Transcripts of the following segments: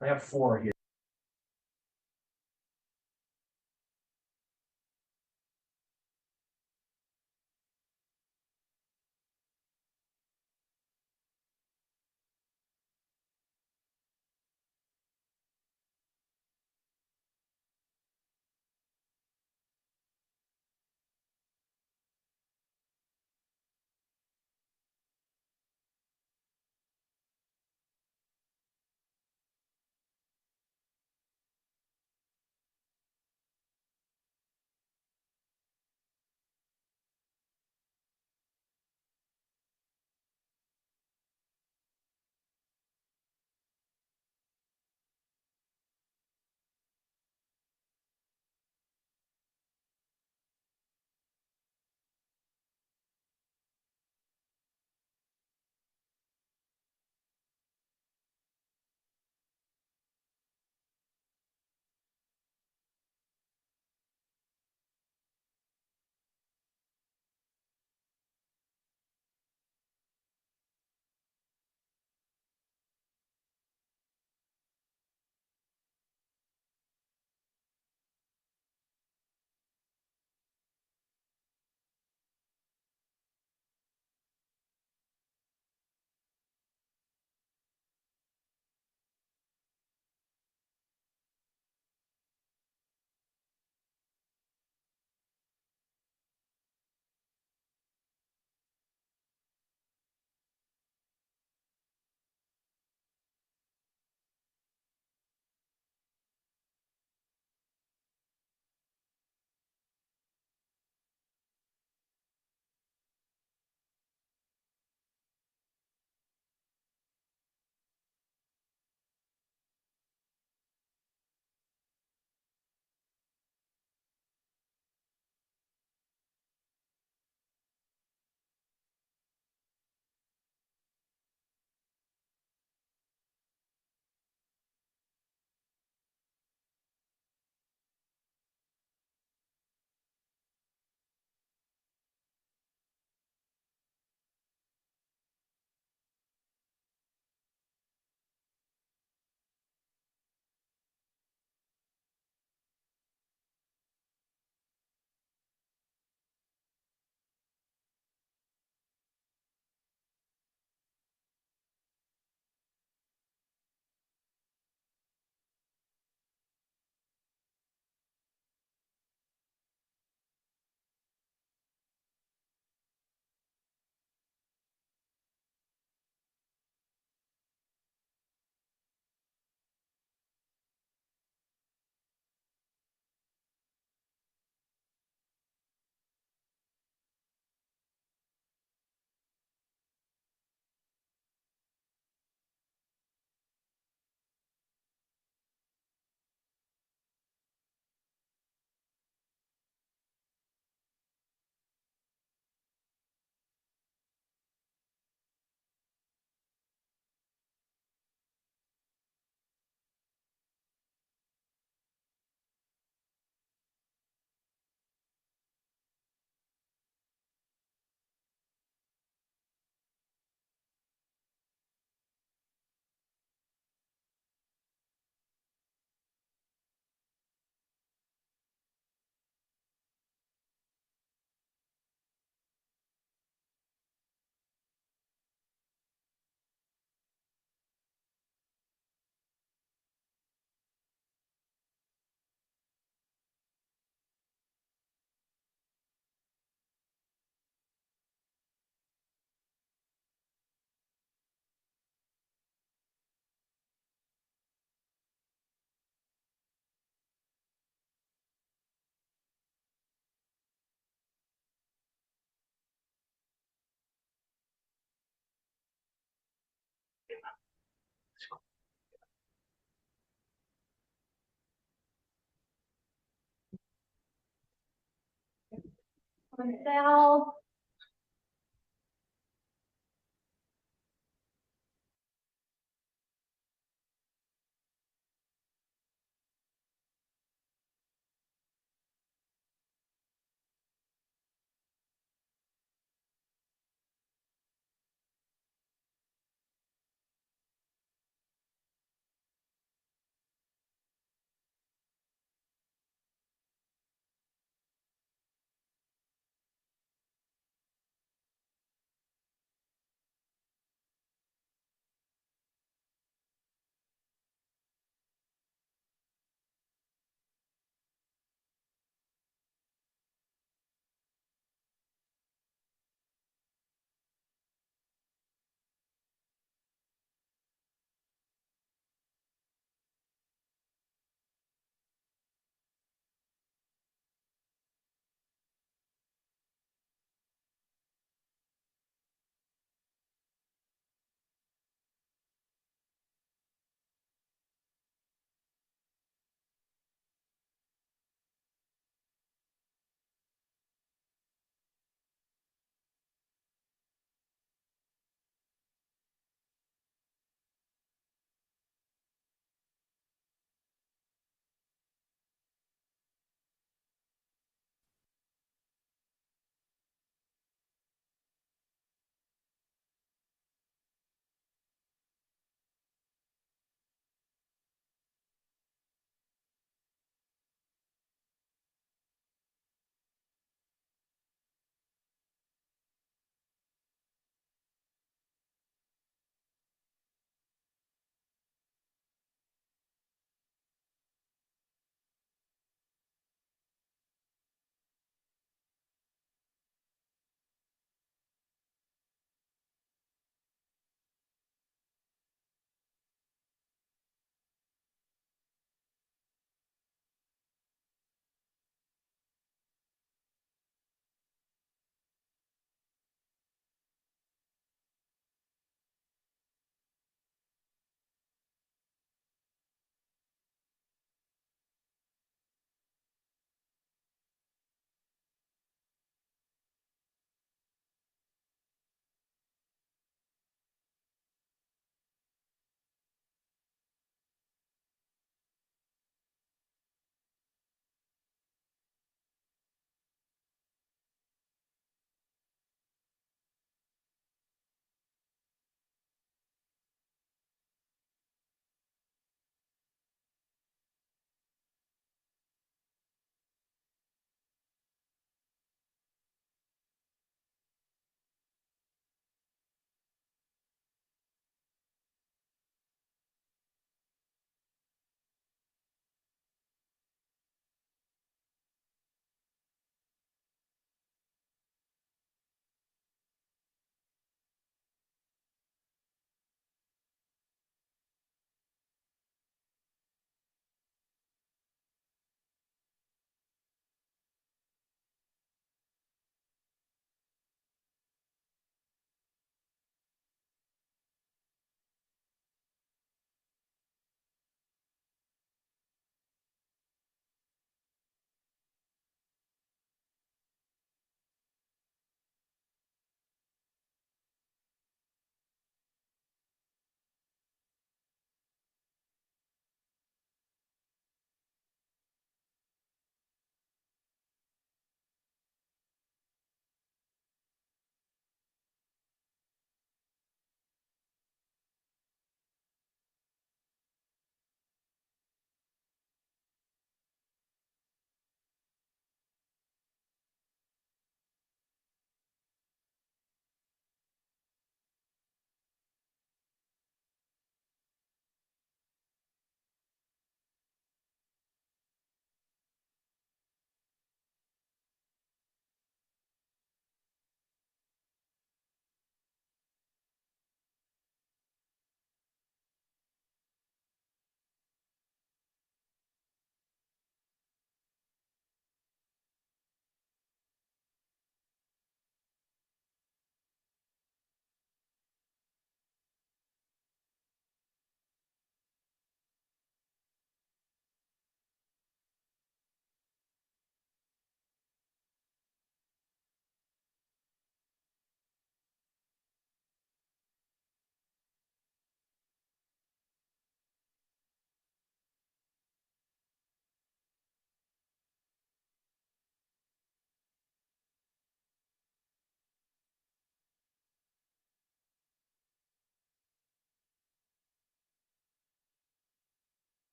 I have four here. Now,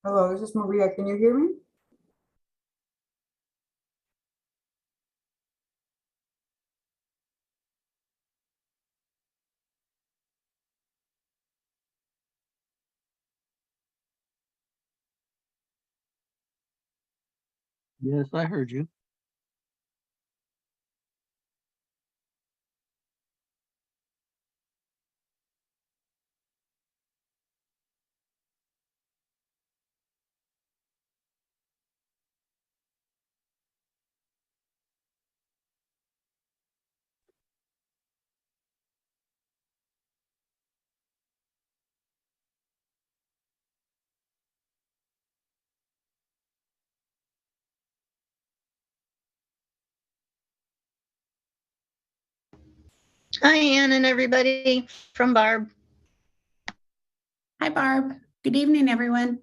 Hello, this is Maria. Can you hear me? Yes, I heard you. Hi, Ann and everybody from Barb. Hi, Barb. Good evening, everyone.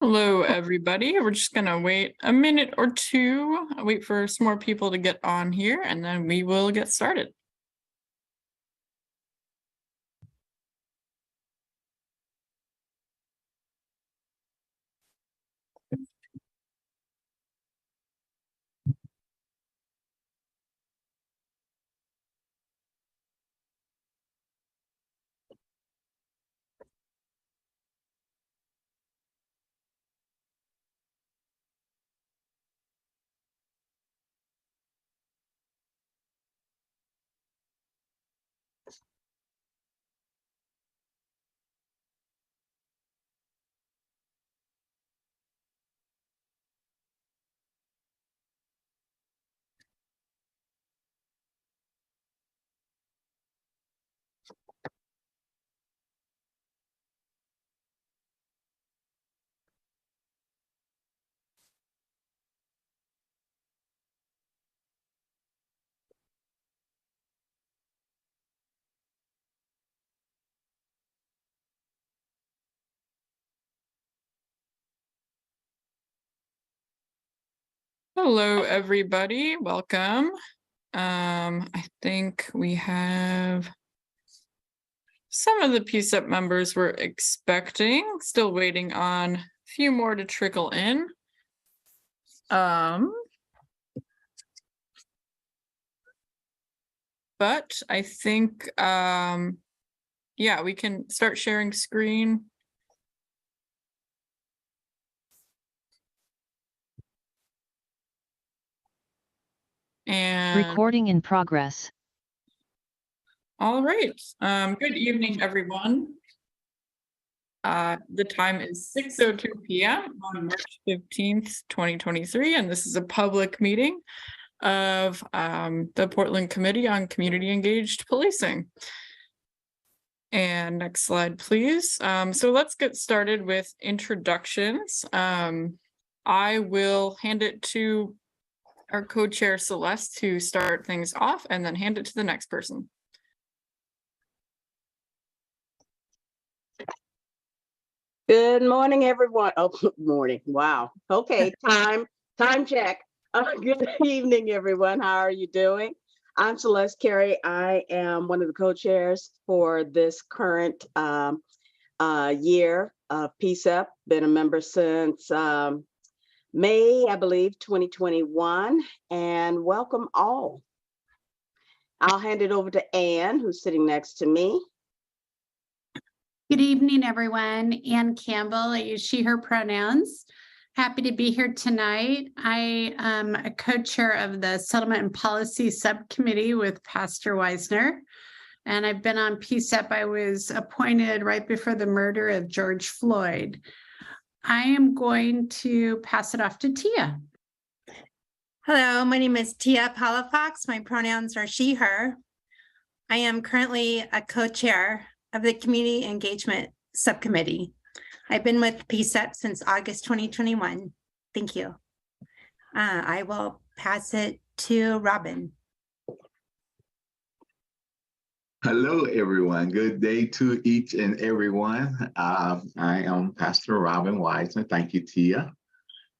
Hello, everybody. We're just going to wait a minute or two, wait for some more people to get on here, and then we will get started. Hello, everybody. Welcome. I think we have some of the PCCEP members we're expecting, still waiting on a few more to trickle in. But I think, yeah, we can start sharing screen. And recording in progress. All right. Good evening, everyone. The time is 6:02 p.m. on March 15th, 2023, and this is a public meeting of the Portland Committee on Community Engaged Policing. And next slide, please. So let's get started with introductions. I will hand it to our co-chair Celeste to start things off and then hand it to the next person. Good morning, everyone. Oh, good morning. Wow. Okay, time check. Good evening, everyone. How are you doing? I'm Celeste Carey. I am one of the co-chairs for this current year of PCCEP. Been a member since May, I believe, 2021, and welcome all. I'll hand it over to Ann, who's sitting next to me. Good evening, everyone. Ann Campbell, I use she, her pronouns. Happy to be here tonight. I am a co-chair of the Settlement and Policy Subcommittee with Pastor Weisner, and I've been on PCCEP. I was appointed right before the murder of George Floyd. I am going to pass it off to Tia. Hello, my name is Tia Palafox. My pronouns are she, her. I am currently a co-chair of the Community Engagement Subcommittee. I've been with PCCEP since August 2021. Thank you. I will pass it to Robin. Hello, everyone. Good day to each and everyone. I am Pastor Robin Wiseman. Thank you, Tia.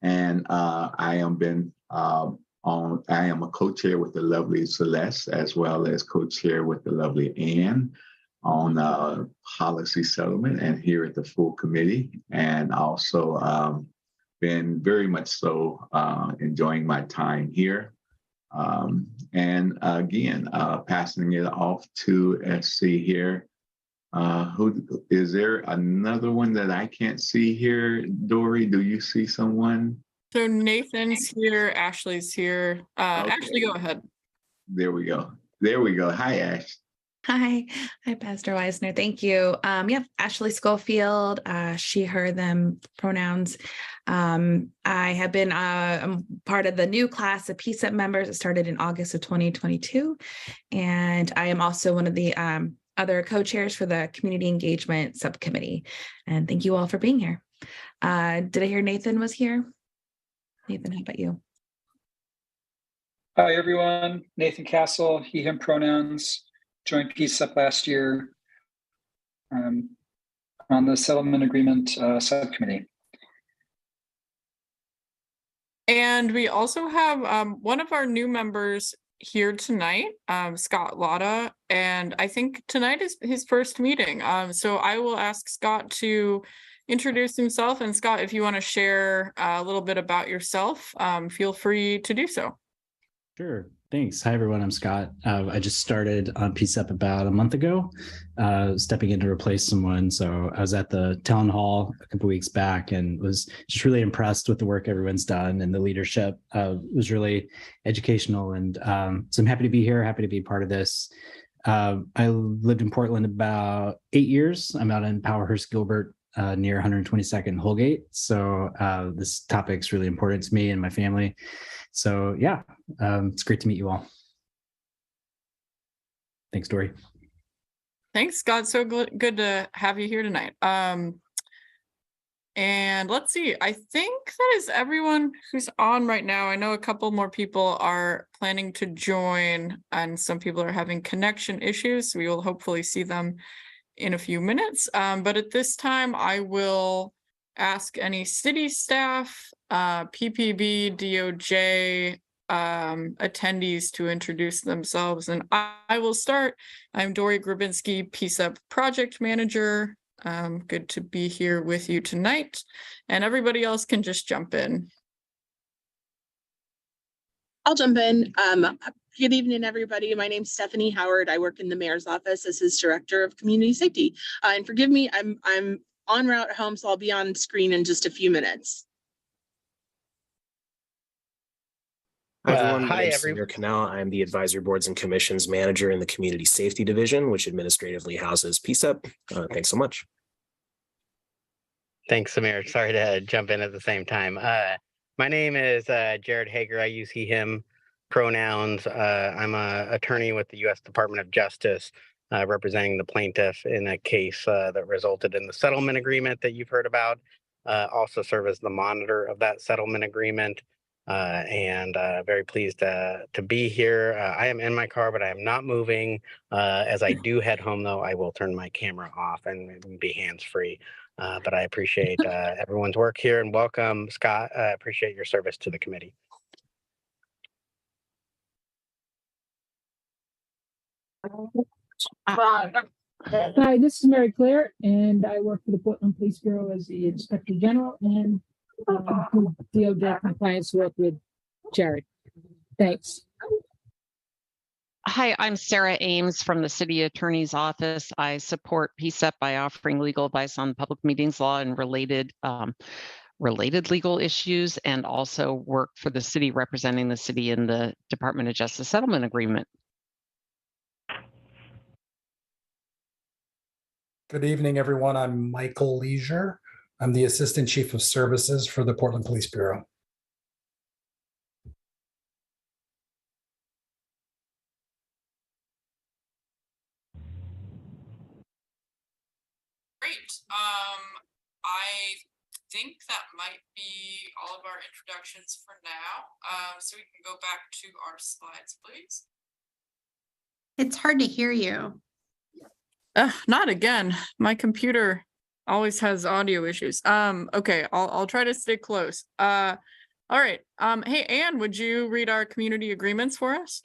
And I am a co-chair with the lovely Celeste, as well as co-chair with the lovely Ann on policy settlement and here at the full committee. And also been very much so enjoying my time here. And again, passing it off to, let's see here. Who is there another one that I can't see here? Dory, do you see someone? So Nathan's here, Ashley's here. Okay. Ashley, go ahead. There we go. There we go. Hi, Ash. Hi, Pastor Weisner. Thank you. Ashley Schofield, she, her, them pronouns. I have been I'm part of the new class of PCCEP members. It started in August of 2022. And I am also one of the other co-chairs for the Community Engagement Subcommittee. And thank you all for being here. Did I hear Nathan was here? Nathan, how about you? Hi, everyone. Nathan Castle, he, him pronouns. Joined PCCEP last year on the settlement agreement subcommittee. And we also have one of our new members here tonight, Scott Lotta, and I think tonight is his first meeting. So I will ask Scott to introduce himself. And Scott, if you want to share a little bit about yourself, feel free to do so. Sure. Thanks. Hi, everyone. I'm Scott. I just started on PCCEP about a month ago, stepping in to replace someone. So I was at the town hall a couple of weeks back and was just really impressed with the work everyone's done, and the leadership was really educational. And so I'm happy to be here, happy to be part of this. I lived in Portland about 8 years. I'm out in Powerhurst, Gilbert, near 122nd and Holgate. So this topic's really important to me and my family. So yeah, it's great to meet you all. Thanks, Dory. Thanks, Scott. So good to have you here tonight. And let's see, I think that is everyone who's on right now. I know a couple more people are planning to join, and some people are having connection issues. We will hopefully see them in a few minutes. But at this time, I will ask any city staff, PPB, DOJ attendees to introduce themselves. And I will start. I'm Dory Grabinski, PCCEP project manager. Good to be here with you tonight. And everybody else can just jump in. I'll jump in. Good evening, everybody. My name's Stephanie Howard. I work in the mayor's office as his director of community safety. And forgive me, I'm en route home, so I'll be on screen in just a few minutes. Hi, everyone. My name's Samir Canal. I'm the Advisory Boards and Commissions Manager in the Community Safety Division, which administratively houses PCCEP. Thanks so much. Thanks, Samir. Sorry to jump in at the same time. My name is Jared Hager. I use he, him pronouns. I'm an attorney with the U.S. Department of Justice, representing the plaintiff in a case that resulted in the settlement agreement that you've heard about. Also serve as the monitor of that settlement agreement. And very pleased to be here. I am in my car, but I am not moving. As I do head home, though, I will turn my camera off and be hands-free. But I appreciate everyone's work here, and welcome, Scott. I appreciate your service to the committee. Hi, this is Mary Claire, and I work for the Portland Police Bureau as the Inspector General and DOJ compliance work with Jared. Thanks. Hi, I'm Sarah Ames from the City Attorney's Office. I support PCCEP by offering legal advice on public meetings law and related legal issues, and also work for the city representing the city in the Department of Justice Settlement Agreement. Good evening, everyone. I'm Michael Leisure. I'm the Assistant Chief of Services for the Portland Police Bureau. Great. I think that might be all of our introductions for now. So we can go back to our slides, please. It's hard to hear you. Not again. My computer always has audio issues. Okay, I'll try to stay close. All right. Hey, Anne, would you read our community agreements for us?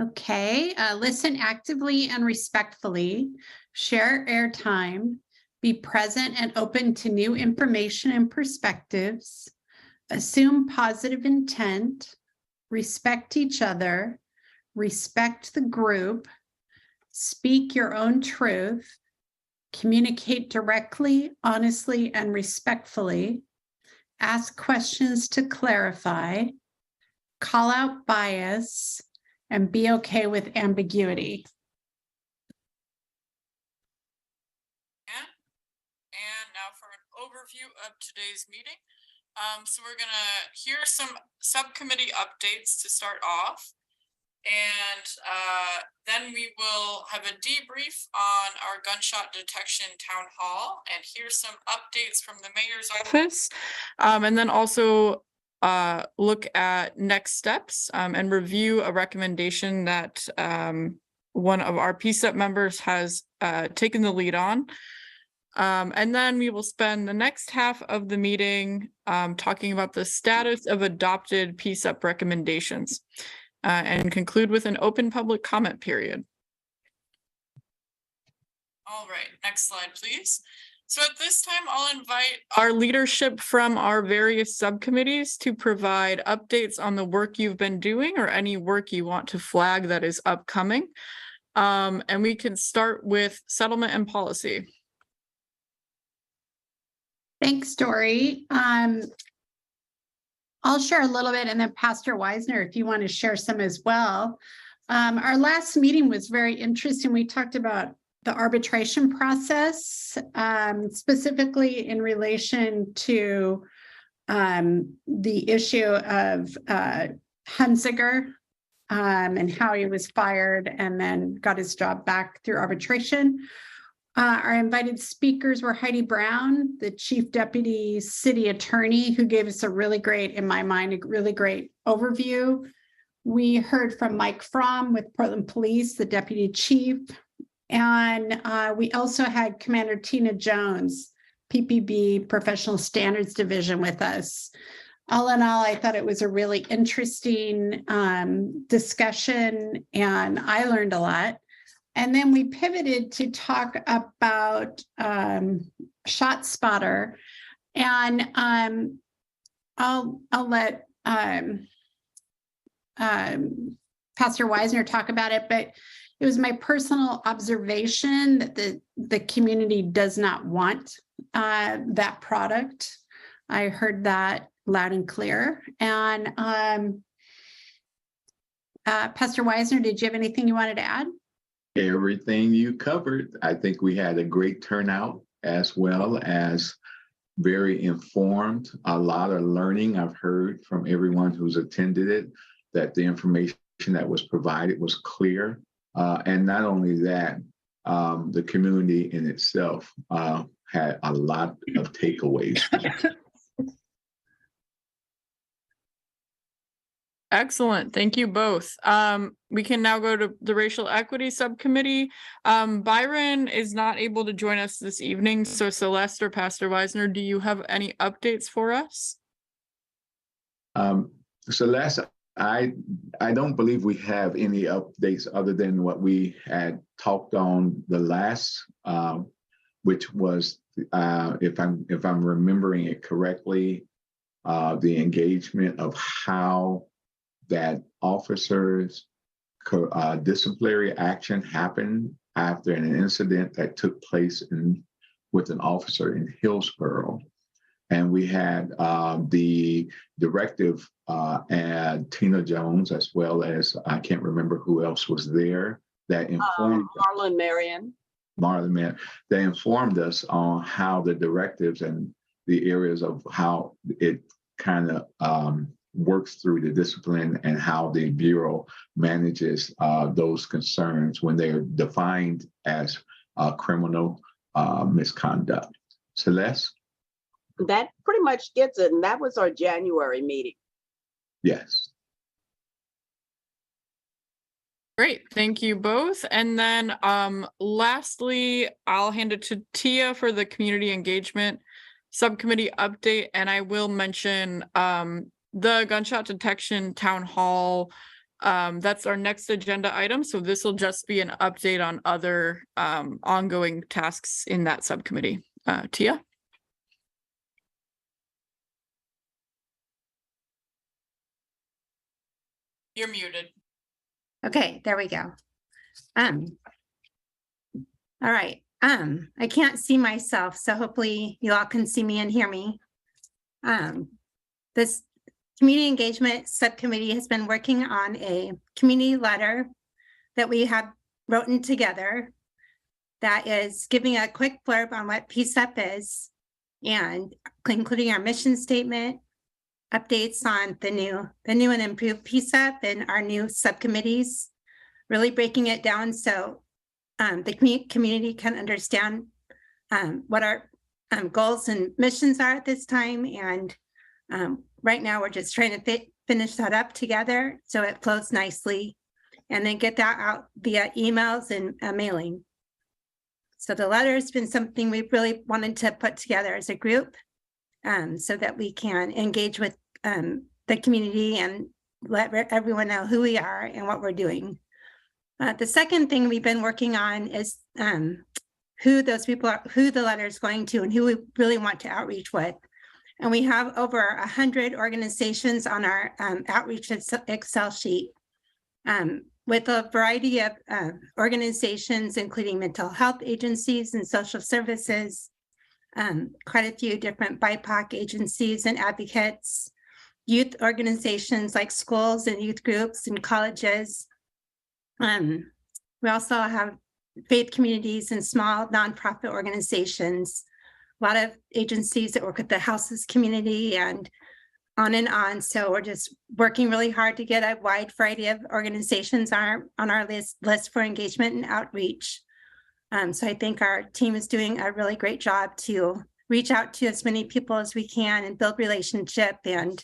Okay, listen actively and respectfully, share airtime, be present and open to new information and perspectives, assume positive intent, respect each other, respect the group, speak your own truth, communicate directly, honestly, and respectfully, ask questions to clarify, call out bias, and be okay with ambiguity. And now for an overview of today's meeting. So we're gonna hear some subcommittee updates to start off. And then we will have a debrief on our gunshot detection town hall and hear some updates from the mayor's office. And then also look at next steps and review a recommendation that one of our PCCEP members has taken the lead on. And then we will spend the next half of the meeting talking about the status of adopted PCCEP recommendations and conclude with an open public comment period. All right, next slide, please. So at this time, I'll invite our leadership from our various subcommittees to provide updates on the work you've been doing or any work you want to flag that is upcoming. And we can start with settlement and policy. Thanks, Dory. I'll share a little bit and then Pastor Wisner, if you want to share some as well. Our last meeting was very interesting. We talked about the arbitration process, specifically in relation to the issue of Hunziker and how he was fired and then got his job back through arbitration. Our invited speakers were Heidi Brown, the Chief Deputy City Attorney, who gave us a really great, in my mind, a really great overview. We heard from Mike Fromm with Portland Police, the Deputy Chief. And we also had Commander Tina Jones, PPB Professional Standards Division with us. All in all, I thought it was a really interesting discussion and I learned a lot. And then we pivoted to talk about ShotSpotter, and I'll let Pastor Wisner talk about it, but it was my personal observation that the community does not want that product. I heard that loud and clear. And Pastor Wisner, did you have anything you wanted to add? Everything you covered. I think we had a great turnout as well as very informed, a lot of learning. I've heard from everyone who's attended it that the information that was provided was clear. And not only that, the community in itself had a lot of takeaways. Excellent. Thank you both. We can now go to the Racial Equity Subcommittee. Byron is not able to join us this evening. So Celeste or Pastor Wisner, do you have any updates for us? Celeste, I don't believe we have any updates other than what we had talked on the last, which was, if I'm remembering it correctly, the engagement of how that officers' disciplinary action happened after an incident that took place with an officer in Hillsborough. And we had the directive and Tina Jones, as well as, I can't remember who else was there, that informed. Marlon Marion. Marley, they informed us on how the directives and the areas of how it kind of works through the discipline and how the Bureau manages those concerns when they are defined as criminal misconduct. Celeste? That pretty much gets it. And that was our January meeting. Yes. Great, thank you both. And then lastly, I'll hand it to Tia for the community engagement subcommittee update. And I will mention the gunshot detection town hall. That's our next agenda item. So this will just be an update on other ongoing tasks in that subcommittee. Tia? You're muted. Okay, there we go. All right. I can't see myself, so hopefully you all can see me and hear me. This community engagement subcommittee has been working on a community letter that we have written together that is giving a quick blurb on what PCCEP is and including our mission statement, updates on the new and improved PCCEP and our new subcommittees, really breaking it down so the community can understand what our goals and missions are at this time. And right now we're just trying to finish that up together so it flows nicely and then get that out via emails and mailing. So the letter has been something we've really wanted to put together as a group so that we can engage with the community and let everyone know who we are and what we're doing. The second thing we've been working on is who those people are, who the letter is going to, and who we really want to outreach with. And we have over 100 organizations on our outreach Excel sheet with a variety of organizations, including mental health agencies and social services, quite a few different BIPOC agencies and advocates, youth organizations like schools and youth groups and colleges. We also have faith communities and small nonprofit organizations, a lot of agencies that work with the houses community and on. So we're just working really hard to get a wide variety of organizations on our list for engagement and outreach. So I think our team is doing a really great job to reach out to as many people as we can and build relationship and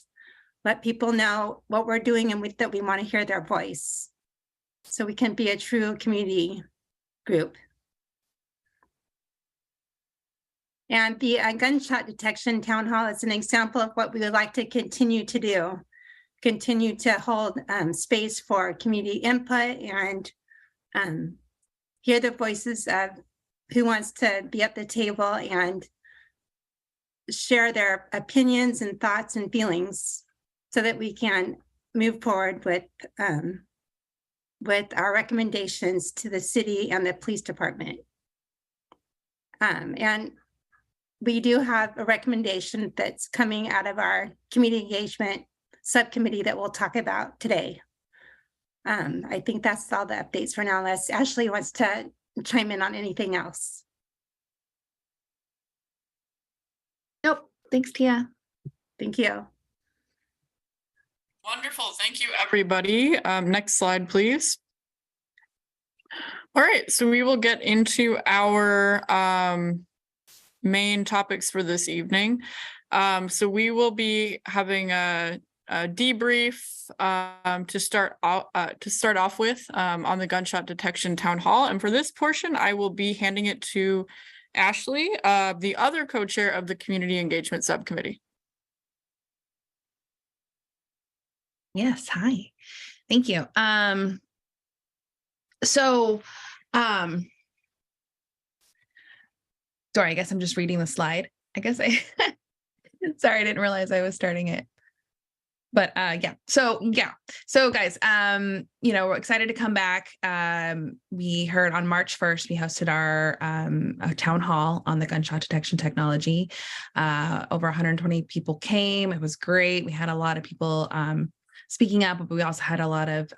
let people know what we're doing and that we want to hear their voice so we can be a true community group. And the gunshot detection town hall is an example of what we would like to continue to do, continue to hold space for community input and hear the voices of who wants to be at the table and share their opinions and thoughts and feelings so that we can move forward with our recommendations to the city and the police department. And we do have a recommendation that's coming out of our community engagement subcommittee that we'll talk about today. I think that's all the updates for now, unless Ashley wants to chime in on anything else. Nope. Thanks, Tia. Thank you. Wonderful. Thank you, everybody. Next slide, please. All right, so we will get into our main topics for this evening. So we will be having a debrief to start off with on the gunshot detection town hall. And for this portion, I will be handing it to Ashley, the other co-chair of the community engagement subcommittee. Yes, hi. Thank you. Sorry, I guess I'm just reading the slide. I guess sorry, I didn't realize I was starting it. But so guys, we're excited to come back. We heard on March 1st, we hosted our town hall on the gunshot detection technology. Over 120 people came. It was great. We had a lot of people speaking up, but we also had a lot of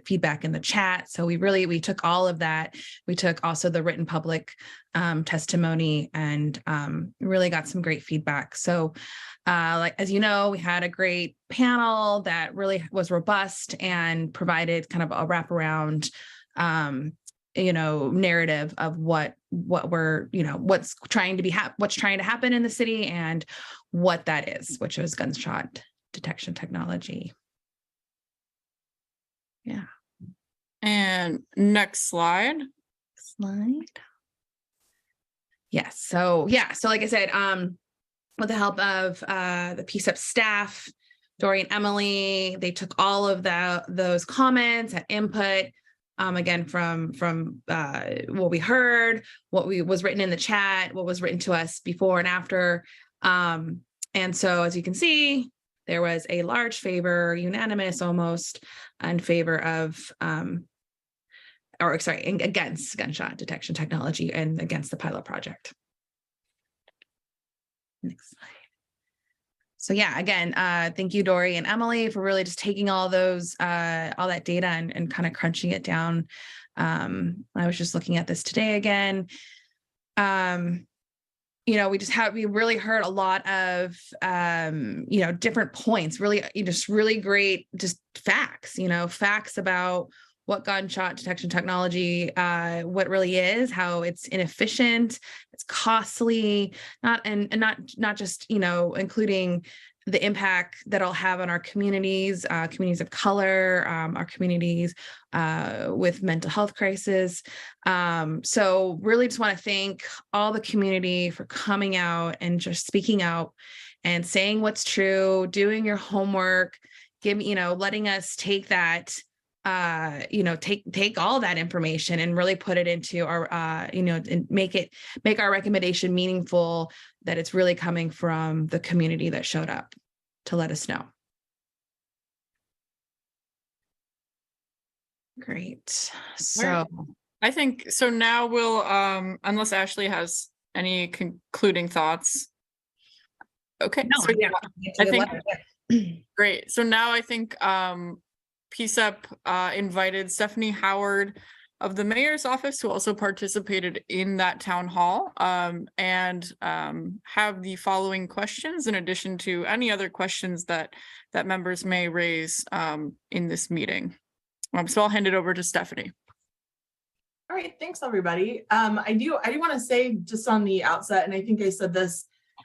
feedback in the chat. So we took all of that. We took also the written public testimony and really got some great feedback. So like, as you know, we had a great panel that really was robust and provided kind of a wraparound narrative of what we're, what's trying to happen in the city and what that is, which was gunshot detection technology. Yeah. And next slide. Yes. So like I said, with the help of the PCCEP staff, Dory and Emily, they took all of those comments and input, again, from what we heard, what was written in the chat, what was written to us before and after. And so, as you can see, there was a large favor, unanimous almost, in favor of, against gunshot detection technology and against the pilot project. Next slide. So yeah, again, thank you, Dory and Emily, for really just taking all that data and kind of crunching it down. I was just looking at this today again. We really heard a lot of, different points, really great, just facts, facts about what gunshot detection technology, what really is, how it's inefficient, it's costly, not just, including the impact that it'll have on our communities, communities of color, our communities with mental health crisis. So really just want to thank all the community for coming out and just speaking out and saying what's true, doing your homework, letting us take that, take all that information and really put it into our, and make our recommendation meaningful, that it's really coming from the community that showed up to let us know. Great. So I think, so now we'll, unless Ashley has any concluding thoughts. Okay. No, so, yeah, I think, great. So now I think, PCCEP invited Stephanie Howard of the mayor's office, who also participated in that town hall, and have the following questions in addition to any other questions that members may raise in this meeting. So I'll hand it over to Stephanie. All right, thanks everybody. I do want to say just on the outset, and I think I said this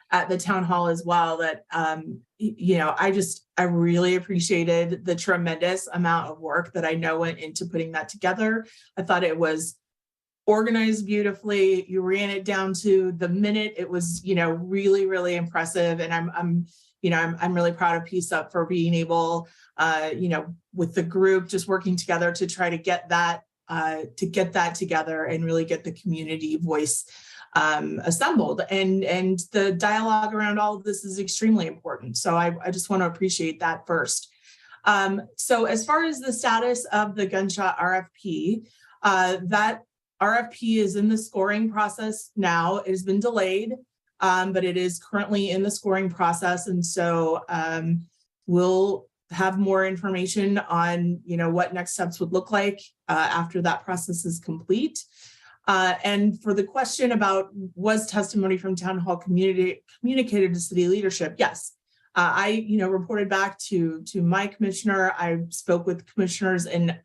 at the town hall as well, that I really appreciated the tremendous amount of work that I know went into putting that together. I thought it was organized beautifully. You ran it down to the minute. It was, really, really impressive. And I'm really proud of PCCEP for being able, with the group, just working together to try to get that together and really get the community voice assembled, and the dialogue around all of this is extremely important. So I just want to appreciate that first. So as far as the status of the gunshot RFP, that RFP is in the scoring process now. It has been delayed, but it is currently in the scoring process, and so we'll have more information on what next steps would look like after that process is complete. And for the question about was testimony from town hall communicated to city leadership? Yes. I reported back to my commissioner. I spoke with commissioners and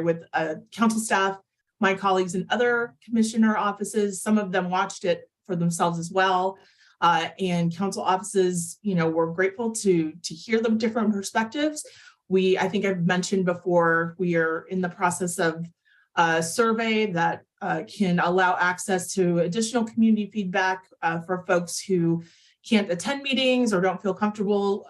with council staff, my colleagues in other commissioner offices. Some of them watched it for themselves as well. And council offices, were grateful to hear the different perspectives. I think I've mentioned before, we are in the process of a survey that can allow access to additional community feedback for folks who can't attend meetings or don't feel comfortable,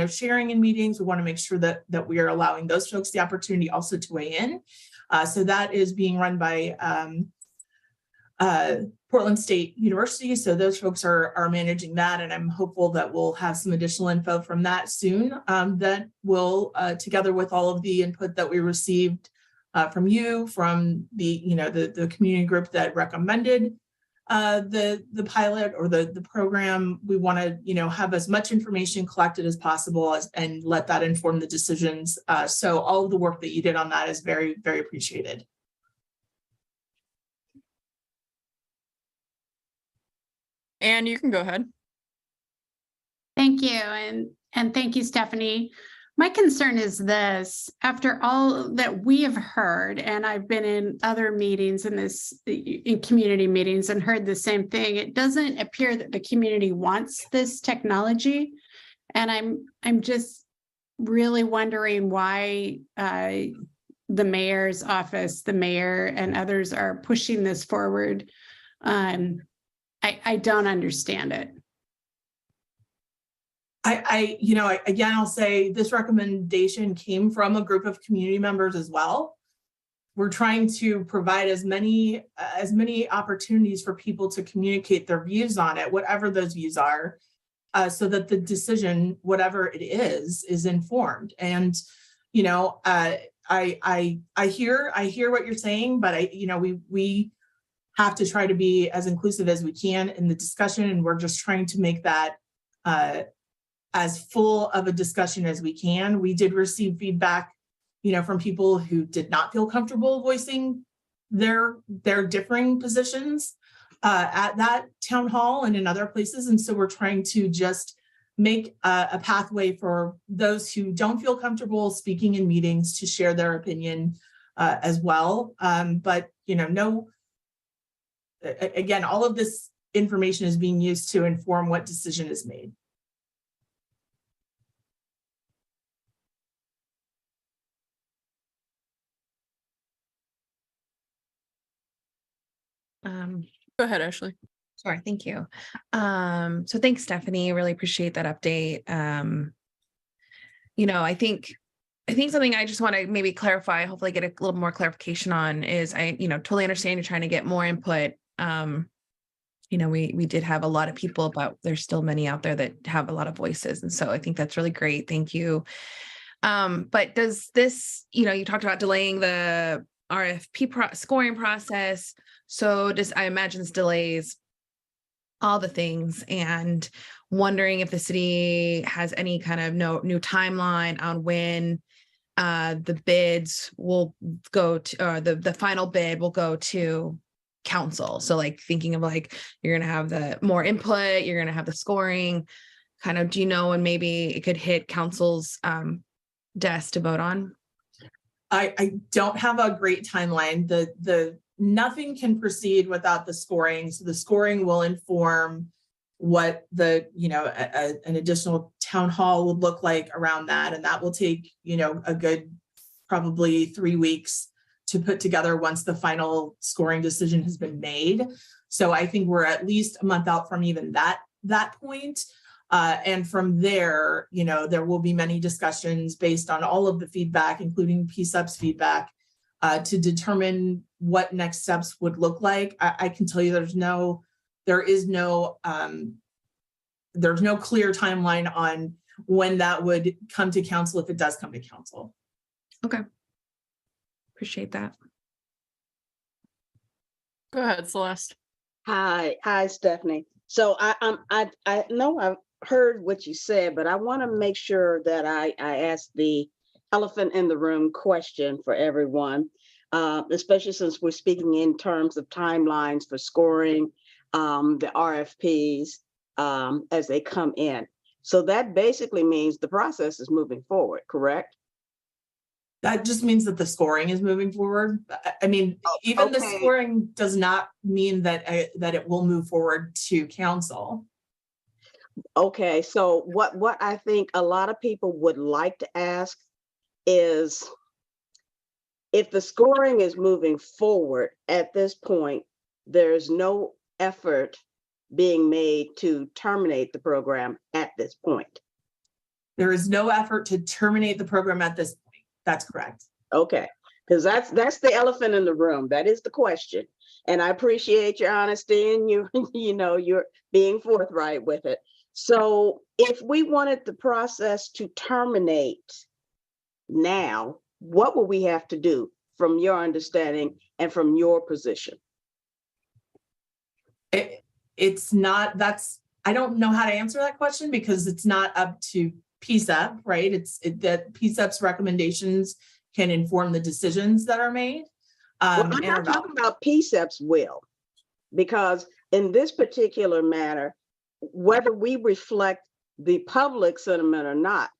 sharing in meetings. We want to make sure that we are allowing those folks the opportunity also to weigh in. So that is being run by Portland State University. So those folks are managing that, and I'm hopeful that we'll have some additional info from that soon. That will, together with all of the input that we received from you, from the community group that recommended the pilot or the program. We want to, you know, have as much information collected as possible and let that inform the decisions. So all of the work that you did on that is very, very appreciated. And you can go ahead. Thank you. And thank you, Stephanie. My concern is this: after all that we have heard, and I've been in other meetings in community meetings and heard the same thing, it doesn't appear that the community wants this technology. And I'm just really wondering why the mayor's office, the mayor and others are pushing this forward. I don't understand it. Again, I'll say this recommendation came from a group of community members as well. We're trying to provide as many opportunities for people to communicate their views on it, whatever those views are, so that the decision, whatever it is informed. And, you know, I hear what you're saying, but we have to try to be as inclusive as we can in the discussion, and we're just trying to make that as full of a discussion as we can. We did receive feedback, you know, from people who did not feel comfortable voicing their differing positions at that town hall and in other places. And so we're trying to just make a pathway for those who don't feel comfortable speaking in meetings to share their opinion as well. But, you know, again, all of this information is being used to inform what decision is made. Go ahead, Ashley. Sure, thank you. So thanks, Stephanie. Really appreciate that update. You know, I think something I just want to maybe clarify, hopefully get a little more clarification on is totally understand you're trying to get more input. You know, we did have a lot of people, but there's still many out there that have a lot of voices. And so I think that's really great. Thank you. But does this, you talked about delaying the RFP scoring process. So I imagine this delays all the things, and wondering if the city has any kind of new timeline on when the bids will go to, the final bid will go to council. So like thinking of like, you're going to have the more input, you're going to have the scoring kind of, do you know when maybe it could hit council's desk to vote on? I don't have a great timeline. The nothing can proceed without the scoring. So the scoring will inform what the, an additional town hall would look like around that. And that will take, a good, probably 3 weeks to put together once the final scoring decision has been made. So I think we're at least a month out from even that point. And from there, there will be many discussions based on all of the feedback, including PCCEP's feedback, to determine what next steps would look like. I can tell you there's no clear timeline on when that would come to council if it does come to council. Okay. Appreciate that. Go ahead, Celeste. Hi, Stephanie. So I know I've heard what you said, but I want to make sure that I ask the elephant in the room question for everyone, especially since we're speaking in terms of timelines for scoring the RFPs as they come in. So that basically means the process is moving forward, correct? That just means that the scoring is moving forward. I mean, even the scoring does not mean that it will move forward to council. Okay, so what I think a lot of people would like to ask is, if the scoring is moving forward at this point, there's no effort being made to terminate the program at this point. There is no effort to terminate the program at this point. That's correct. Okay, because that's the elephant in the room. That is the question. And I appreciate your honesty and you're being forthright with it. So if we wanted the process to terminate now, what will we have to do from your understanding and from your position? It's not, I don't know how to answer that question because it's not up to PCCEP, right? That PCCEP's recommendations can inform the decisions that are made. Well, I'm not talking about PCCEP's will, because in this particular matter, whether we reflect the public sentiment or not,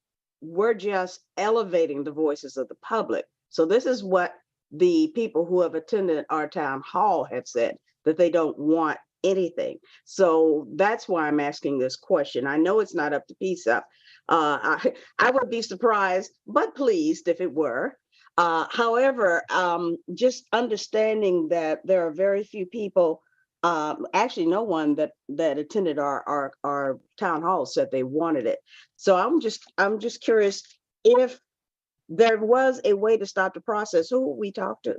we're just elevating the voices of the public. So this is what the people who have attended our town hall have said, that they don't want anything. So that's why I'm asking this question. I know it's not up to PCCEP. I would be surprised, but pleased if it were. However, just understanding that there are very few people, actually no one that attended our town hall said they wanted it. So I'm just curious, if there was a way to stop the process, who would we talk to?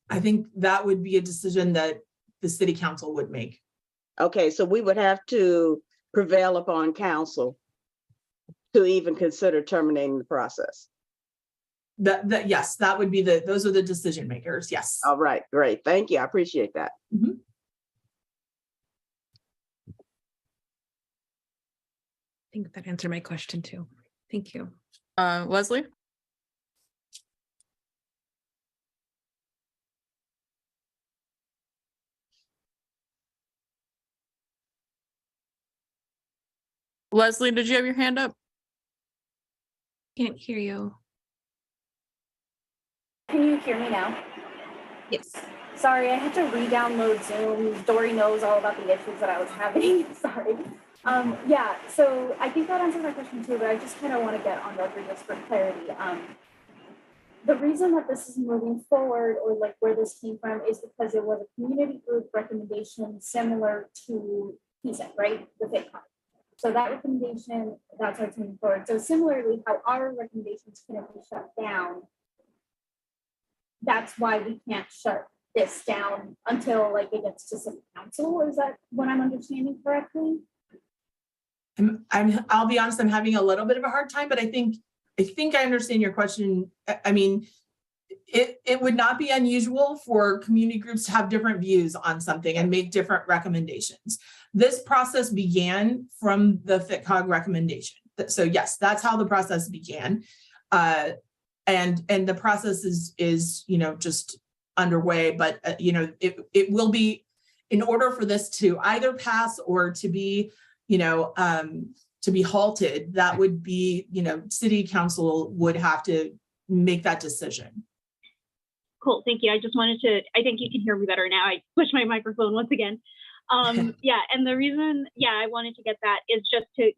I think that would be a decision that the city council would make. Okay, so we would have to prevail upon council to even consider terminating the process. Yes, that would be those are the decision makers. Yes. All right, great. Thank you. I appreciate that. Mm-hmm. I think that answered my question too. Thank you. Leslie? Leslie, did you have your hand up? Can't hear you. Can you hear me now? Yes. Sorry, I had to re-download Zoom. Dory knows all about the issues that I was having. Sorry. Yeah, so I think that answers my question too, but I just kind of want to get on record just for clarity. The reason that this is moving forward, or like where this came from, is because it was a community group recommendation similar to PCCEP, right? The FitCon. So that recommendation, that's what's moving forward. So similarly, how our recommendations couldn't be shut down, that's why we can't shut this down until like it gets to city council. Is that what I'm understanding correctly? I'll be honest, I'm having a little bit of a hard time, but I think I understand your question. I mean, it would not be unusual for community groups to have different views on something and make different recommendations. This process began from the FitCog recommendation. So yes, that's how the process began. And the process is just underway, but it will be, in order for this to either pass or to be to be halted, that would be, city council would have to make that decision. Cool, thank you. I just wanted to, I think you can hear me better now. I pushed my microphone once again. Yeah, and the reason, I wanted to get that is just to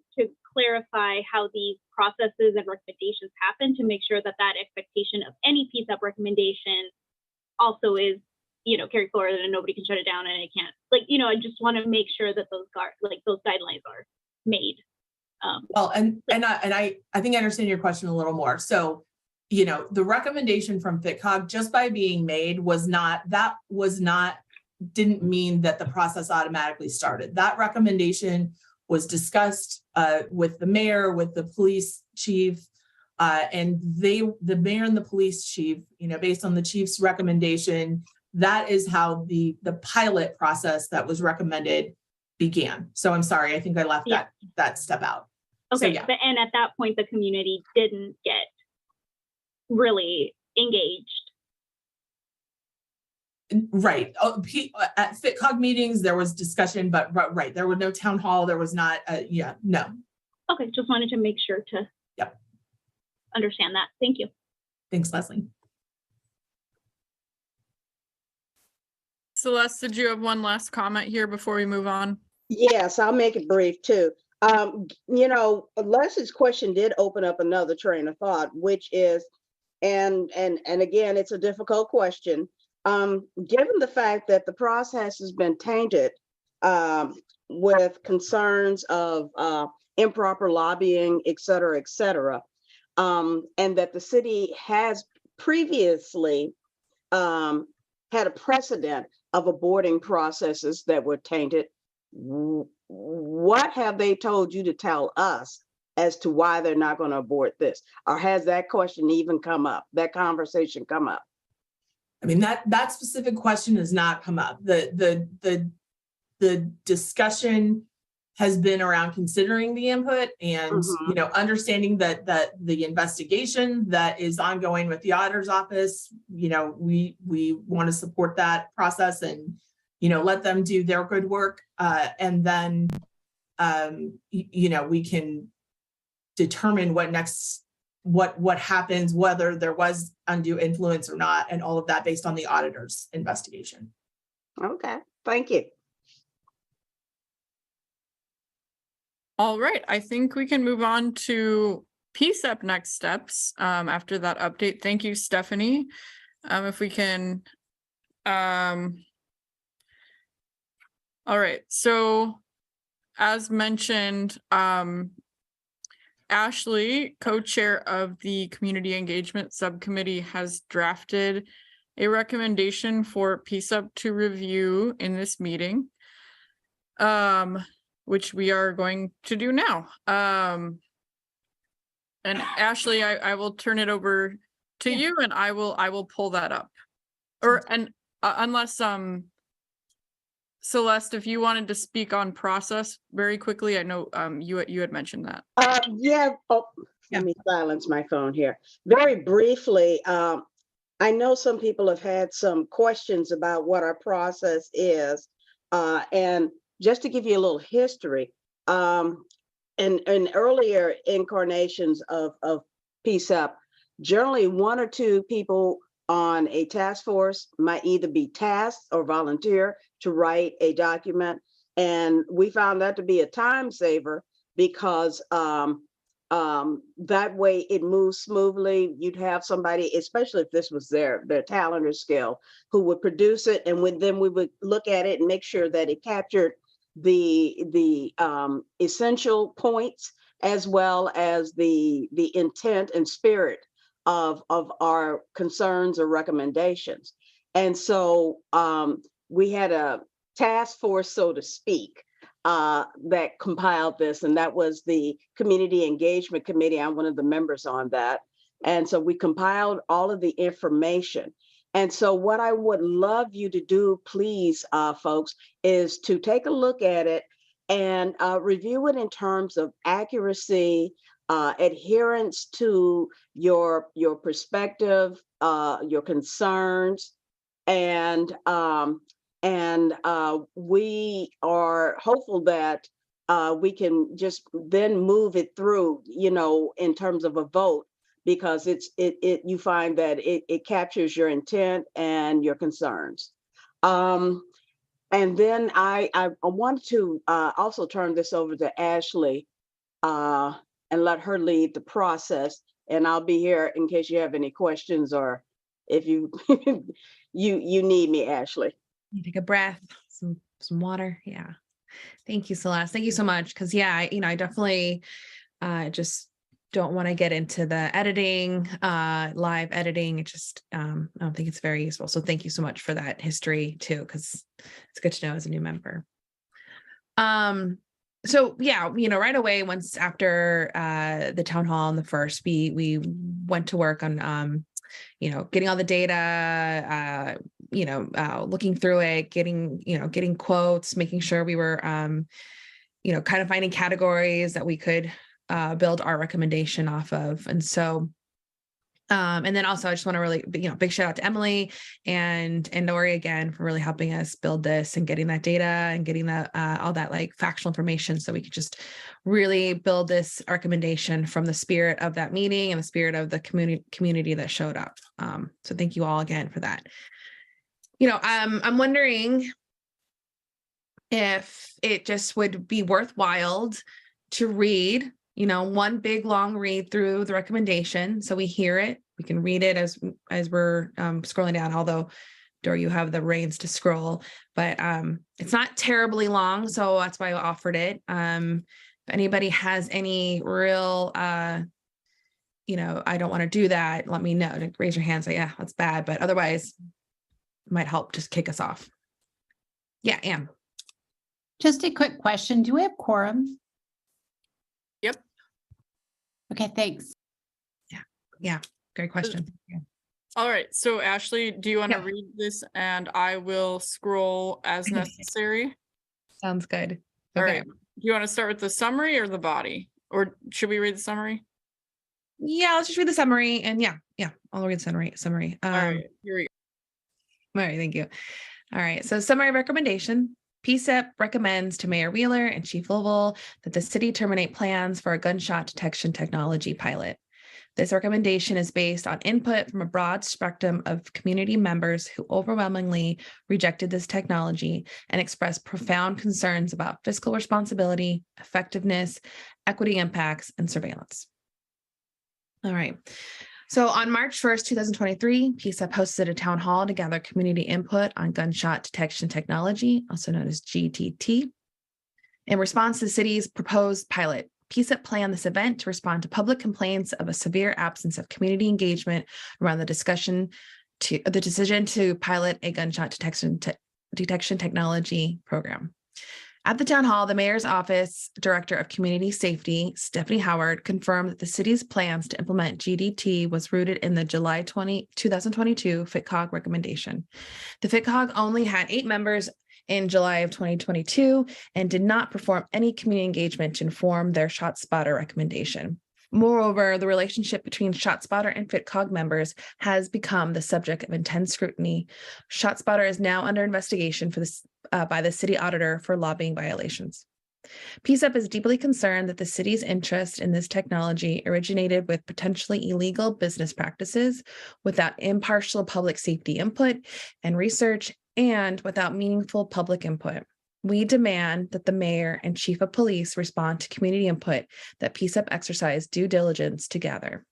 clarify how these processes and recommendations happen, to make sure that expectation of any PCCEP recommendation also is, carried forward, and nobody can shut it down and it can't. I just want to make sure that those guidelines are made. Well, and I think I understand your question a little more. So, the recommendation from FitCog, just by being made, didn't mean that the process automatically started. That recommendation was discussed with the mayor, with the police chief, and the mayor and the police chief, based on the chief's recommendation, that is how the pilot process that was recommended began. So I'm sorry, I think I left that step out. Okay, so, and at that point, the community didn't get really engaged. Right. At FitCog meetings, there was discussion, but right, there was no town hall. There was not. No. Okay, just wanted to make sure to understand that. Thank you. Thanks, Leslie. Celeste, did you have one last comment here before we move on? Yes, I'll make it brief too. Leslie's question did open up another train of thought, which is, and again, it's a difficult question. Given the fact that the process has been tainted with concerns of improper lobbying, et cetera, and that the city has previously had a precedent of aborting processes that were tainted, what have they told you to tell us as to why they're not going to abort this? Or has that question even come up, that conversation come up? I mean, that specific question has not come up. The the discussion has been around considering the input and, you know, understanding that the investigation that is ongoing with the auditor's office, you know, we want to support that process and, you know, let them do their good work. And then, you know, we can determine what happens, whether there was undue influence or not, and all of that based on the auditor's investigation. Okay, thank you. All right, I think we can move on to PCCEP next steps after that update. Thank you, Stephanie. If we can, all right, so as mentioned, Ashley, co-chair of the Community Engagement Subcommittee, has drafted a recommendation for PCCEP to review in this meeting, which we are going to do now. And Ashley, I will turn it over to you, and I will pull that up. Unless Celeste, if you wanted to speak on process very quickly, I know you had mentioned that. Yeah. Oh, let me silence my phone here. Very briefly, I know some people have had some questions about what our process is. And just to give you a little history, in earlier incarnations of PCCEP, generally one or two people on a task force might either be tasked or volunteer to write a document. And we found that to be a time saver because that way it moves smoothly. You'd have somebody, especially if this was their talent or skill, who would produce it, and then we would look at it and make sure that it captured the essential points as well as the intent and spirit of our concerns or recommendations. And so we had a task force, so to speak, that compiled this, and that was the Community Engagement Committee. I'm one of the members on that. And so we compiled all of the information. And so what I would love you to do, please, folks, is to take a look at it and review it in terms of accuracy, adherence to your perspective, your concerns, and we are hopeful that we can just then move it through, you know, in terms of a vote, because you find that it captures your intent and your concerns. And then I want to also turn this over to Ashley and let her lead the process. And I'll be here in case you have any questions or if you you need me, Ashley. You take a breath, some water. Yeah. Thank you, Celeste. Thank you so much. Cause yeah, I definitely just don't want to get into the editing, live editing. It just, I don't think it's very useful. So thank you so much for that history too, because it's good to know as a new member. So yeah, right away, once after the town hall on the 1st, we went to work on, getting all the data, looking through it, getting quotes, making sure we were, kind of finding categories that we could build our recommendation off of. And so, and then also I just want to really, big shout out to Emily and Nori again for really helping us build this and getting that data and getting that, all that like factual information so we could just really build this recommendation from the spirit of that meeting and the spirit of the community that showed up. So thank you all again for that. I'm wondering if it just would be worthwhile to read one big long read through the recommendation. So we hear it, we can read it as we're scrolling down, although Dora, you have the reins to scroll, but it's not terribly long. So that's why I offered it. If anybody has any real, I don't want to do that, let me know. Raise your hand, say, yeah, that's bad. But otherwise it might help just kick us off. Yeah, Anne. Just a quick question. Do we have quorum? Yep. Okay, thanks. Yeah. Great question. Yeah. All right. So Ashley, do you want to read this and I will scroll as necessary? Sounds good. All Okay. right. Do you want to start with the summary or the body? Or should we read the summary? Yeah, let's just read the summary and yeah, I'll read the summary. All right, here we go. All right, thank you. All right, so summary recommendation. PCEP recommends to Mayor Wheeler and Chief Lovell that the city terminate plans for a gunshot detection technology pilot. This recommendation is based on input from a broad spectrum of community members who overwhelmingly rejected this technology and expressed profound concerns about fiscal responsibility, effectiveness, equity impacts, and surveillance. All right. So on March 1st, 2023, PCEP hosted a town hall to gather community input on gunshot detection technology, also known as GTT. In response to the city's proposed pilot, PCEP planned this event to respond to public complaints of a severe absence of community engagement around the decision to pilot a gunshot detection technology program. At the town hall, the mayor's office director of community safety, Stephanie Howard, confirmed that the city's plans to implement GDT was rooted in the July 2022 FITCOG recommendation. The FITCOG only had 8 members in July of 2022 and did not perform any community engagement to inform their ShotSpotter recommendation. Moreover, the relationship between ShotSpotter and FITCOG members has become the subject of intense scrutiny. ShotSpotter is now under investigation for this by the city auditor for lobbying violations. PCEP is deeply concerned that the city's interest in this technology originated with potentially illegal business practices without impartial public safety input and research and without meaningful public input. We demand that the mayor and chief of police respond to community input that PCEP exercise due diligence to gather.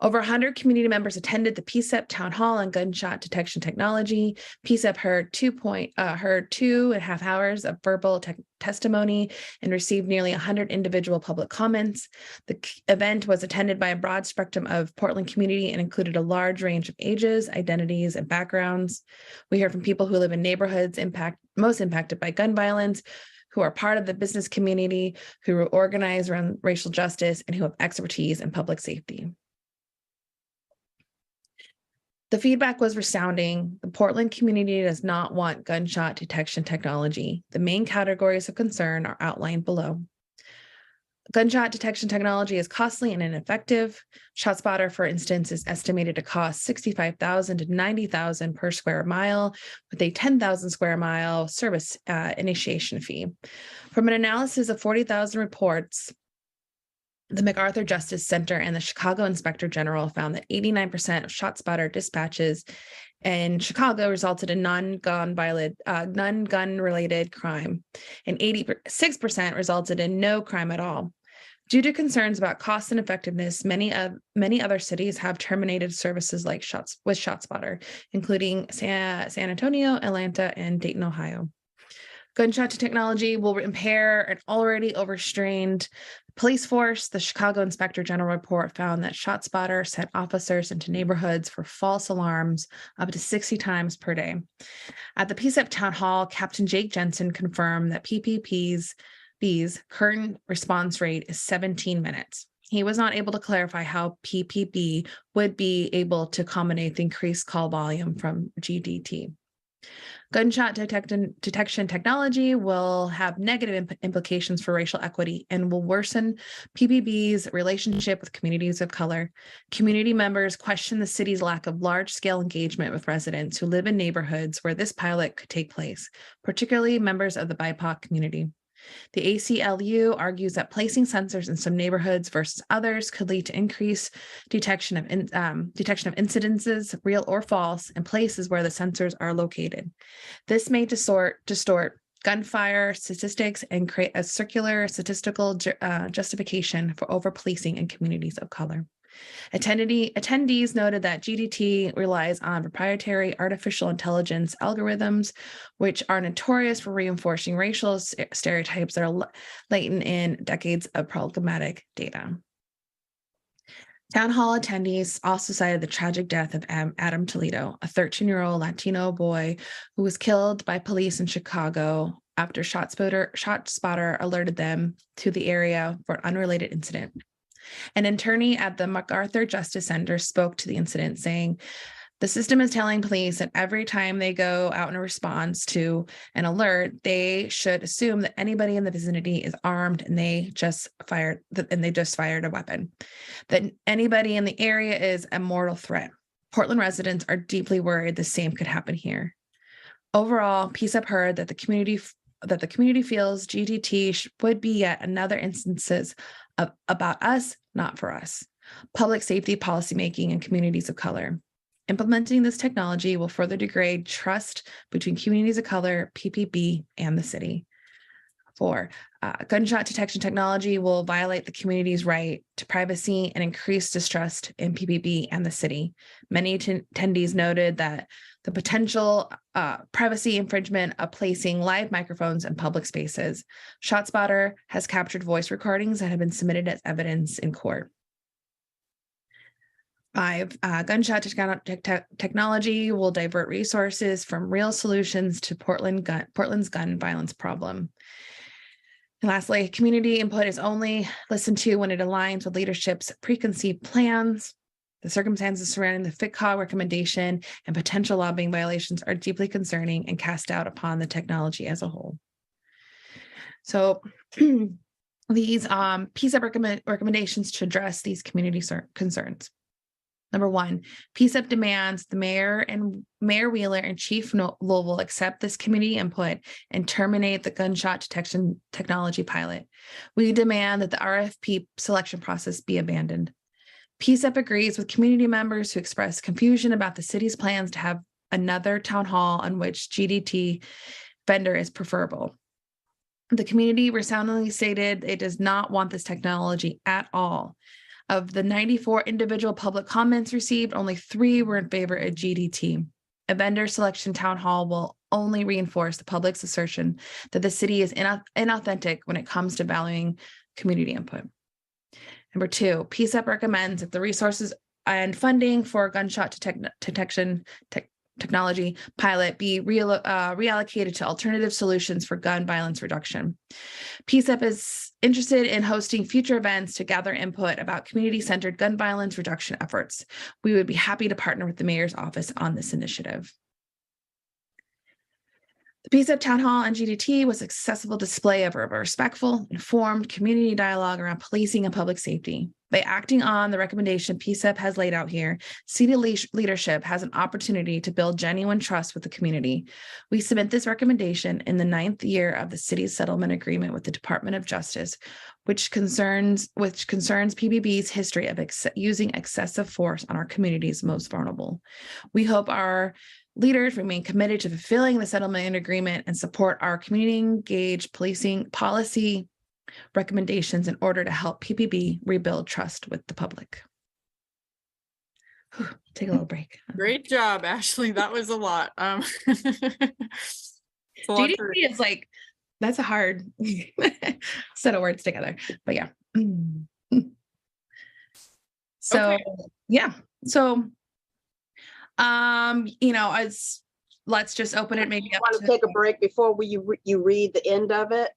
Over 100 community members attended the PCEP town hall on gunshot detection technology. PCEP heard 2.5 hours of verbal testimony and received nearly 100 individual public comments. The event was attended by a broad spectrum of Portland community and included a large range of ages, identities, and backgrounds. We heard from people who live in neighborhoods most impacted by gun violence, who are part of the business community, who are organized around racial justice, and who have expertise in public safety. The feedback was resounding. The Portland community does not want gunshot detection technology. The main categories of concern are outlined below. Gunshot detection technology is costly and ineffective. ShotSpotter, for instance, is estimated to cost $65,000 to $90,000 per square mile, with a 10,000 square mile service initiation fee. From an analysis of 40,000 reports, the MacArthur Justice Center and the Chicago Inspector General found that 89% of ShotSpotter dispatches in Chicago resulted in non-gun-related crime, and 86% resulted in no crime at all. Due to concerns about cost and effectiveness, many other cities have terminated services like ShotSpotter, including San Antonio, Atlanta, and Dayton, Ohio. Gunshot technology will impair an already overstrained police force. The Chicago Inspector General report found that ShotSpotter sent officers into neighborhoods for false alarms up to 60 times per day. At the PCEP town hall, Captain Jake Jensen confirmed that PPP's current response rate is 17 minutes. He was not able to clarify how PPP would be able to accommodate the increased call volume from GDT. Gunshot detection technology will have negative implications for racial equity and will worsen PPB's relationship with communities of color. Community members question the city's lack of large-scale engagement with residents who live in neighborhoods where this pilot could take place, particularly members of the BIPOC community. The ACLU argues that placing sensors in some neighborhoods versus others could lead to increased detection of incidences, real or false, in places where the sensors are located. This may distort gunfire statistics and create a circular statistical justification for over-policing in communities of color. Attendees noted that GDT relies on proprietary artificial intelligence algorithms, which are notorious for reinforcing racial stereotypes that are latent in decades of problematic data. Town hall attendees also cited the tragic death of Adam Toledo, a 13-year-old Latino boy who was killed by police in Chicago after ShotSpotter alerted them to the area for an unrelated incident. An attorney at the MacArthur Justice Center spoke to the incident, saying, The system is telling police that every time they go out in a response to an alert, they should assume that anybody in the vicinity is armed and they just fired a weapon, that anybody in the area is a mortal threat. Portland residents are deeply worried the same could happen here. Overall, PCCEP heard that the community feels GDT would be yet another instances of about us, not for us. Public safety policymaking in communities of color. Implementing this technology will further degrade trust between communities of color, PPB, and the city. 4, gunshot detection technology will violate the community's right to privacy and increase distrust in PPB and the city. Many attendees noted that the potential privacy infringement of placing live microphones in public spaces. ShotSpotter has captured voice recordings that have been submitted as evidence in court. 5, gunshot technology will divert resources from real solutions to Portland's gun violence problem. And lastly, community input is only listened to when it aligns with leadership's preconceived plans. The circumstances surrounding the FITCOG recommendation and potential lobbying violations are deeply concerning and cast doubt upon the technology as a whole. So these PCCEP recommendations to address these community concerns. Number 1, PCCEP demands the mayor Wheeler and Chief Louisville accept this community input and terminate the gunshot detection technology pilot. We demand that the RFP selection process be abandoned. PCCEP agrees with community members who express confusion about the city's plans to have another town hall on which GDT vendor is preferable. The community resoundingly stated it does not want this technology at all. Of the 94 individual public comments received, only 3 were in favor of GDT. A vendor selection town hall will only reinforce the public's assertion that the city is inauthentic when it comes to valuing community input. Number 2, PCCEP recommends that the resources and funding for gunshot detection technology pilot be reallocated to alternative solutions for gun violence reduction. PCCEP is interested in hosting future events to gather input about community-centered gun violence reduction efforts. We would be happy to partner with the mayor's office on this initiative. The PCCEP Town Hall and GDT was a successful display of a respectful, informed community dialogue around policing and public safety. By acting on the recommendation PCCEP has laid out here, city leadership has an opportunity to build genuine trust with the community. We submit this recommendation in the 9th year of the city's settlement agreement with the Department of Justice, which concerns PBB's history of using excessive force on our community's most vulnerable. We hope our leaders remain committed to fulfilling the settlement agreement and support our community engaged policing policy recommendations in order to help PPB rebuild trust with the public. Whew, take a little break. Great job, Ashley. That was a lot. GDT is like, that's a hard set of words together, but yeah. So, okay. Yeah. So, let's just open it maybe up. Want to take a break before you read the end of it?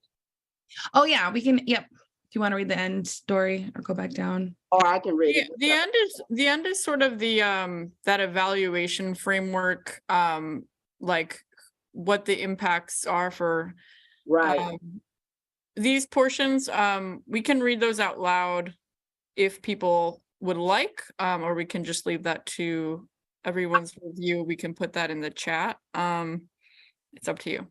Oh yeah, we can. Yep. Do you want to read the end story or go back down? Or I can read it. The end is sort of the that evaluation framework, like what the impacts are for these portions. We can read those out loud if people would like, or we can just leave that to everyone's review. We can put that in the chat. It's up to you.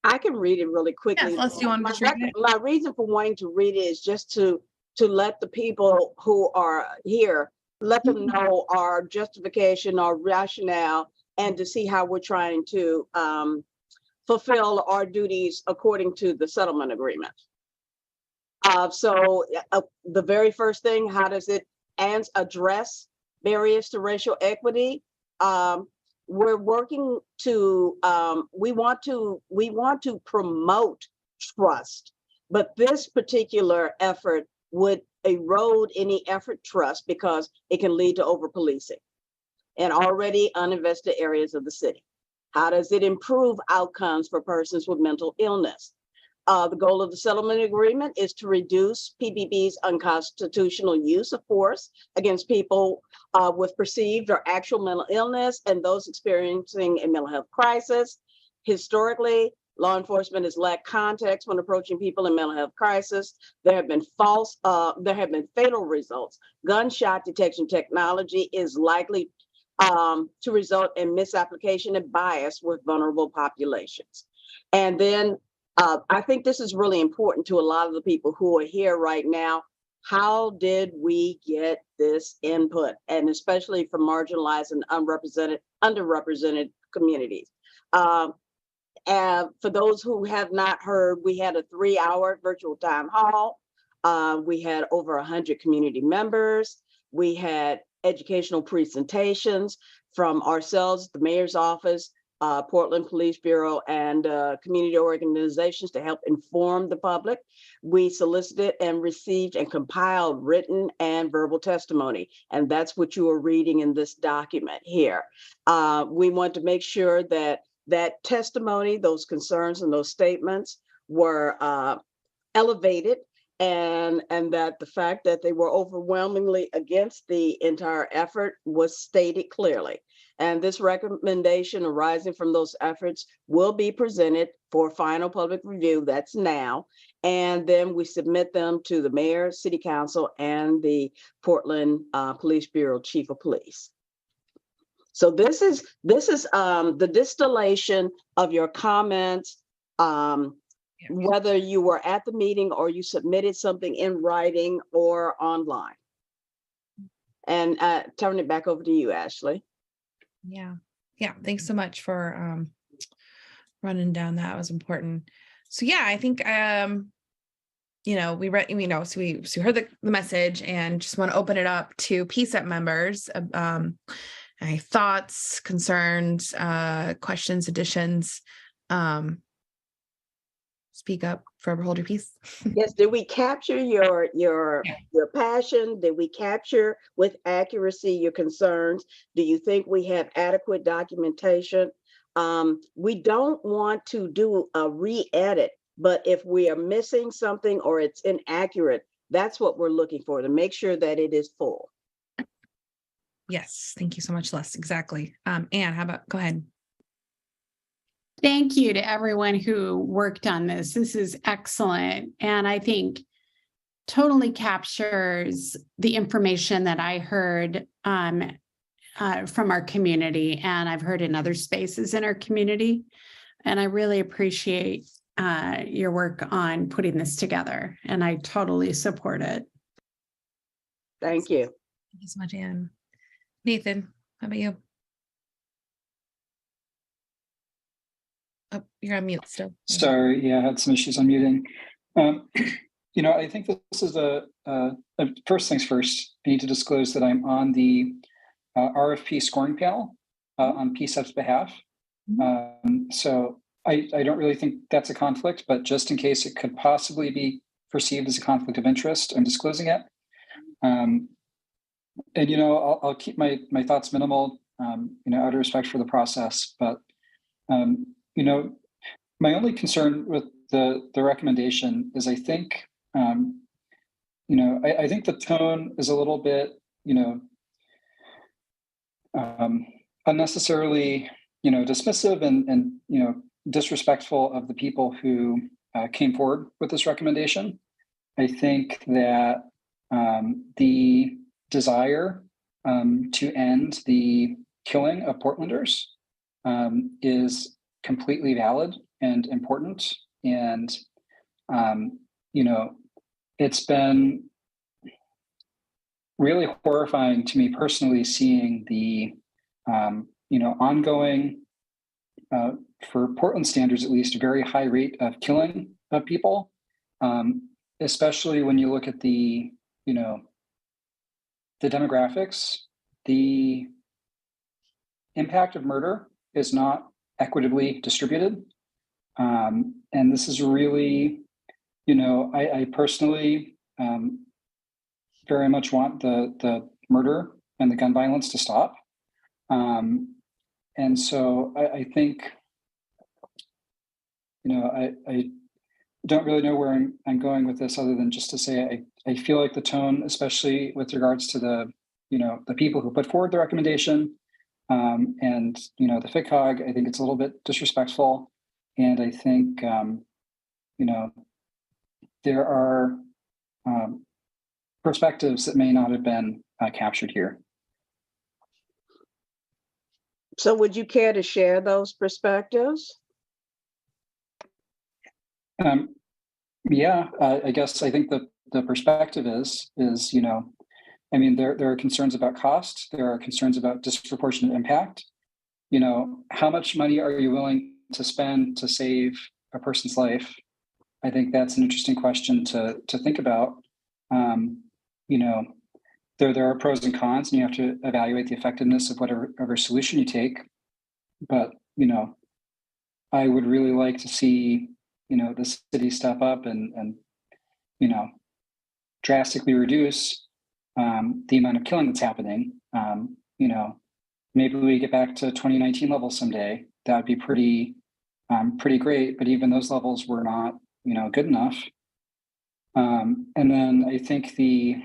I can read it really quickly. Yes, let's do one. My reason for wanting to read it is just to let the people who are here, let them know our justification, our rationale, and to see how we're trying to fulfill our duties according to the settlement agreement. So the very first thing, how does it address barriers to racial equity? We're working to, we want to promote trust, but this particular effort would erode any trust because it can lead to over-policing and already uninvested areas of the city. How does it improve outcomes for persons with mental illness? The goal of the settlement agreement is to reduce PBB's unconstitutional use of force against people with perceived or actual mental illness and those experiencing a mental health crisis. Historically, law enforcement has lacked context when approaching people in mental health crisis. There have been fatal results. Gunshot detection technology is likely to result in misapplication and bias with vulnerable populations. And then I think this is really important to a lot of the people who are here right now. How did we get this input? And especially from marginalized and underrepresented communities. And for those who have not heard, we had a 3-hour virtual town hall. We had over 100 community members. We had educational presentations from ourselves, the mayor's office, Portland Police Bureau, and community organizations to help inform the public. We solicited and received and compiled written and verbal testimony, and that's what you are reading in this document here. We want to make sure that that testimony, those concerns and those statements were elevated, and that the fact that they were overwhelmingly against the entire effort was stated clearly. And this recommendation arising from those efforts will be presented for final public review. That's now. And then we submit them to the mayor, city council, and the Portland Police Bureau chief of police. So this is the distillation of your comments, whether you were at the meeting or you submitted something in writing or online. And turn it back over to you, Ashley. Yeah. Thanks so much for running down that. Was important. So yeah, I think we read, so we heard the message and just want to open it up to PCCEP members. Any thoughts, concerns, questions, additions. Speak up, forever hold your peace. Yes, did we capture your passion? Did we capture with accuracy your concerns? Do you think we have adequate documentation? We don't want to do a re-edit, but if we are missing something or it's inaccurate, that's what we're looking for, to make sure that it is full. Yes, thank you so much, Les. Exactly. Anne, how about, go ahead. Thank you to everyone who worked on this. This is excellent. And I think totally captures the information that I heard from our community, and I've heard in other spaces in our community. And I really appreciate your work on putting this together, and I totally support it. Thank you. Thank you so much, Anne. Nathan, how about you? Oh, you're on mute still. Sorry, yeah, I had some issues unmuting. I think this is first things first, I need to disclose that I'm on the RFP scoring panel on PCCEP's behalf. So I don't really think that's a conflict, but just in case it could possibly be perceived as a conflict of interest, I'm disclosing it. And, I'll keep my thoughts minimal, out of respect for the process, but my only concern with the recommendation is I think, I think the tone is a little bit, unnecessarily, dismissive and disrespectful of the people who came forward with this recommendation. I think that the desire to end the killing of Portlanders is completely valid and important. And, it's been really horrifying to me personally seeing the, ongoing, for Portland standards, at least, very high rate of killing of people, especially when you look at the demographics. The impact of murder is not equitably distributed. And this is really, I personally very much want the murder and the gun violence to stop. And so I think, don't really know where I'm going with this other than just to say I feel like the tone, especially with regards to the people who put forward the recommendation and the FICOG, I think it's a little bit disrespectful. And I think there are perspectives that may not have been captured here. So would you care to share those perspectives? Yeah, I guess I think the perspective is I mean, there are concerns about cost. There are concerns about disproportionate impact. How much money are you willing to spend to save a person's life? I think that's an interesting question to think about. There are pros and cons, and you have to evaluate the effectiveness of whatever solution you take. But I would really like to see the city step up and drastically reduce the amount of killing that's happening. Maybe we get back to 2019 levels someday. That would be pretty great. But even those levels were not good enough. And then I think the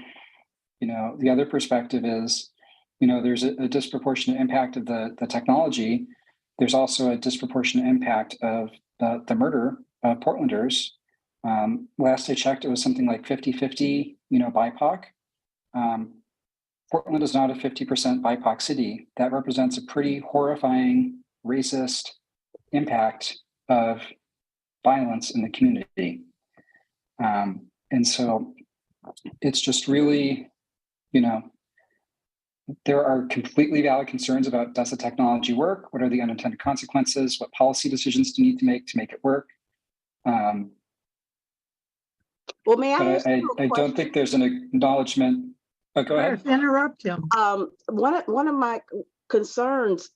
other perspective is there's a disproportionate impact of the technology. There's also a disproportionate impact of the murder of Portlanders. Last I checked, it was something like 50-50, BIPOC. Portland is not a 50% BIPOC city. That represents a pretty horrifying racist impact of violence in the community. And so it's just really, there are completely valid concerns about, does the technology work? What are the unintended consequences? What policy decisions do you need to make it work? Well, may I ask I don't think there's an acknowledgement. Oh, go ahead. Interrupt him. One of my concerns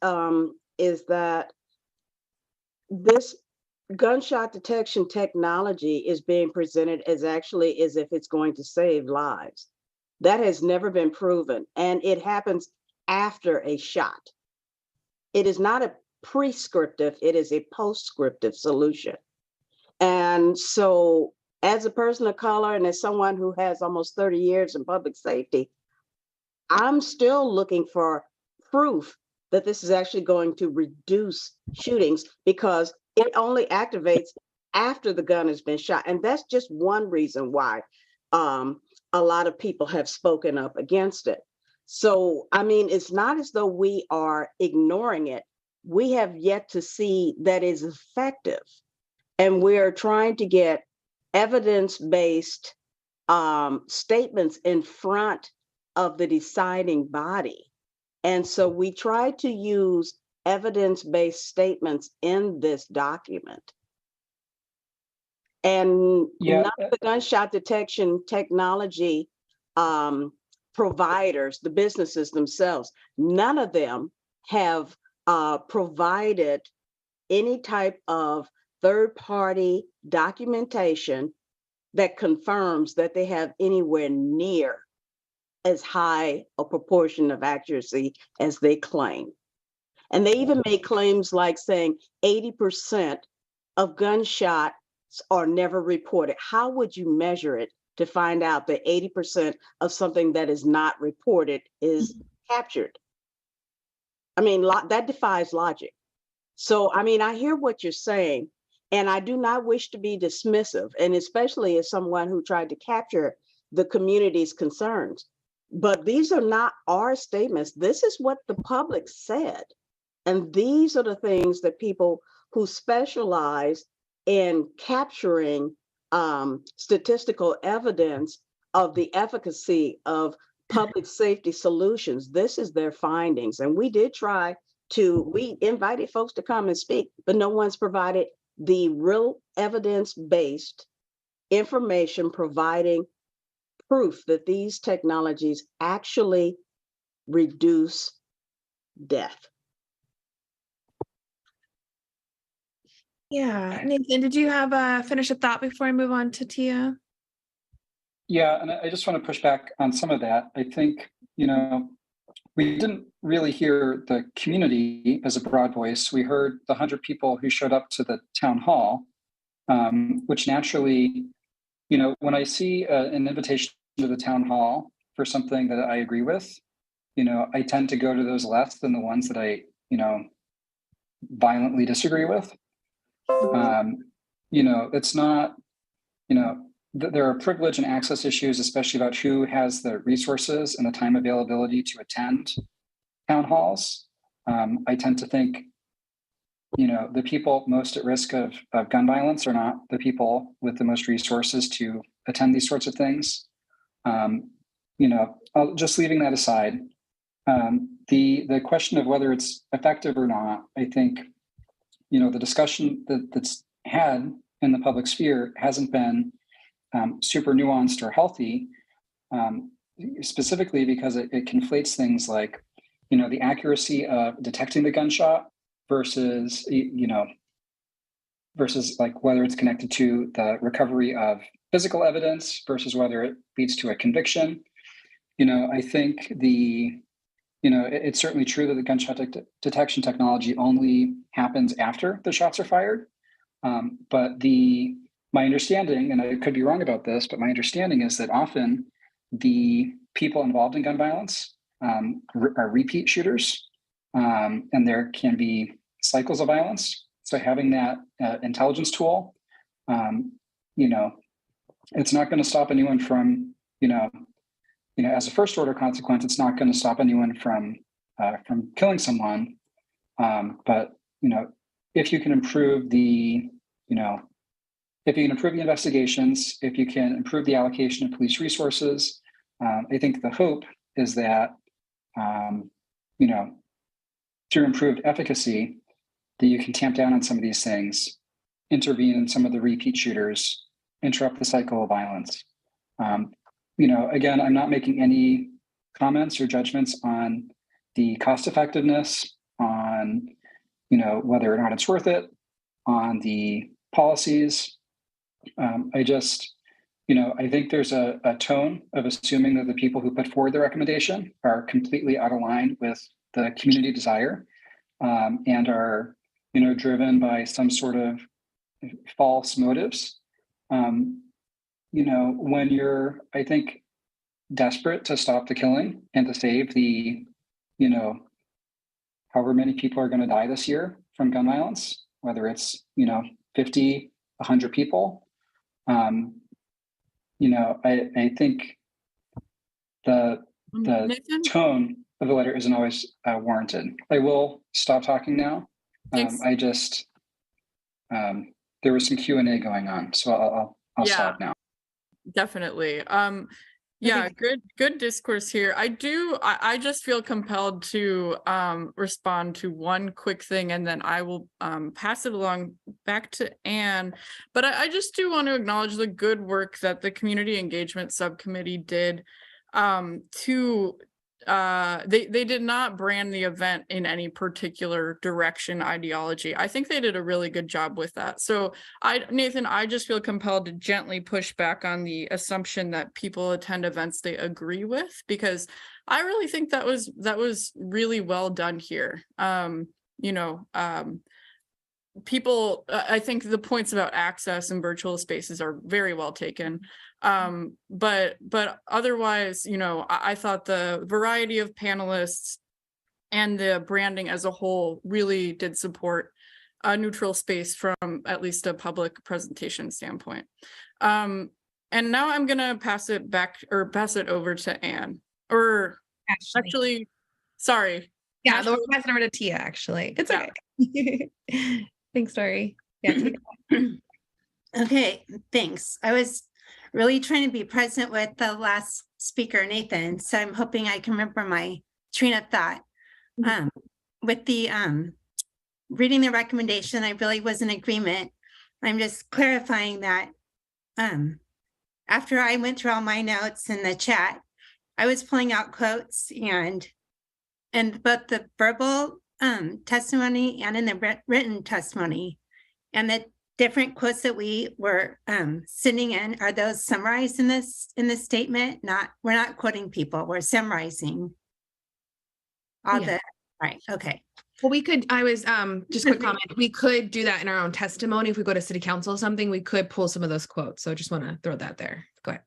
is that this gunshot detection technology is being presented as actually as if it's going to save lives. That has never been proven, and it happens after a shot. It is not a prescriptive, it is a postscriptive solution. And so as a person of color and as someone who has almost 30 years in public safety, I'm still looking for proof that this is actually going to reduce shootings, because it only activates after the gun has been shot. And that's just one reason why a lot of people have spoken up against it. So, I mean, it's not as though we are ignoring it. We have yet to see that it's effective. And we're trying to get evidence-based statements in front of the deciding body. And so we try to use evidence-based statements in this document. And none of the gunshot detection technology providers, the businesses themselves, none of them have provided any type of third-party documentation that confirms that they have anywhere near as high a proportion of accuracy as they claim. And they even make claims like saying 80% of gunshots are never reported. How would you measure it to find out that 80% of something that is not reported is captured? I mean, that defies logic. So, I mean, I hear what you're saying, and I do not wish to be dismissive, and especially as someone who tried to capture the community's concerns. But these are not our statements. This is what the public said. And these are the things that people who specialize in capturing statistical evidence of the efficacy of public safety solutions, this is their findings. And we did we invited folks to come and speak, but no one's provided the real evidence-based information providing proof that these technologies actually reduce death. Yeah, Nathan, did you have finish a thought before I move on to Tia? Yeah, and I just want to push back on some of that. I think, we didn't really hear the community as a broad voice. We heard the 100 people who showed up to the town hall. which naturally, when I see an invitation to the town hall for something that I agree with, I tend to go to those less than the ones that I, violently disagree with. It's not, there are privilege and access issues, especially about who has the resources and the time availability to attend town halls. I tend to think, the people most at risk of gun violence are not the people with the most resources to attend these sorts of things. Just leaving that aside, the question of whether it's effective or not, I think, the discussion that's had in the public sphere hasn't been super nuanced or healthy, specifically because it conflates things like, the accuracy of detecting the gunshot versus, versus like whether it's connected to the recovery of physical evidence versus whether it leads to a conviction. I think it's certainly true that the gunshot detection technology only happens after the shots are fired. But my understanding, and I could be wrong about this, but my understanding is that often the people involved in gun violence are repeat shooters, and there can be cycles of violence. So having that intelligence tool, it's not going to stop anyone from, as a first order consequence, it's not going to stop anyone from killing someone. But if you can improve the, if you can improve the investigations, if you can improve the allocation of police resources, I think the hope is that, through improved efficacy, that you can tamp down on some of these things, intervene in some of the repeat shooters, interrupt the cycle of violence. Again, I'm not making any comments or judgments on the cost effectiveness, on, whether or not it's worth it, on the policies. I just, I think there's a tone of assuming that the people who put forward the recommendation are completely out of line with the community desire, and are, driven by some sort of false motives. When you're, I think, desperate to stop the killing and to save the, however many people are going to die this year from gun violence, whether it's, 50, 100 people, I think the tone of the letter isn't always warranted. I will stop talking now. I just, there was some Q&A going on, so I'll stop now. Definitely. Yeah, good discourse here. I just feel compelled to respond to one quick thing, and then I will pass it along back to Anne. But I just do want to acknowledge the good work that the Community Engagement Subcommittee did they did not brand the event in any particular direction, ideology. I think they did a really good job with that. So Nathan, I just feel compelled to gently push back on the assumption that people attend events they agree with, because I really think that was really well done here. People, I think the points about access and virtual spaces are very well taken. But otherwise, I thought the variety of panelists and the branding as a whole really did support a neutral space from at least a public presentation standpoint. And now I'm gonna pass it over to Anne, or actually, sorry. Yeah, we'll pass it over to Tia, actually. It's okay. Thanks, Dory. Yeah, Tia. Okay, thanks. I was really trying to be present with the last speaker, Nathan, so I'm hoping I can remember my train of thought. With the reading the recommendation, I really was in agreement. I'm just clarifying that after I went through all my notes in the chat, I was pulling out quotes and both the verbal testimony and in the written testimony, and the different quotes that we were sending in, are those summarized in this statement? We're not quoting people, we're summarizing all right, okay. Well, we could, I was, just quick comment, we could do that in our own testimony. If we go to city council or something, we could pull some of those quotes. So I just want to throw that there. Go ahead.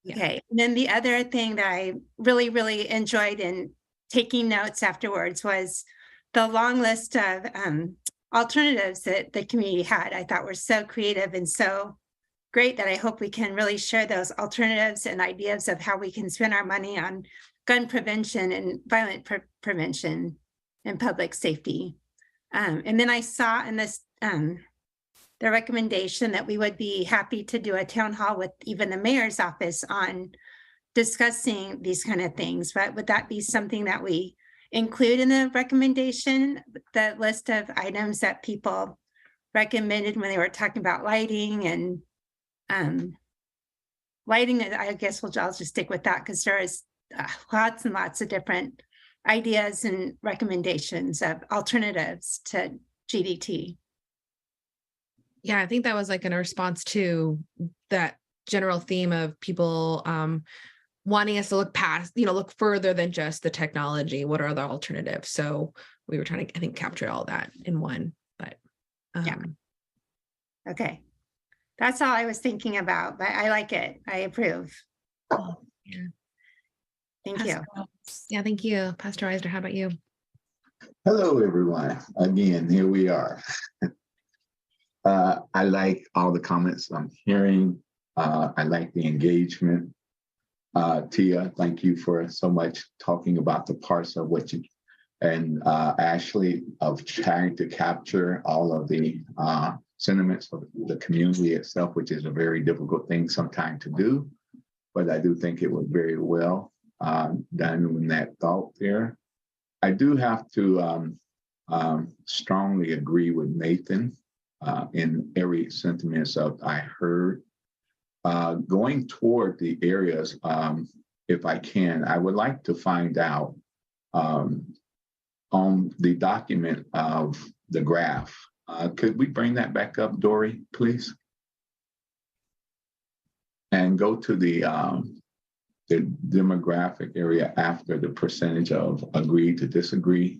Yeah. Okay, and then the other thing that I really enjoyed in taking notes afterwards was the long list of alternatives that the community had. I thought were so creative and so great that I hope we can really share those alternatives and ideas of how we can spend our money on gun prevention and violent prevention and public safety. And then I saw in this the recommendation that we would be happy to do a town hall with even the mayor's office on discussing these kind of things. But would that be something that we include in the recommendation, the list of items that people recommended when they were talking about lighting and lighting? I guess I'll just stick with that because there is lots and lots of different ideas and recommendations of alternatives to GDT. Yeah, I think that was like in a response to that general theme of people wanting us to look past, look further than just the technology. What are other alternatives? So we were trying to, I think, capture all that in one, but yeah. Okay. That's all I was thinking about, but I like it. I approve. Yeah. Thank you. Yeah, thank you. Pastor Eisner, how about you? Hello, everyone. Again, here we are. I like all the comments I'm hearing. I like the engagement. Tia, thank you for so much talking about the parts of what you, and Ashley, of trying to capture all of the sentiments of the community itself, which is a very difficult thing sometimes to do. But I do think it was very well done in that thought there. I do have to strongly agree with Nathan in every sentiment of I heard. Going toward the areas, if I can, I would like to find out on the document of the graph. Could we bring that back up, Dory, please? And go to the demographic area after the percentage of agree to disagree,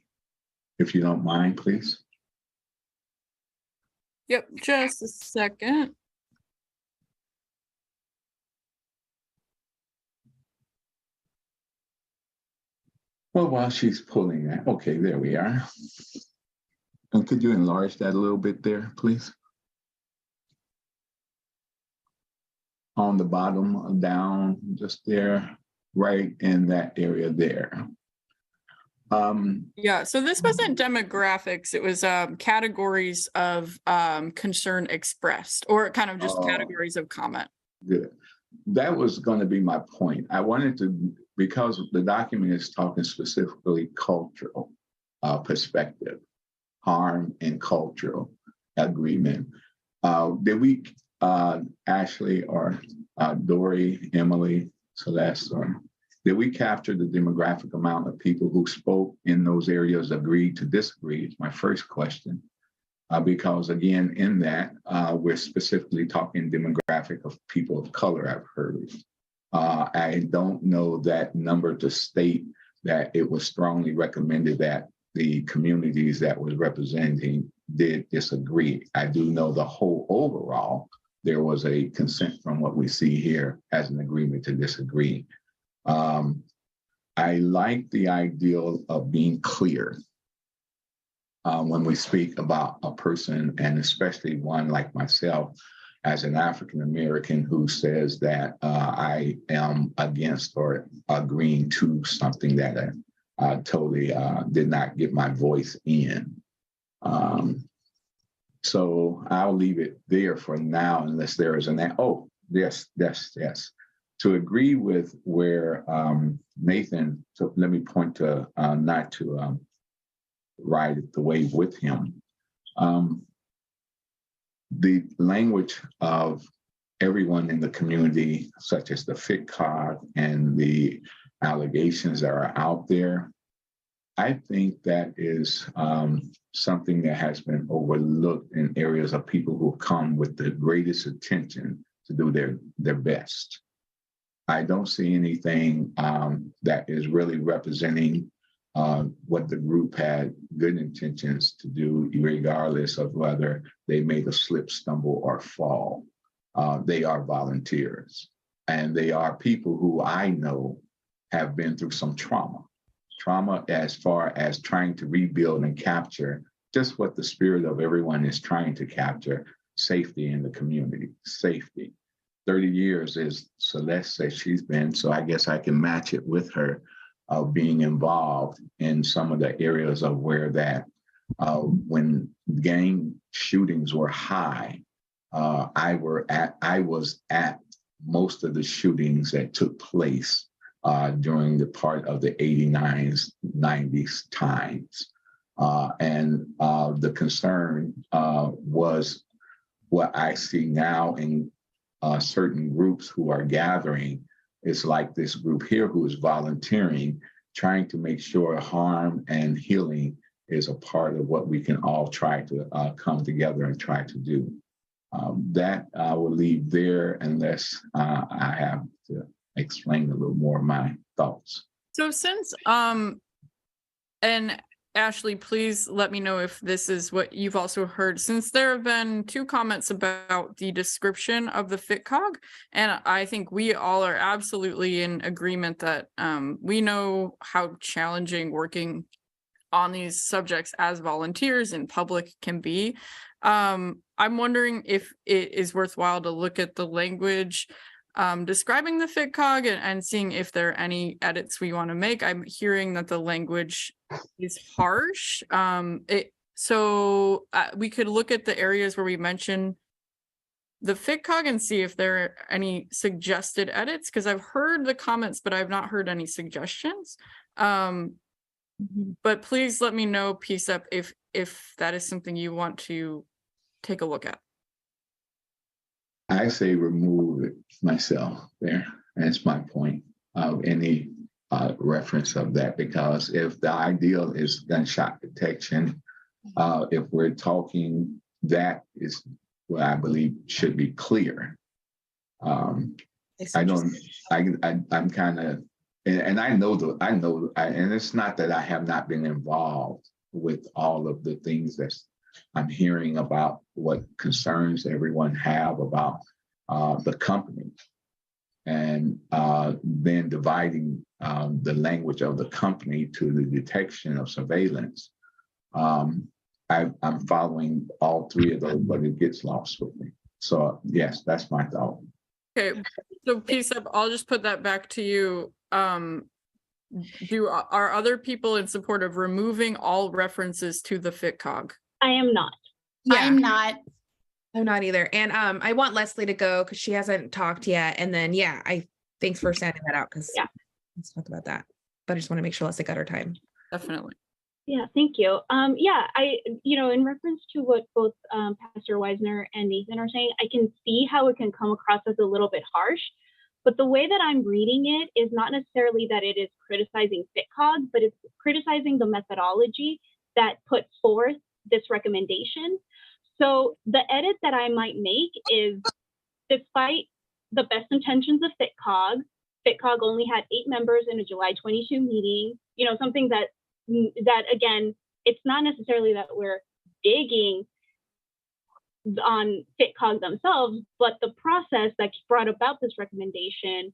if you don't mind, please. Yep, just a second. Well, while she's pulling that, okay, there we are. And could you enlarge that a little bit there, please? On the bottom, down, just there, right in that area there. Yeah, so this wasn't demographics, it was categories of concern expressed, or kind of just categories of comment. Good. That was going to be my point. I wanted to, because the document is talking specifically cultural perspective, harm and cultural agreement. Did we, Ashley or Dory, Emily, Celeste, or did we capture the demographic amount of people who spoke in those areas, agreed to disagree? Is my first question. Because again, in that, we're specifically talking demographic of people of color, I've heard. I don't know that number to state that it was strongly recommended that the communities that was representing did disagree. I do know the whole overall, there was a consent from what we see here as an agreement to disagree. I like the ideal of being clear when we speak about a person, and especially one like myself as an African American who says that I am against or agreeing to something that I totally did not get my voice in. So I'll leave it there for now, unless there is an, oh, yes. To agree with where Nathan, so let me point to not to ride the wave with him. The language of everyone in the community, such as the FITCOG and the allegations that are out there, I think that is something that has been overlooked in areas of people who come with the greatest intention to do their best. I don't see anything that is really representing what the group had good intentions to do, regardless of whether they made a slip, stumble, or fall. They are volunteers, and they are people who I know have been through some trauma as far as trying to rebuild and capture just what the spirit of everyone is trying to capture: safety in the community, safety. 30 years is Celeste says she's been, so I guess I can match it with her of being involved in some of the areas of where that when gang shootings were high, I was at most of the shootings that took place during the part of the 89s, 90s times. And the concern was what I see now in certain groups who are gathering. It's like this group here who is volunteering, trying to make sure harm and healing is a part of what we can all try to come together and try to do. That I will leave there unless I have to explain a little more of my thoughts. So since, and Ashley, please let me know if this is what you've also heard, since there have been 2 comments about the description of the FitCog, and I think we all are absolutely in agreement that we know how challenging working on these subjects as volunteers in public can be. I'm wondering if it is worthwhile to look at the language describing the FitCog and seeing if there are any edits we want to make. I'm hearing that the language is harsh. So we could look at the areas where we mention the FitCog and see if there are any suggested edits, because I've heard the comments, but I've not heard any suggestions. But please let me know, PCCEP, if that is something you want to take a look at. I say remove it myself there. That's my point of any reference of that, because if the ideal is gunshot detection, if we're talking, that is what I believe should be clear. I'm kind of, and I know, and it's not that I have not been involved with all of the things that I'm hearing about, what concerns everyone have about the company, and then dividing the language of the company to the detection of surveillance. I'm following all 3 of those, but it gets lost with me. So yes, that's my thought. Okay, so PCCEP, I'll just put that back to you. Are other people in support of removing all references to the FitCog? I am not. Yeah. I'm not. I'm not either. And I want Leslie to go because she hasn't talked yet. And then thanks for sending that out, because let's talk about that. But I just want to make sure Leslie got her time. Definitely. Yeah, thank you. In reference to what both Pastor Weisner and Nathan are saying, I can see how it can come across as a little bit harsh, but the way that I'm reading it is not necessarily that it is criticizing FitCog, but it's criticizing the methodology that put forth this recommendation. So the edit that I might make is, despite the best intentions of FitCog only had 8 members in a July 22 meeting, something that again, it's not necessarily that we're digging on FitCog themselves, but the process that brought about this recommendation,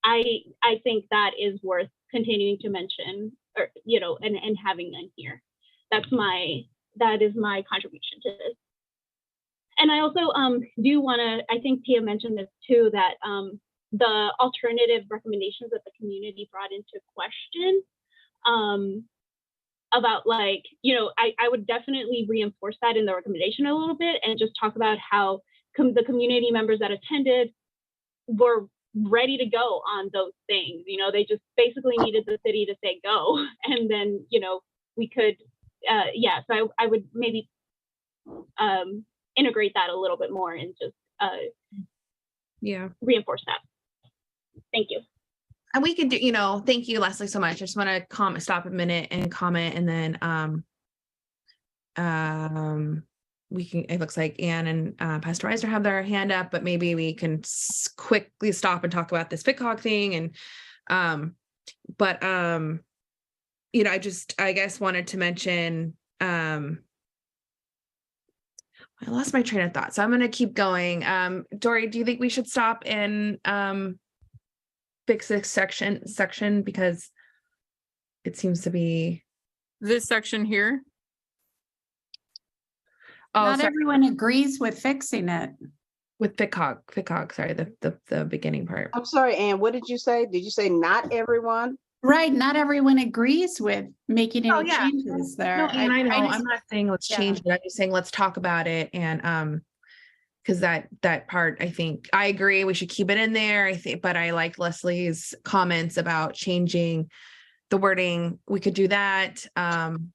I think that is worth continuing to mention, or and having in here. That is my contribution to this. And I also do want to, I think Tia mentioned this too, that the alternative recommendations that the community brought into question about I would definitely reinforce that in the recommendation a little bit, and just talk about how the community members that attended were ready to go on those things. They just basically needed the city to say go, and then we could so I would maybe integrate that a little bit more and just reinforce that. Thank you. And we could do, thank you, Leslie, so much. I just want to stop a minute and comment, and then we can, it looks like Ann and Pastor Reiser have their hand up, but maybe we can quickly stop and talk about this FitCog thing. And I guess wanted to mention, I lost my train of thought, so I'm going to keep going. Dory, do you think we should stop and fix this section because it seems to be This section here. Oh, Not sorry. everyone agrees with fixing it. With FICOG, sorry, the beginning part. I'm sorry, Ann, what did you say? Did you say not everyone? Right, not everyone agrees with making any changes there. No, and I know, just- I'm not saying let's change it, I'm just saying let's talk about it, and because that part, I think, I agree, we should keep it in there, I think, but I like Leslie's comments about changing the wording, we could do that, and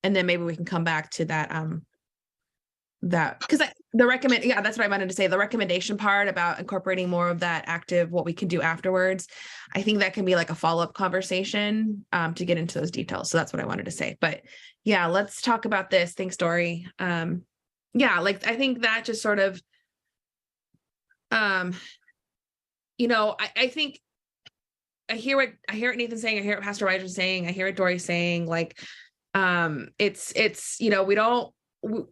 then maybe we can come back to that, because that's what I wanted to say, the recommendation part about incorporating more of that active, what we can do afterwards, I think that can be like a follow-up conversation to get into those details. So that's what I wanted to say, but yeah, let's talk about this. Thanks, Dory. Yeah, like I think that just sort of I think I hear what Nathan's saying, I hear what Pastor Ryder's saying, I hear what Dory's saying, like it's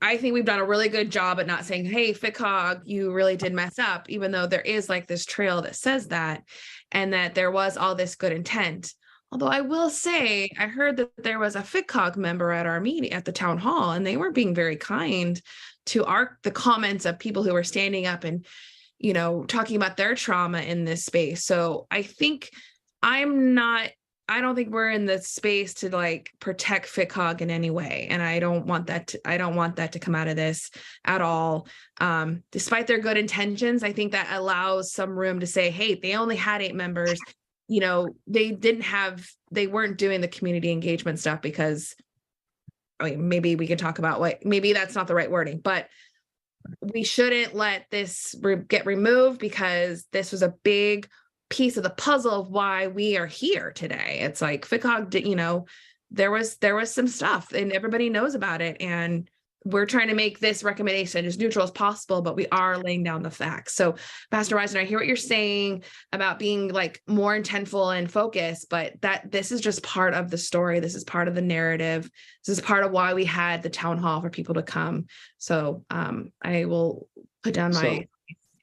I think we've done a really good job at not saying, hey, FICOG, you really did mess up, even though there is like this trail that says that, and that there was all this good intent. Although I will say, I heard that there was a FICOG member at our meeting at the town hall, and they weren't being very kind to the comments of people who were standing up and, talking about their trauma in this space. So I think I don't think we're in the space to like protect FICOG in any way. And I don't want that to come out of this at all. Despite their good intentions, I think that allows some room to say, hey, they only had 8 members. They weren't doing the community engagement stuff because, maybe we could talk about maybe that's not the right wording, but we shouldn't let this get removed because this was a big piece of the puzzle of why we are here today. It's like FICOG, there was some stuff and everybody knows about it. And we're trying to make this recommendation as neutral as possible, but we are laying down the facts. So Pastor Reisner, I hear what you're saying about being like more intentful and focused, but this is just part of the story. This is part of the narrative. This is part of why we had the town hall for people to come. So I will put down my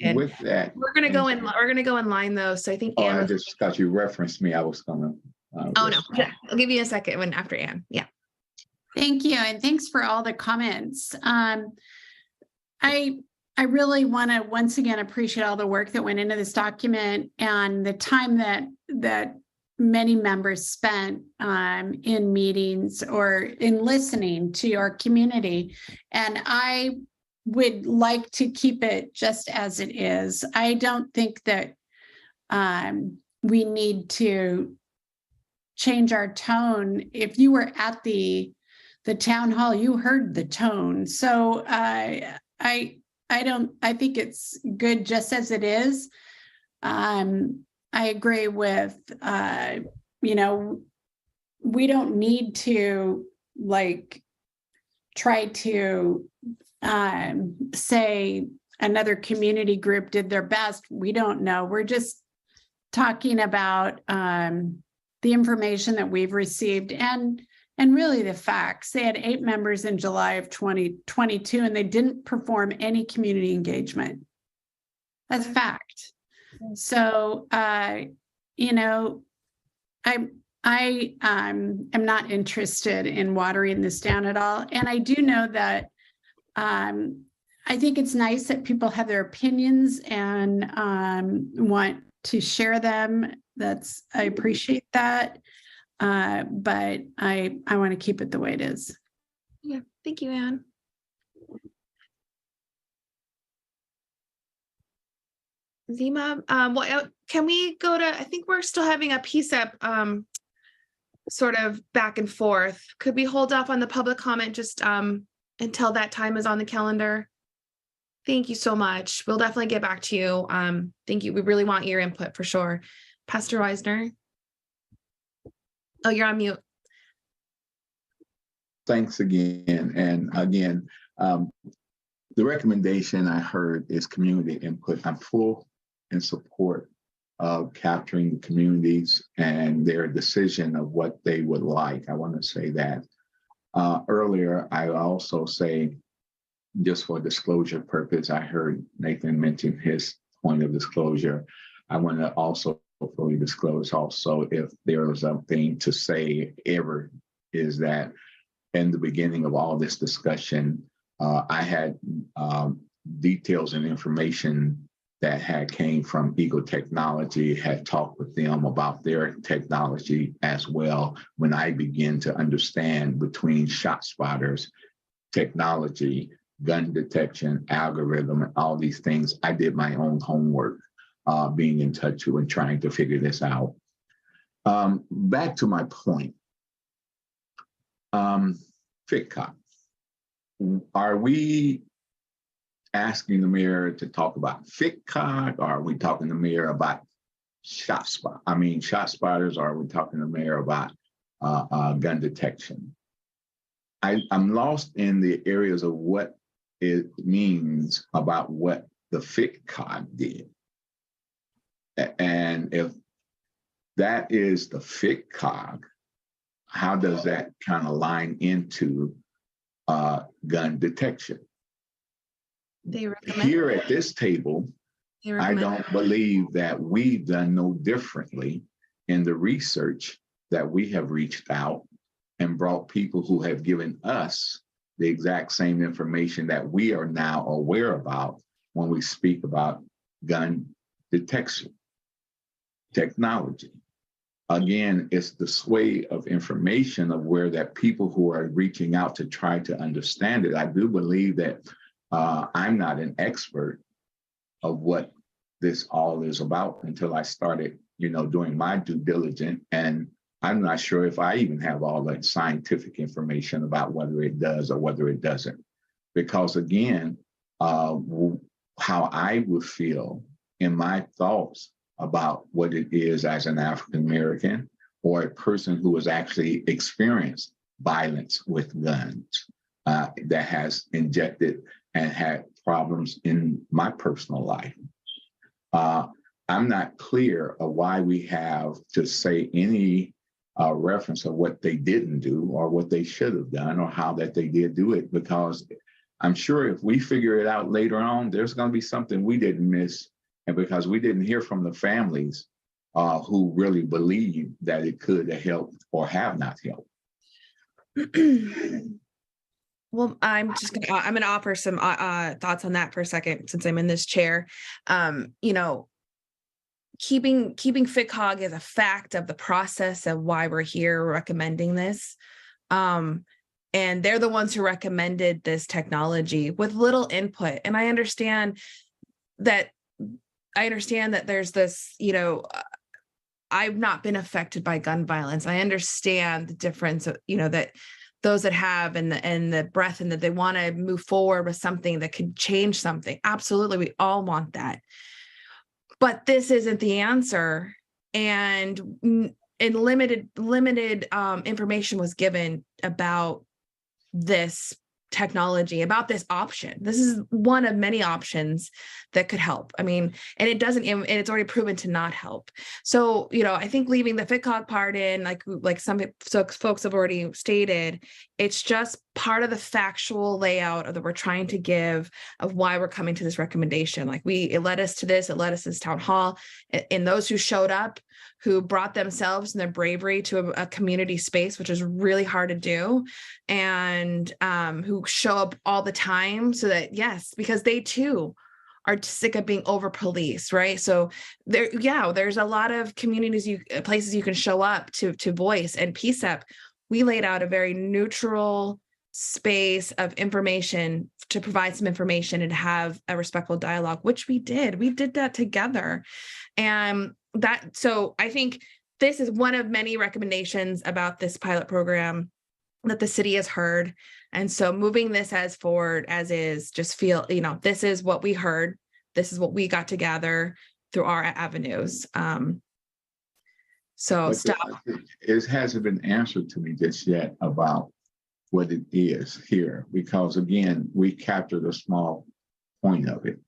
And with that, we're gonna go in line though. So I think Anne. I just thought you referenced me. I was gonna. Oh no, yeah, I'll give you a second after Anne. Yeah. Thank you, and thanks for all the comments. I really want to once again appreciate all the work that went into this document and the time that many members spent in meetings or in listening to our community. And I would like to keep it just as it is. I don't think that we need to change our tone. If you were at the town hall, you heard the tone. So I think it's good just as it is. I agree with we don't need to like try to say another community group did their best. We don't know. We're just talking about the information that we've received and really the facts. They had 8 members in July of 2022 and they didn't perform any community engagement. That's fact. So I am not interested in watering this down at all. And I do know that I think it's nice that people have their opinions and want to share them. I appreciate that. But I want to keep it the way it is. Yeah, thank you, Anne. Zima, can we go to, I think we're still having a PCCEP sort of back and forth. Could we hold off on the public comment just until that time is on the calendar? Thank you so much. We'll definitely get back to you. Thank you. We really want your input for sure. Pastor Reisner. Oh, you're on mute. Thanks again. And again, the recommendation I heard is community input. I'm full in support of capturing the communities and their decision of what they would like. I want to say that. Earlier, I also say, just for disclosure purpose, I heard Nathan mention his point of disclosure. I want to also fully disclose also, if there was a thing to say ever, is that in the beginning of all this discussion, I had details and information that had came from Eagle Technology, had talked with them about their technology as well. When I began to understand between shot spotters, technology, gun detection, algorithm, and all these things, I did my own homework, being in touch with and trying to figure this out. Back to my point. FITCOP. Are we asking the mayor to talk about FITCOP? Or are we talking to the mayor about shot spotters? Or are we talking to the mayor about gun detection? I'm lost in the areas of what it means about what the FITCOP did. And if that is the FITCOG, how does that kind of line into gun detection? Here at this table, I don't believe that we've done no differently in the research that we have reached out and brought people who have given us the exact same information that we are now aware about when we speak about gun detection technology. Again, it's the sway of information of where that people who are reaching out to try to understand it. I do believe that I'm not an expert of what this all is about until I started, doing my due diligence. And I'm not sure if I even have all that scientific information about whether it does or whether it doesn't. Because again, how I would feel in my thoughts about what it is as an African American or a person who has actually experienced violence with guns that has injected and had problems in my personal life. I'm not clear of why we have to say any reference of what they didn't do or what they should have done or how that they did do it, because I'm sure if we figure it out later on, there's going to be something we didn't miss. And because we didn't hear from the families who really believe that it could have helped or have not helped. Well, I'm going to offer some thoughts on that for a second, since I'm in this chair. Keeping FITCOG as a fact of the process of why we're here recommending this. And they're the ones who recommended this technology with little input. And I understand that there's this, I've not been affected by gun violence. I understand the difference of, that those that have and the breadth, and that they want to move forward with something that could change something. Absolutely. We all want that. But this isn't the answer. And limited information was given about this technology, about this option. This is one of many options that could help. I mean, and it's already proven to not help. So, I think leaving the FITCOG part in, like some folks have already stated, it's just part of the factual layout that we're trying to give of why we're coming to this recommendation. It led us to this town hall, and those who showed up, who brought themselves and their bravery to a community space, which is really hard to do, and who show up all the time, so that, yes, because they too are sick of being over policed, right? So there's a lot of places you can show up to voice. And PCCEP, we laid out a very neutral space of information to provide some information and have a respectful dialogue, which we did. We did that together. And so I think this is one of many recommendations about this pilot program that the city has heard. And so moving this as forward as is, just feel, this is what we heard. This is what we got to gather through our avenues. So it hasn't been answered to me just yet about what it is here, because again, we captured a small point of it.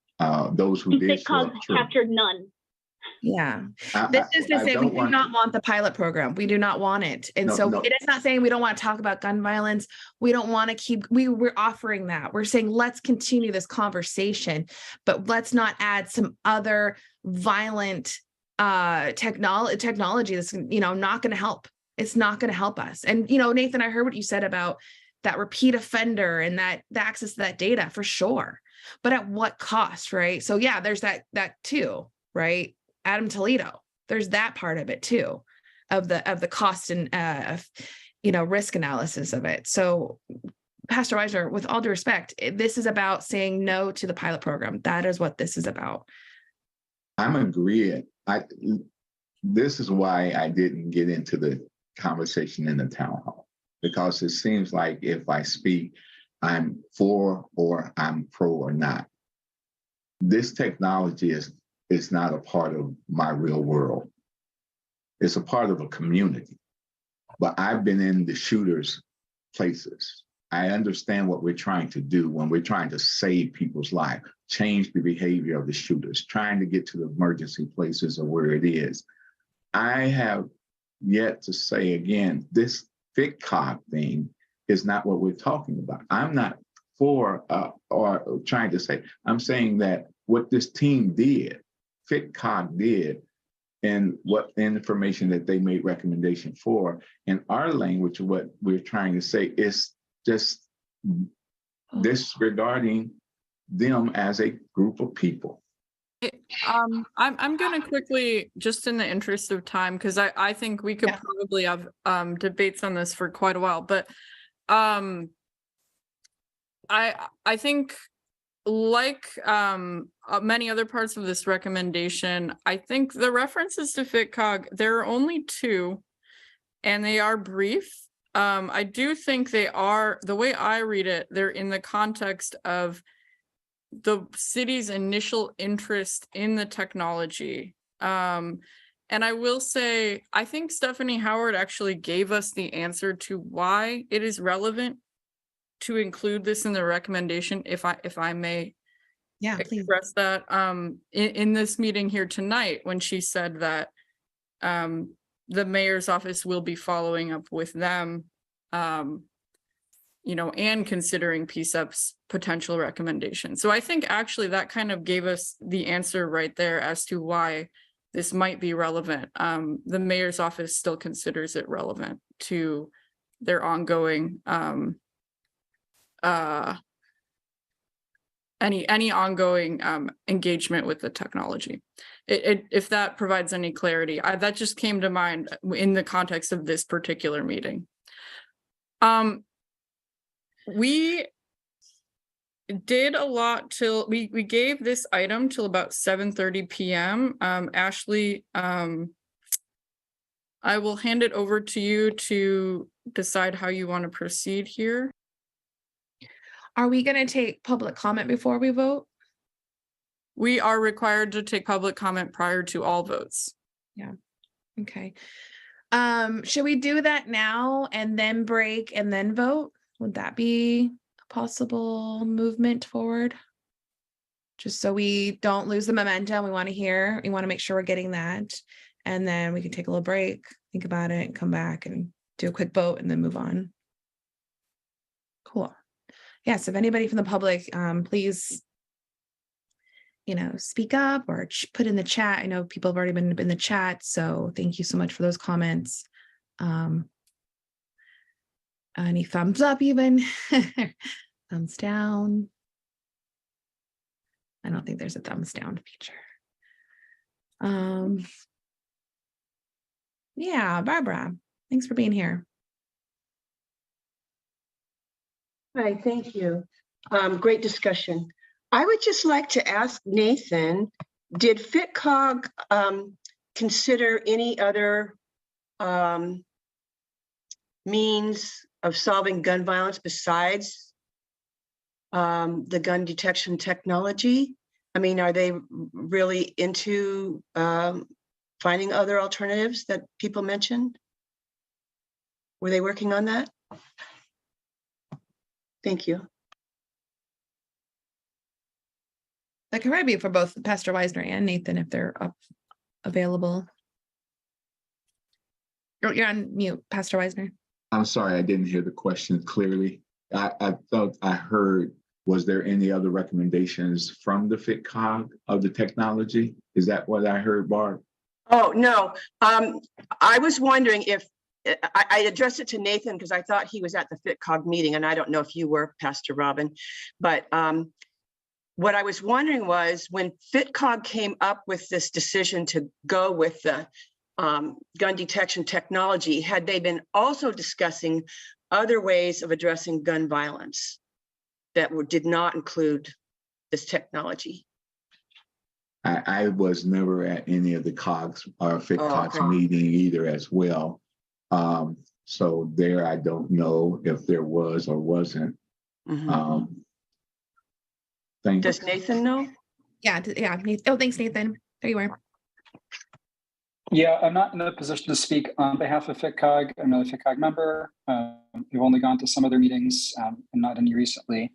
Those who did show up, captured none. Yeah, this is to say we do not want the pilot program. We do not want it. And so it is not saying we don't want to talk about gun violence. We don't want to keep, we're offering that. We're saying, let's continue this conversation, but let's not add some other violent technology that's, not going to help. It's not going to help us. And, Nathan, I heard what you said about that repeat offender and that the access to that data for sure. But at what cost, right? So yeah, there's that too, right? Adam Toledo, there's that part of it too, of the cost and risk analysis of it. So Pastor Weiser, with all due respect, this is about saying no to the pilot program. That is what this is about. I'm agreeing. This is why I didn't get into the conversation in the town hall, because it seems like if I speak, I'm for or I'm pro or not. This technology is not a part of my real world. It's a part of a community. But I've been in the shooters' places. I understand what we're trying to do when we're trying to save people's lives, change the behavior of the shooters, trying to get to the emergency places of where it is. I have yet to say again, this FITCOG thing is not what we're talking about. I'm not for or trying to say, I'm saying that what this team did, FITCOG did, and what information that they made recommendation for, in our language, what we're trying to say is just disregarding them as a group of people. I'm going to quickly, just in the interest of time, because I think we could probably have debates on this for quite a while, but I think, like many other parts of this recommendation, I think the references to FITCOG, there are only two, and they are brief. I do think they are, the way I read it, they're in the context of the city's initial interest in the technology. And I will say, I think Stephanie Howard actually gave us the answer to why it is relevant to include this in the recommendation, if I may express that in this meeting here tonight, when she said that the mayor's office will be following up with them, and considering PCCEP's potential recommendation. So I think actually that kind of gave us the answer right there as to why this might be relevant. The mayor's office still considers it relevant to their ongoing any ongoing engagement with the technology. If that provides any clarity, that just came to mind in the context of this particular meeting. We did a lot till we gave this item till about 7:30 p.m. Ashley, I will hand it over to you to decide how you want to proceed here. Are we going to take public comment before we vote? We are required to take public comment prior to all votes. Yeah. Okay. Should we do that now and then break and then vote? Would that be a possible movement forward? Just so we don't lose the momentum. We want to make sure we're getting that. And then we can take a little break, think about it, and come back and do a quick vote and then move on. Cool. Yes, if anybody from the public, please, speak up or put in the chat. I know people have already been in the chat, so thank you so much for those comments. Any thumbs up even? Thumbs down? I don't think there's a thumbs down feature. Yeah, Barbara, thanks for being here. Hi, thank you. Great discussion. I would just like to ask Nathan, did FITCOG consider any other means of solving gun violence besides the gun detection technology? I mean, are they really into finding other alternatives that people mentioned? Were they working on that? Thank you. That could probably be for both Pastor Weisner and Nathan if they're up available. You're on mute, Pastor Weisner. I'm sorry, I didn't hear the question clearly. I thought I heard, was there any other recommendations from the FitCog of the technology? Is that what I heard, Barb? Oh, no. I was wondering if I addressed it to Nathan because I thought he was at the FitCog meeting, and I don't know if you were, Pastor Robin. But what I was wondering was when FitCog came up with this decision to go with the gun detection technology, had they been also discussing other ways of addressing gun violence that did not include this technology? I was never at any of the COGS or FitCog's meeting either as well. So there, I don't know if there was or wasn't. Does Nathan know? Yeah, Oh, thanks, Nathan. There you are. Yeah, I'm not in a position to speak on behalf of FitCog. I'm not a FitCog member. We've only gone to some other meetings and not any recently.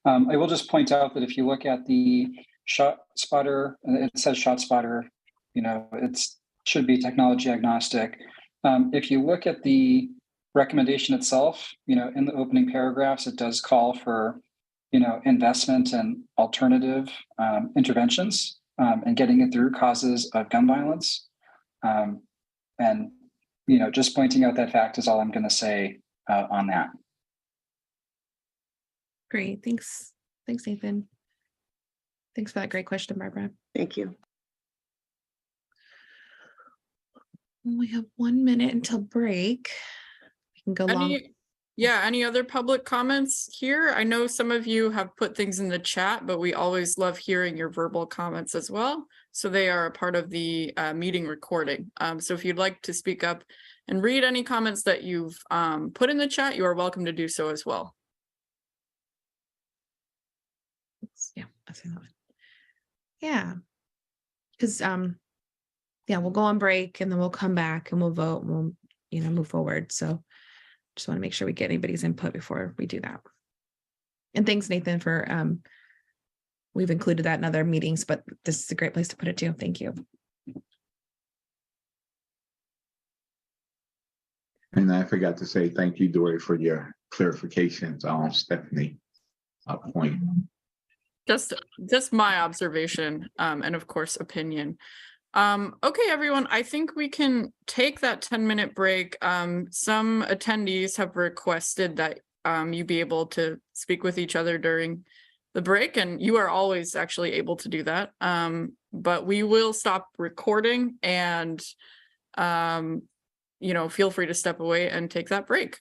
I will just point out that if you look at the shot spotter, it says shot spotter, it should be technology agnostic. If you look at the recommendation itself, in the opening paragraphs, it does call for, investment in alternative interventions and getting it through causes of gun violence. And, just pointing out that fact is all I'm going to say on that. Great. Thanks. Thanks, Nathan. Thanks for that great question, Barbara. Thank you. We have 1 minute until break. We can go long. Any other public comments here? I know some of you have put things in the chat, but we always love hearing your verbal comments as well. So they are a part of the meeting recording. So if you'd like to speak up and read any comments that you've put in the chat, you are welcome to do so as well. Yeah, I see that one. Yeah, because we'll go on break and then we'll come back and we'll vote and we'll move forward. So just want to make sure we get anybody's input before we do that. And thanks, Nathan, for we've included that in other meetings, but this is a great place to put it too. Thank you. And I forgot to say thank you, Dory, for your clarifications on Stephanie point. Just my observation and of course opinion. Okay, everyone, I think we can take that 10-minute break. Some attendees have requested that you be able to speak with each other during the break, and you are always actually able to do that. But we will stop recording and feel free to step away and take that break.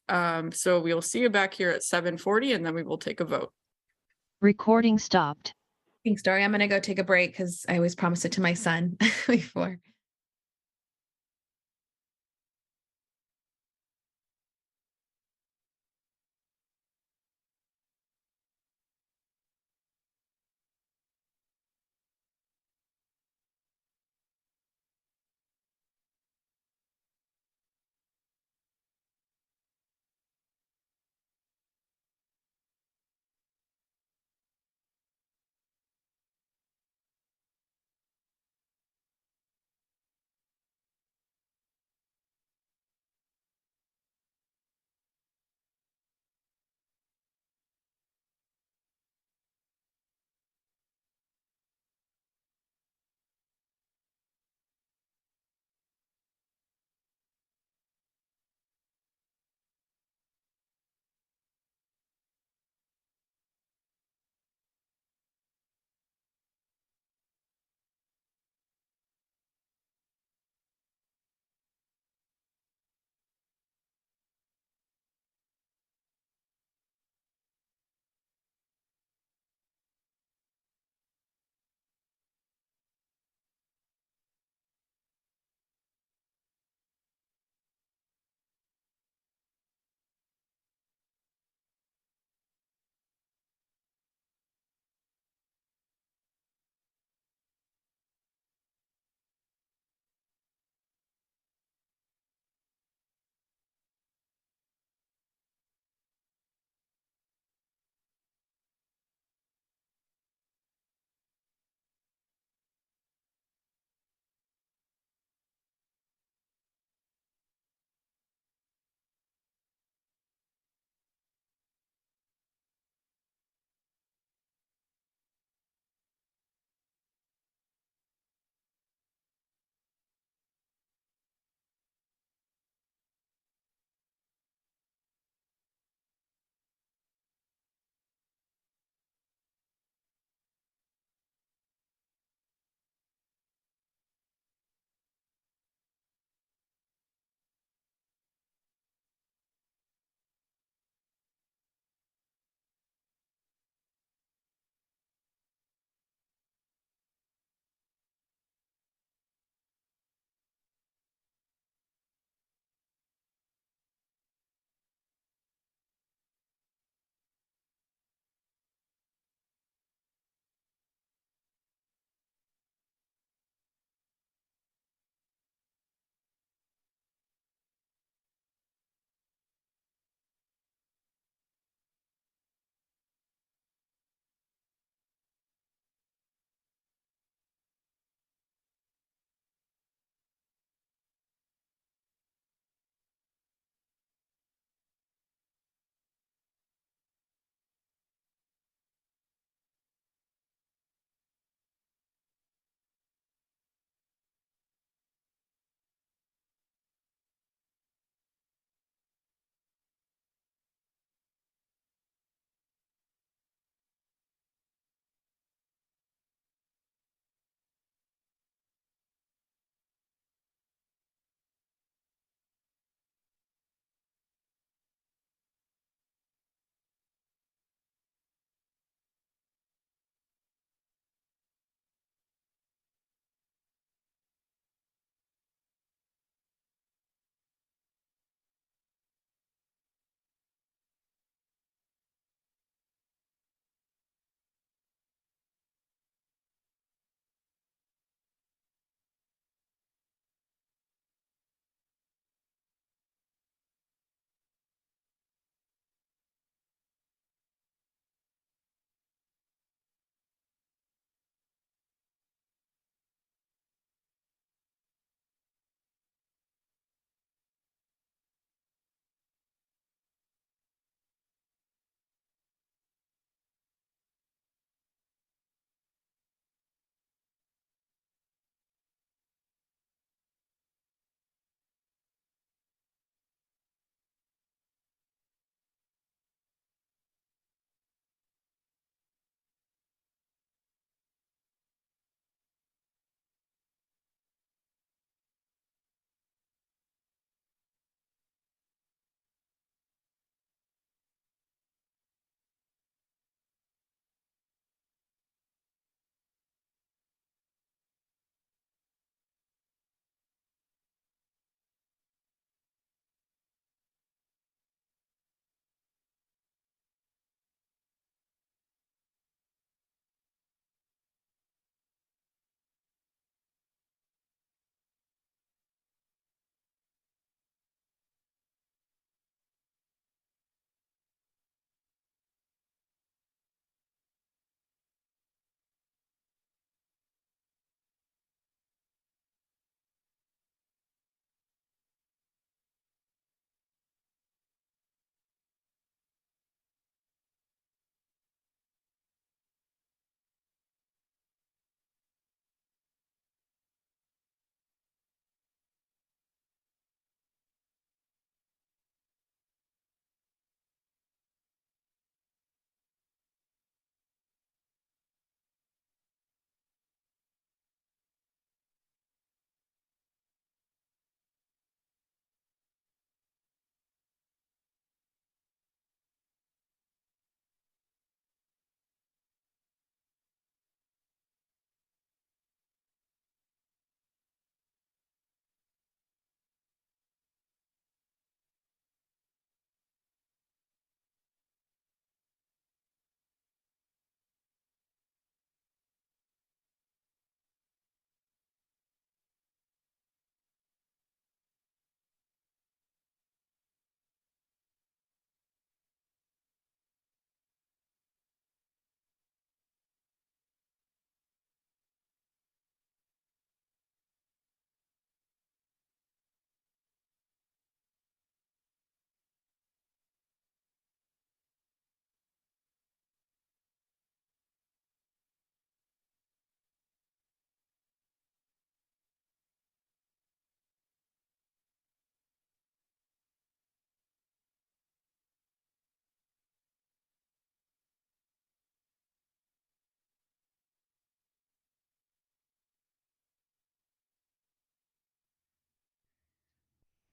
So we'll see you back here at 7:40 and then we will take a vote. Recording stopped. Thanks, Dory. I'm going to go take a break because I always promise it to my son before.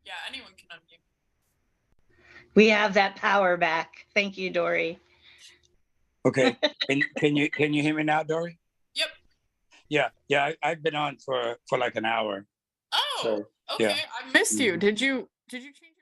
Yeah, anyone can unmute. We have that power back. Thank you, Dory. Okay. Can you hear me now, Dory? Yep. Yeah. I've been on for like an hour. Oh, So, okay. yeah. I missed you. Did you change your?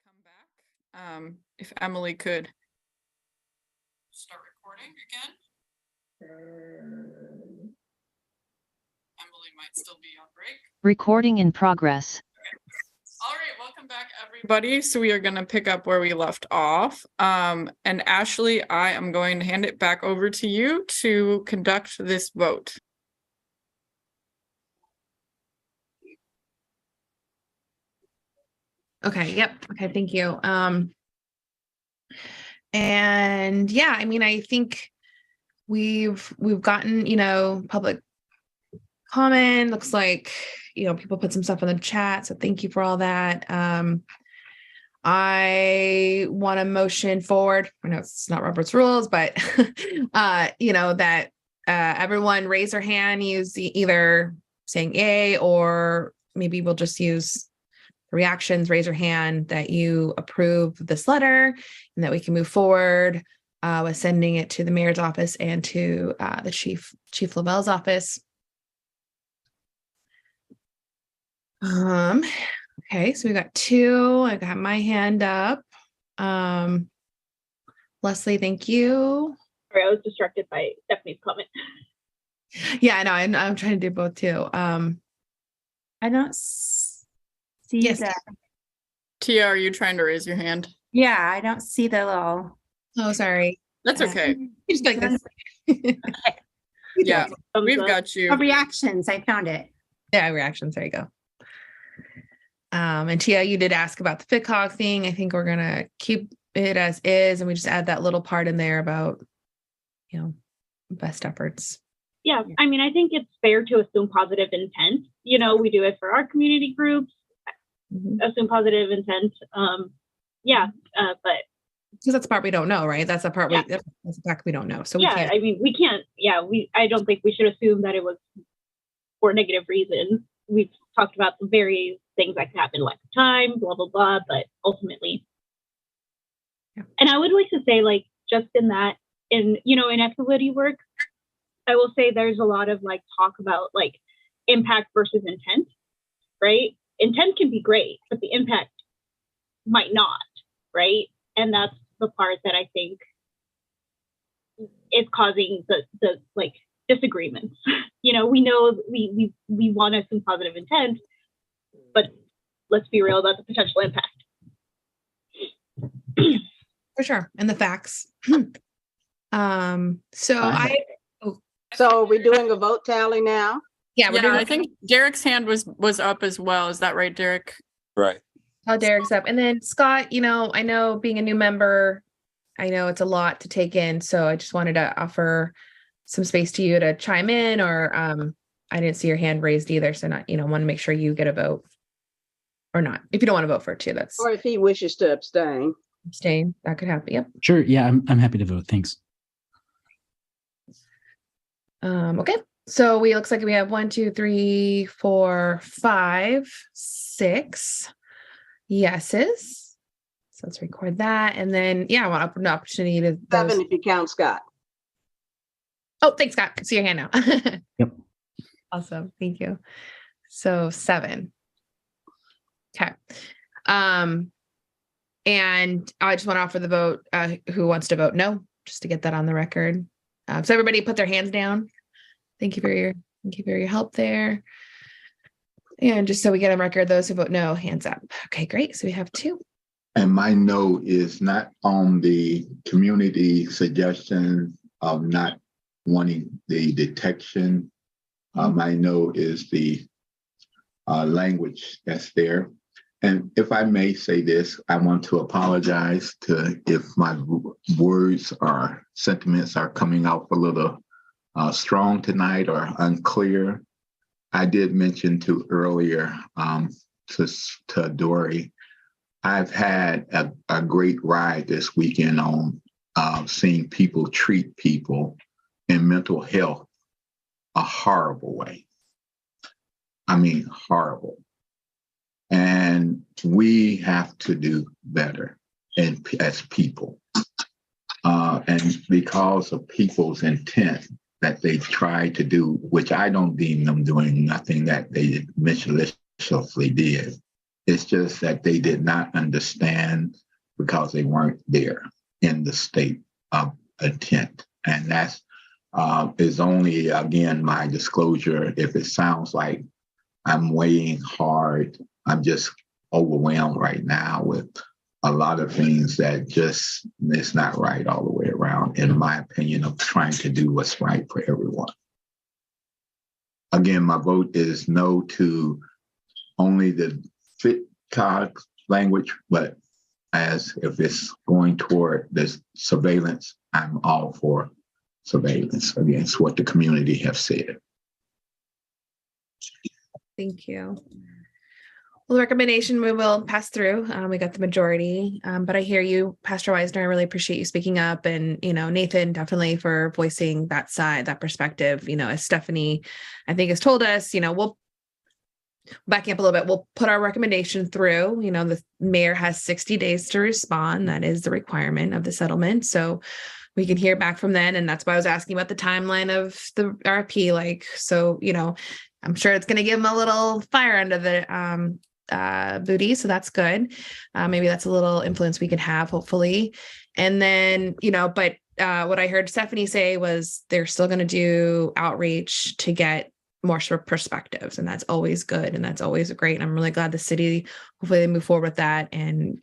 Come back. If Emily could start recording again. Emily might still be on break. Recording in progress. All right, welcome back, everybody. So we are going to pick up where we left off. And Ashley, I am going to hand it back over to you to conduct this vote. Okay, yep. Okay, thank you. And yeah, I mean, I think we've gotten, public comment. Looks like, people put some stuff in the chat. So thank you for all that. I want to motion forward. I know it's not Robert's rules, but that everyone raise their hand, use either saying yay, or maybe we'll just use reactions, raise your hand that you approve this letter and that we can move forward with sending it to the mayor's office and to the Chief LaBelle's office. Okay, so we got two. I got my hand up. Leslie, thank you. Sorry, I was distracted by Stephanie's comment. Yeah, I know. I'm trying to do both too. I don't see that. Tia, are you trying to raise your hand? Yeah, I don't see the little. Oh, sorry. That's okay. You just like this. Yeah, we've got you. Oh, reactions. I found it. Yeah, reactions. There you go. And Tia, you did ask about the FitCog thing. I think we're gonna keep it as is, and we just add that little part in there about, best efforts. Yeah, I mean, I think it's fair to assume positive intent. We do it for our community groups. Assume positive intent. But because that's the part we don't know, right? That's the part that's the fact we don't know. So we can't. I mean, we can't. Yeah, I don't think we should assume that it was for negative reasons. We've talked about the various things that could happen, like time, blah blah blah. But ultimately, and I would like to say, like, just in that, in equity work, I will say there's a lot of talk about impact versus intent, right? Intent can be great, but the impact might not, right? And that's the part that I think is causing the disagreements. We know we want to assume positive intent, but let's be real about the potential impact. For sure. And the facts. So So are we doing a vote tally now? Yeah, we're doing. I think Derek's hand was up as well. Is that right, Derek? Right. Oh, Derek's up. And then Scott, I know being a new member, I know it's a lot to take in. So I just wanted to offer some space to you to chime in, or I didn't see your hand raised either. So want to make sure you get a vote or not. If you don't want to vote for it too, that's Or if he wishes to abstain. Abstain. That could happen. Yep. Sure. Yeah, I'm happy to vote. Thanks. Okay. So looks like we have 1, 2, 3, 4, 5, 6 yeses. So let's record that. And then, I want to open the opportunity to those. 7 if you count Scott. Oh, thanks, Scott. I see your hand now. Yep. Awesome. Thank you. So 7. Okay. And I just want to offer the vote. Who wants to vote no? Just to get that on the record. So everybody put their hands down. Thank you for your help there. And just so we get on record, those who vote no, hands up. Okay, great. So we have 2. And my no is not on the community suggestion of not wanting the detection. My no is the language that's there. And if I may say this, I want to apologize if my words or sentiments are coming out a little strong tonight or unclear. I did mention earlier to Dory, I've had a great ride this weekend on seeing people treat people in mental health a horrible way. I mean, horrible. And we have to do better as people. And because of people's intent that they try to do, which I don't deem them doing nothing that they maliciously did. It's just that they did not understand because they weren't there in the state of intent. And that's is only, again, my disclosure. If it sounds like I'm weighing hard, I'm just overwhelmed right now with a lot of things that just, it's not right all the way around, in my opinion, of trying to do what's right for everyone. Again, my vote is no to only the fit cog language, but as if it's going toward this surveillance, I'm all for surveillance against what the community have said. Thank you. Well, the recommendation we will pass through. We got the majority, but I hear you, Pastor Weisner. I really appreciate you speaking up, and Nathan, definitely for voicing that side, that perspective. As Stephanie, I think, has told us, we'll backing up a little bit. We'll put our recommendation through. The mayor has 60 days to respond. That is the requirement of the settlement. So we can hear back from then, and that's why I was asking about the timeline of the RFP. So I'm sure it's going to give them a little fire under the booty. So that's good. Maybe that's a little influence we can have, hopefully. And then, but what I heard Stephanie say was they're still going to do outreach to get more sort of perspectives. And that's always good. And that's always great. And I'm really glad the city, hopefully they move forward with that. And,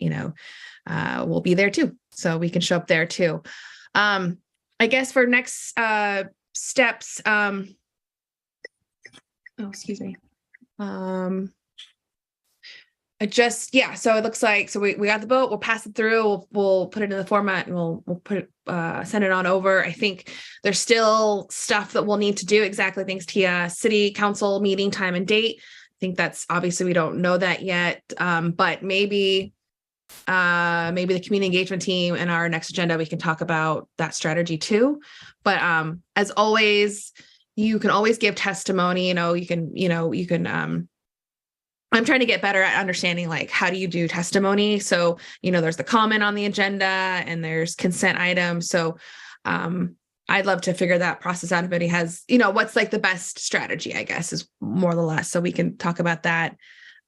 we'll be there too. So we can show up there too. I guess for next steps, excuse me. So it looks like, we got the vote, we'll pass it through, we'll put it in the format, and we'll put it, send it on over. I think there's still stuff that we'll need to do. Exactly. Thanks, Tia. City council meeting time and date. I think that's obviously, we don't know that yet. But maybe the community engagement team in our next agenda, we can talk about that strategy too. But as always, you can always give testimony. I'm trying to get better at understanding, how do you do testimony? So, there's the comment on the agenda and there's consent items. So I'd love to figure that process out. If anybody has, what's the best strategy, I guess, is more or less. So we can talk about that.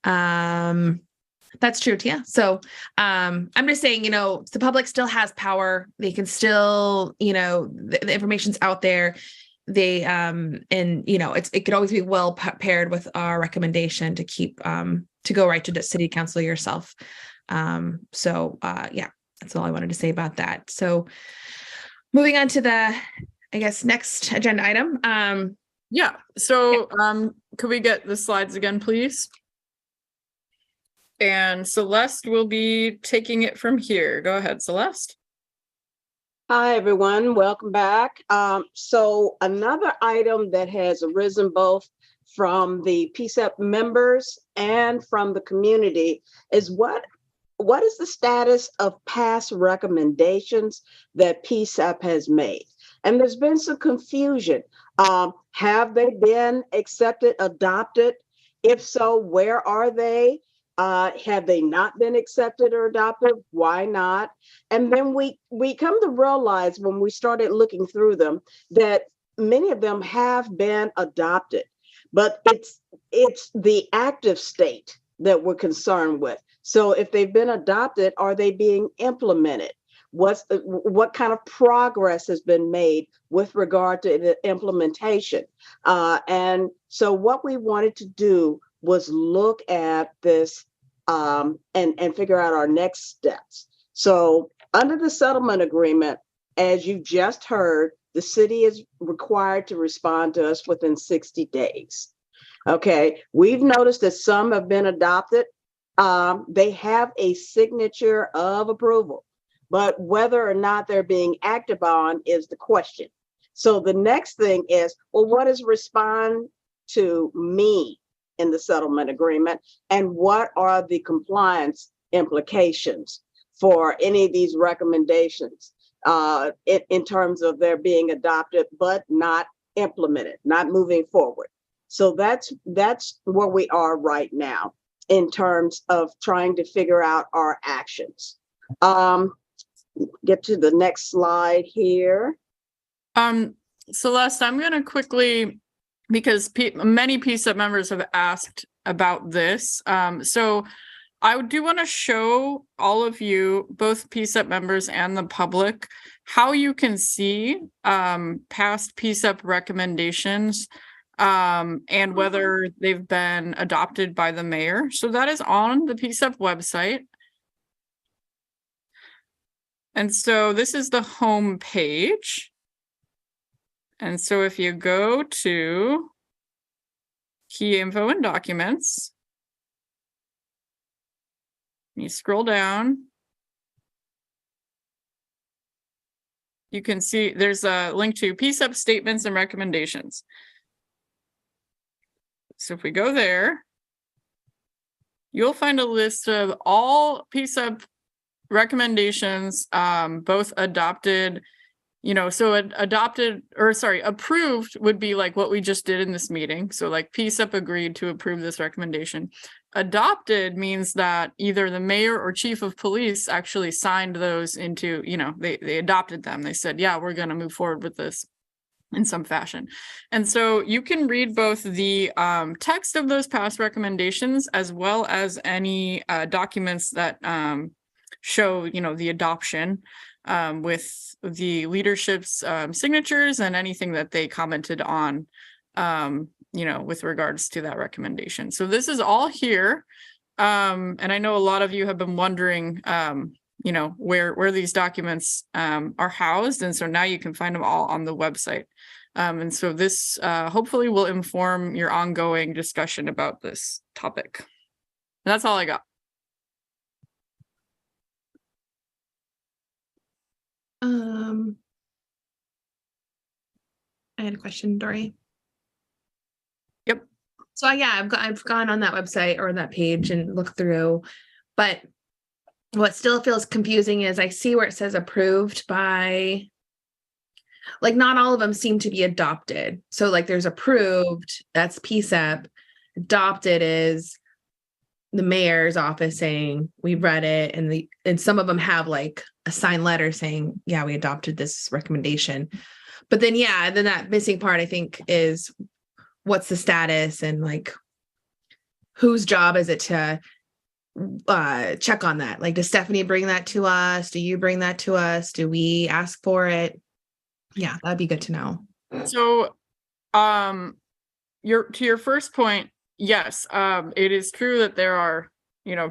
That's true, Tia. So I'm just saying, the public still has power. They can still, the information's out there. They it could always be well paired with our recommendation to keep to go right to the city council yourself. That's all I wanted to say about that. So moving on to the I guess next agenda item. Yeah, so could we get the slides again, please? And Celeste will be taking it from here. Go ahead, Celeste. Hi, everyone. Welcome back. So another item that has arisen both from the PCCEP members and from the community is what is the status of past recommendations that PCCEP has made? And there's been some confusion. Have they been accepted, adopted? If so, where are they? Have they not been accepted or adopted? Why not? And then we come to realize when we started looking through them that many of them have been adopted, but it's the active state that we're concerned with. So if they've been adopted, are they being implemented? What kind of progress has been made with regard to the implementation? And so what we wanted to do was look at this and figure out our next steps. So under the settlement agreement, as you just heard, the city is required to respond to us within 60 days. Okay, we've noticed that some have been adopted. They have a signature of approval, but whether or not they're being acted on is the question. So the next thing is, well, what does respond to mean in the settlement agreement? And what are the compliance implications for any of these recommendations in terms of their being adopted, but not implemented, not moving forward? So that's where we are right now in terms of trying to figure out our actions. Get to the next slide here. Celeste, I'm going to quickly, because many PCCEP members have asked about this. So I do want to show all of you, both PCCEP members and the public, how you can see past PCCEP recommendations and whether they've been adopted by the mayor. So that is on the PCCEP website. And so this is the home page. And so if you go to key info and documents, you scroll down, you can see there's a link to PCCEP statements and recommendations. So if we go there, you'll find a list of all PCCEP recommendations, both adopted, so approved would be like what we just did in this meeting. So like PCCEP agreed to approve this recommendation. Adopted means that either the mayor or chief of police actually signed those into, they adopted them. They said, yeah, we're going to move forward with this in some fashion. And so you can read both the text of those past recommendations as well as any documents that show, the adoption with the leadership's signatures and anything that they commented on, with regards to that recommendation. So this is all here. And I know a lot of you have been wondering, where these documents are housed. And so now you can find them all on the website. And so this hopefully will inform your ongoing discussion about this topic. And that's all I got. I had a question, Dory. Yep. So I've gone on that website or that page and looked through, but what still feels confusing is I see where it says approved by, like, not all of them seem to be adopted. So like there's approved, that's PCCEP. Adopted is the mayor's office saying we read it, and some of them have like a signed letter saying, yeah, we adopted this recommendation. But then, then that missing part, I think, is what's the status and like whose job is it to check on that? Like, does Stephanie bring that to us? Do you bring that to us? Do we ask for it? Yeah, that'd be good to know. So, to your first point, yes, it is true that there are,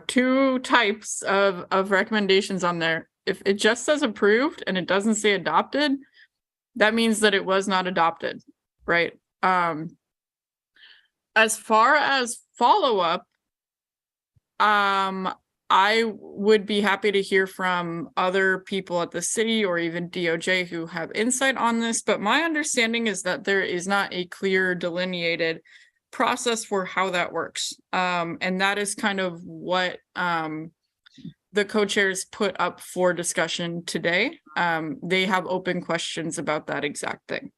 two types of recommendations on there. If it just says approved and it doesn't say adopted, that means that it was not adopted, right? As far as follow-up, I would be happy to hear from other people at the city or even DOJ who have insight on this, but my understanding is that there is not a clear delineated process for how that works. And that is kind of what the co-chairs put up for discussion today. They have open questions about that exact thing.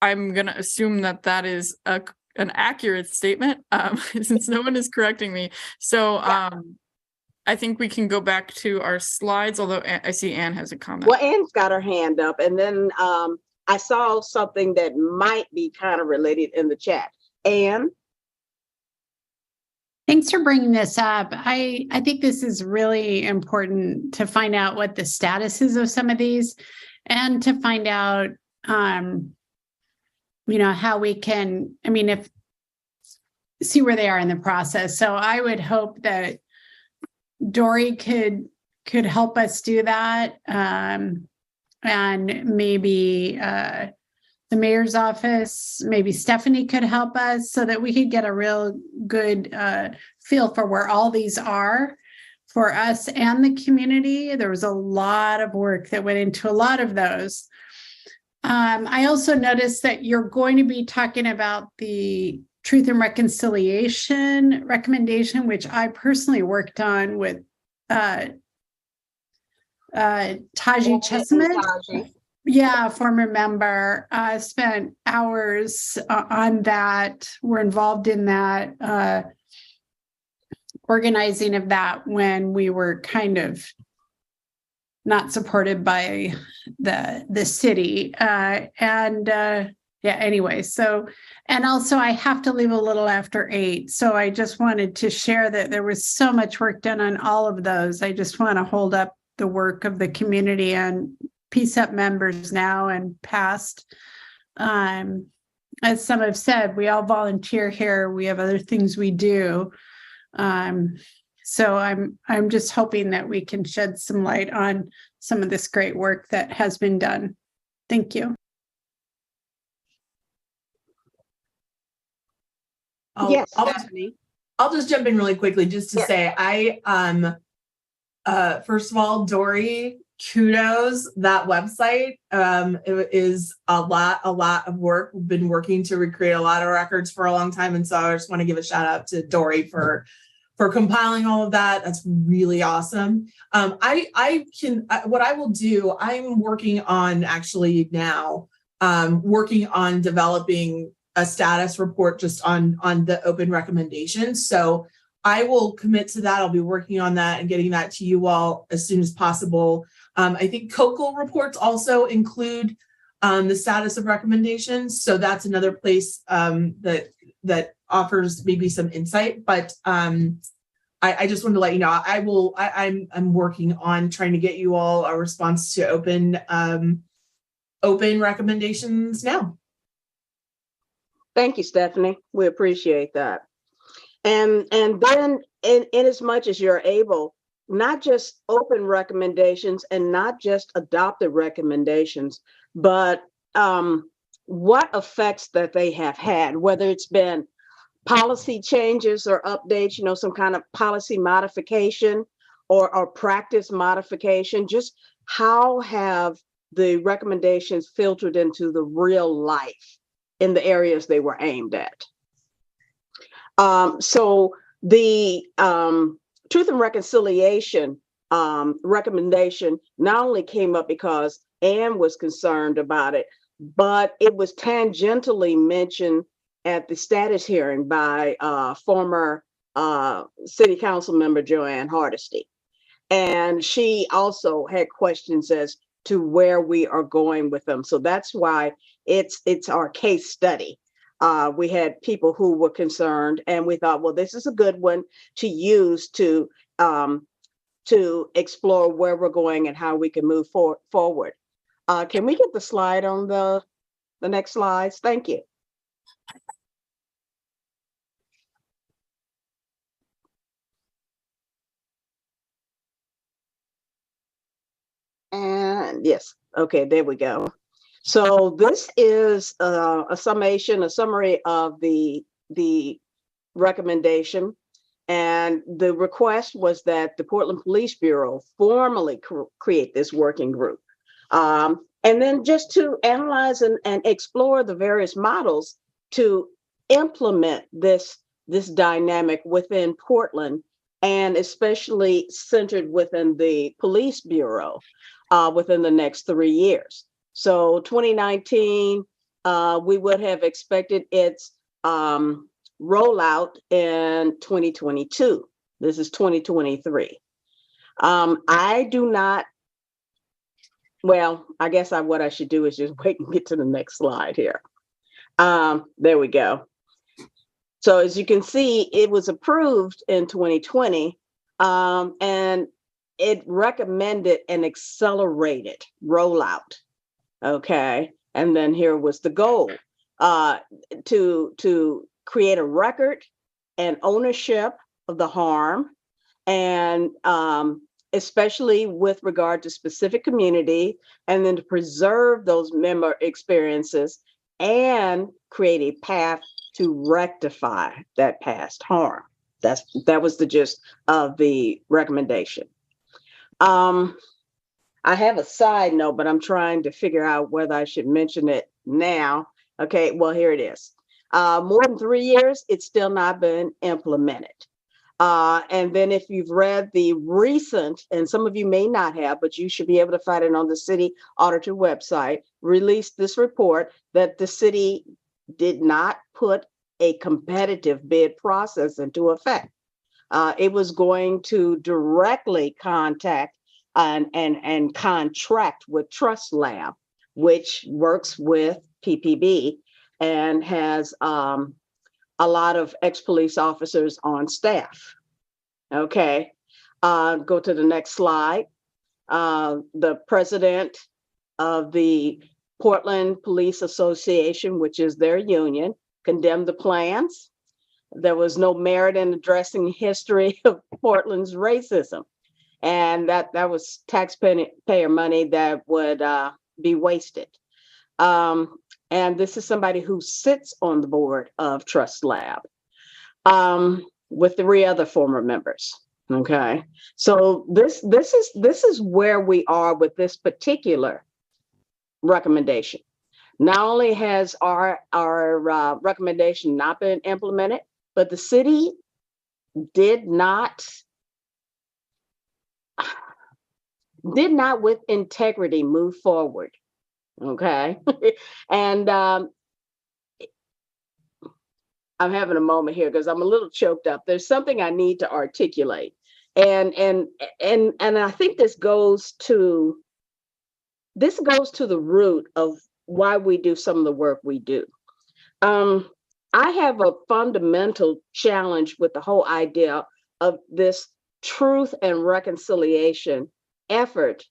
I'm going to assume that that is an accurate statement, since no one is correcting me. So I think we can go back to our slides, although I see Anne has a comment. Well, Anne's got her hand up, and then I saw something that might be kind of related in the chat. Anne? Thanks for bringing this up. I think this is really important to find out what the status is of some of these and to find out, how we can, see where they are in the process. So I would hope that Dory could help us do that. And maybe the mayor's office, maybe Stephanie could help us so that we could get a real good feel for where all these are for us and the community. There was a lot of work that went into a lot of those. I also noticed that you're going to be talking about the Truth and Reconciliation recommendation, which I personally worked on with Taji Chestnut. Yeah, former member. Spent hours on that. We're involved in that organizing of that when we were kind of not supported by the city. Anyway, so, and also I have to leave a little after 8. So I just wanted to share that there was so much work done on all of those. I just want to hold up the work of the community and PCCEP members now and past. As some have said, we all volunteer here. We have other things we do. So I'm just hoping that we can shed some light on some of this great work that has been done. Thank you. Yes, I'll just jump in really quickly just to say first of all, Dory, kudos. That website it is a lot of work. We've been working to recreate a lot of records for a long time, and so I just want to give a shout out to Dory for compiling all of that. That's really awesome. What I will do, I'm working on actually now working on developing a status report just on the open recommendations. So I will commit to that. I'll be working on that and getting that to you all as soon as possible. I think COCL reports also include the status of recommendations. So that's another place that offers maybe some insight. But I just wanted to let you know, I'm working on trying to get you all a response to open recommendations now. Thank you, Stephanie. We appreciate that. And then in as much as you're able, not just open recommendations and not just adopted recommendations, but what effects that they have had, whether it's been policy changes or updates, some kind of policy modification or practice modification, just how have the recommendations filtered into the real life in the areas they were aimed at. So the Truth and Reconciliation recommendation not only came up because Anne was concerned about it, but it was tangentially mentioned at the status hearing by former City Council member Joanne Hardesty. And she also had questions as to where we are going with them. So that's why it's our case study. We had people who were concerned, and we thought, well, this is a good one to use to explore where we're going and how we can move forward. Can we get the slide on the the next slides. Thank you. And yes, okay, there we go. So this is a summation, a summary of the recommendation. And the request was that the Portland Police Bureau formally create this working group. And then just to analyze and explore the various models to implement this dynamic within Portland, and especially centered within the Police Bureau within the next 3 years. So 2019, we would have expected its rollout in 2022. This is 2023. I do not, well, I guess what I should do is just wait and get to the next slide here. There we go. So as you can see, it was approved in 2020, and it recommended an accelerated rollout. Okay, and then here was the goal to create a record and ownership of the harm, and especially with regard to specific community, and then to preserve those member experiences and create a path to rectify that past harm. That was the gist of the recommendation. I have a side note, but I'm trying to figure out whether I should mention it now. Okay, well, here it is. More than 3 years, it's still not been implemented. And then if you've read the recent, and some of you may not have, but you should be able to find it on the city auditor website, released this report that the city did not put a competitive bid process into effect. It was going to directly contact and contract with Trust Lab, which works with PPB and has a lot of ex-police officers on staff. Okay, go to the next slide. The president of the Portland Police Association, which is their union, condemned the plans. There was no merit in addressing history of Portland's racism. And that was taxpayer money that would be wasted. And this is somebody who sits on the board of Trust Lab with 3 other former members. Okay, so this is where we are with this particular recommendation. Not only has our recommendation not been implemented, but the city did not with integrity move forward. Okay. And I'm having a moment here because I'm a little choked up. There's something I need to articulate. And I think this goes to the root of why we do some of the work we do. I have a fundamental challenge with the whole idea of this truth and reconciliation effort,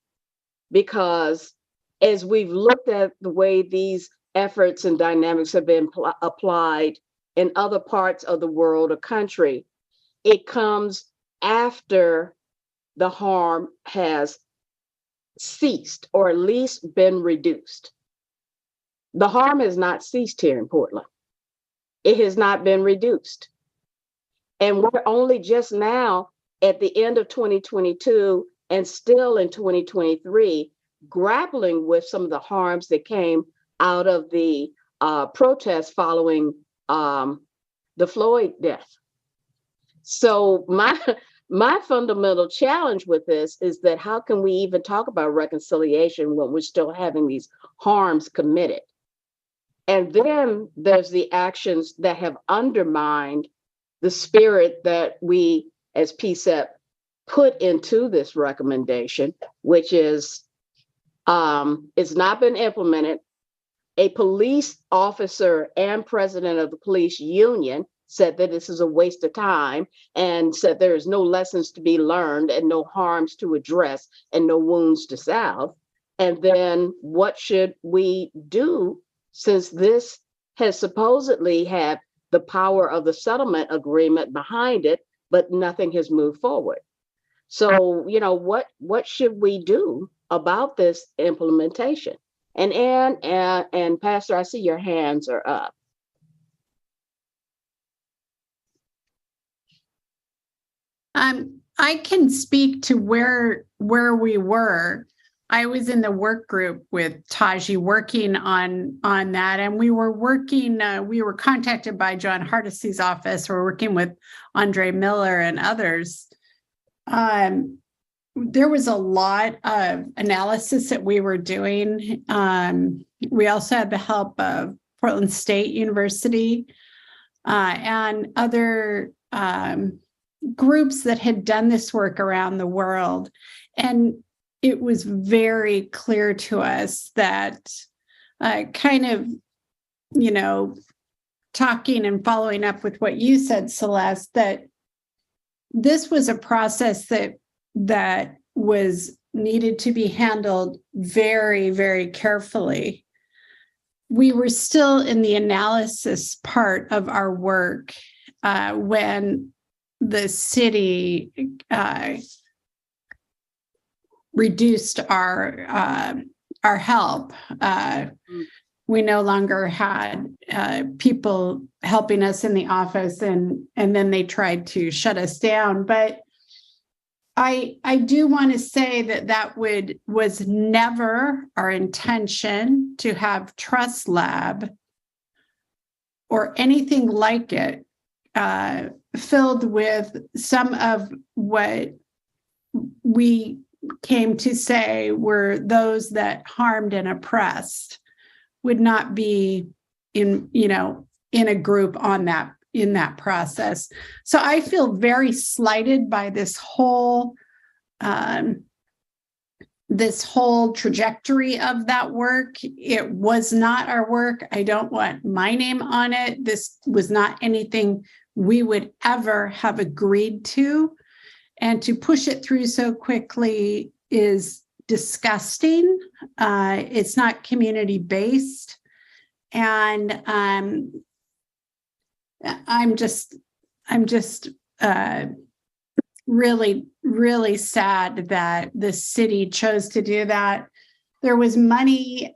because as we've looked at the way these efforts and dynamics have been applied in other parts of the world or country, it comes after the harm has ceased or at least been reduced. The harm has not ceased here in Portland. It has not been reduced. And we're only just now at the end of 2022 and still in 2023 grappling with some of the harms that came out of the protests following the Floyd death. So my fundamental challenge with this is that how can we even talk about reconciliation when we're still having these harms committed? And then there's the actions that have undermined the spirit that we as PCCEP put into this recommendation, which is it's not been implemented. A police officer and president of the police union said that this is a waste of time and said there is no lessons to be learned and no harms to address and no wounds to salve. And then what should we do since this has supposedly had the power of the settlement agreement behind it, but nothing has moved forward. So, what should we do about this implementation? And Ann and Pastor, I see your hands are up. I can speak to where we were. I was in the work group with Taji working on that, and we were working. We were contacted by John Hardessy's office. We're working with Andre Miller and others. There was a lot of analysis that we were doing. We also had the help of Portland State University and other groups that had done this work around the world. And it was very clear to us that talking and following up with what you said, Celeste, that this was a process that was needed to be handled very, very carefully. We were still in the analysis part of our work when the city reduced our help. We no longer had people helping us in the office, and then they tried to shut us down. But I do want to say that was never our intention to have Trust Lab or anything like it filled with some of what we came to say were those that harmed and oppressed would not be in a group in that process. So I feel very slighted by this whole trajectory of that work. It was not our work. I don't want my name on it. This was not anything we would ever have agreed to. And to push it through so quickly is disgusting. It's not community-based. And I'm just really, really sad that the city chose to do that. There was money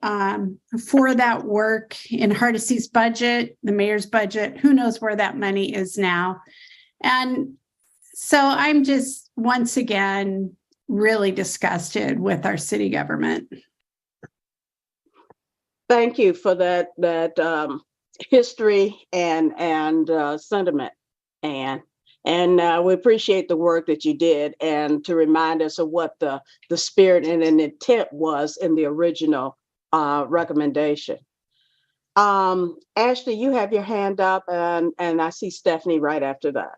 for that work in Hardessy's budget, the mayor's budget. Who knows where that money is now? And so I'm just, once again, really disgusted with our city government. Thank you for that history and sentiment, Anne. And we appreciate the work that you did, and to remind us of what the spirit and an intent was in the original recommendation. Ashley, you have your hand up, and I see Stephanie right after that.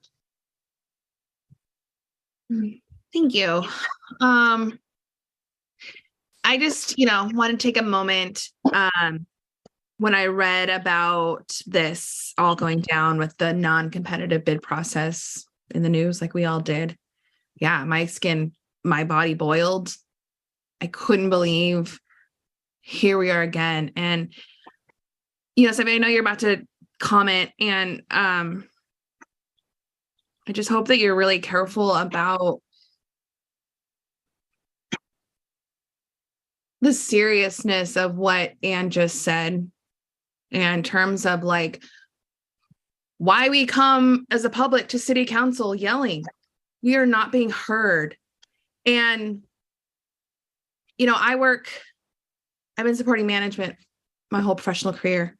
Thank you. I just, want to take a moment when I read about this all going down with the non-competitive bid process in the news, like we all did. Yeah, my body boiled. I couldn't believe here we are again. And, Stephanie, I know you're about to comment, and I just hope that you're really careful about the seriousness of what Anne just said, in terms of why we come as a public to city council yelling. We are not being heard. And, I've been supporting management my whole professional career.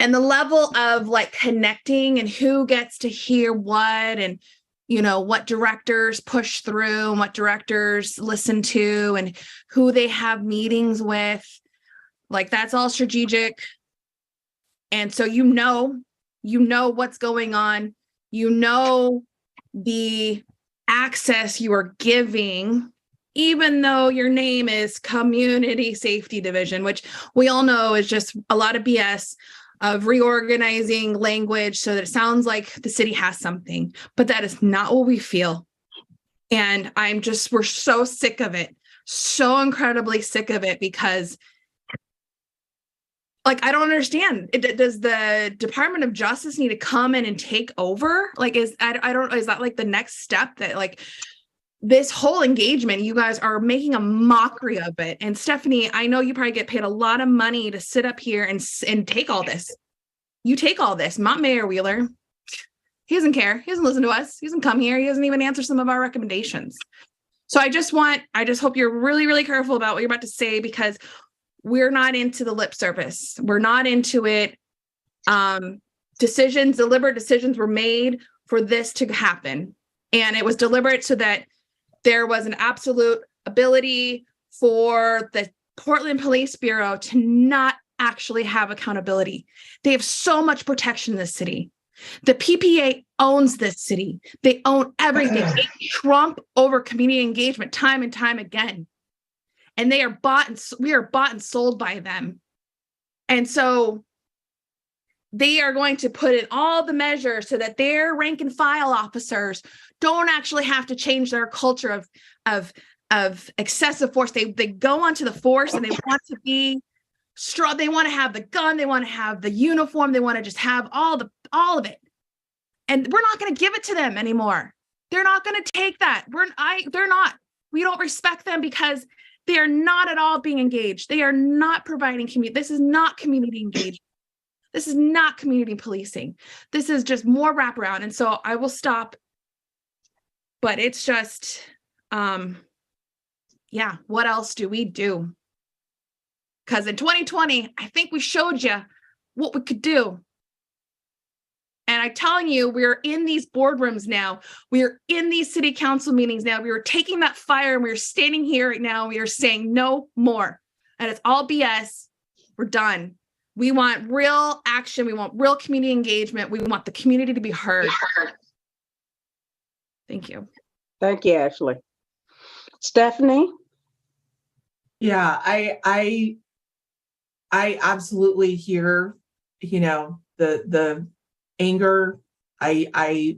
And the level of connecting and who gets to hear what, and, what directors push through and what directors listen to and who they have meetings with, that's all strategic. And so, what's going on, the access you are giving, even though your name is Community Safety Division, which we all know is just a lot of BS of reorganizing language so that it sounds like the city has something, but that is not what we feel. And we're so sick of it, so incredibly sick of it, because Like, I don't understand. Does the Department of Justice need to come in and take over? Like, is that like the next step, that like this whole engagement, you guys are making a mockery of it? And Stephanie, I know you probably get paid a lot of money to sit up here and take all this. You take all this, not Mayor Wheeler. He doesn't care. He doesn't listen to us. He doesn't come here. He doesn't even answer some of our recommendations. So I just hope you're really, really careful about what you're about to say, because we're not into the lip service. We're not into it. Deliberate decisions were made for this to happen. And it was deliberate so that there was an absolute ability for the Portland Police Bureau to not actually have accountability. They have so much protection in this city. The PPA owns this city. They own everything. They trump over community engagement time and time again. And we are bought and sold by them. And so they are going to put in all the measures so that their rank and file officers don't actually have to change their culture of excessive force. They go onto the force and they want to be strong. They want to have the gun. They want to have the uniform. They want to just have all of it. And we're not going to give it to them anymore. They're not going to take that. They're not. We don't respect them because they are not at all being engaged. They are not providing community. This is not community engagement. This is not community policing. This is just more wraparound. And so I will stop. But it's just, yeah, what else do we do? Because in 2020, I think we showed you what we could do. And I'm telling you, we're in these boardrooms now. We're in these city council meetings now. We are taking that fire and we're standing here right now. We are saying no more. And it's all BS. We're done. We want real action. We want real community engagement. We want the community to be heard. Thank you. Thank you, Ashley. Stephanie? Yeah, I absolutely hear, the anger. I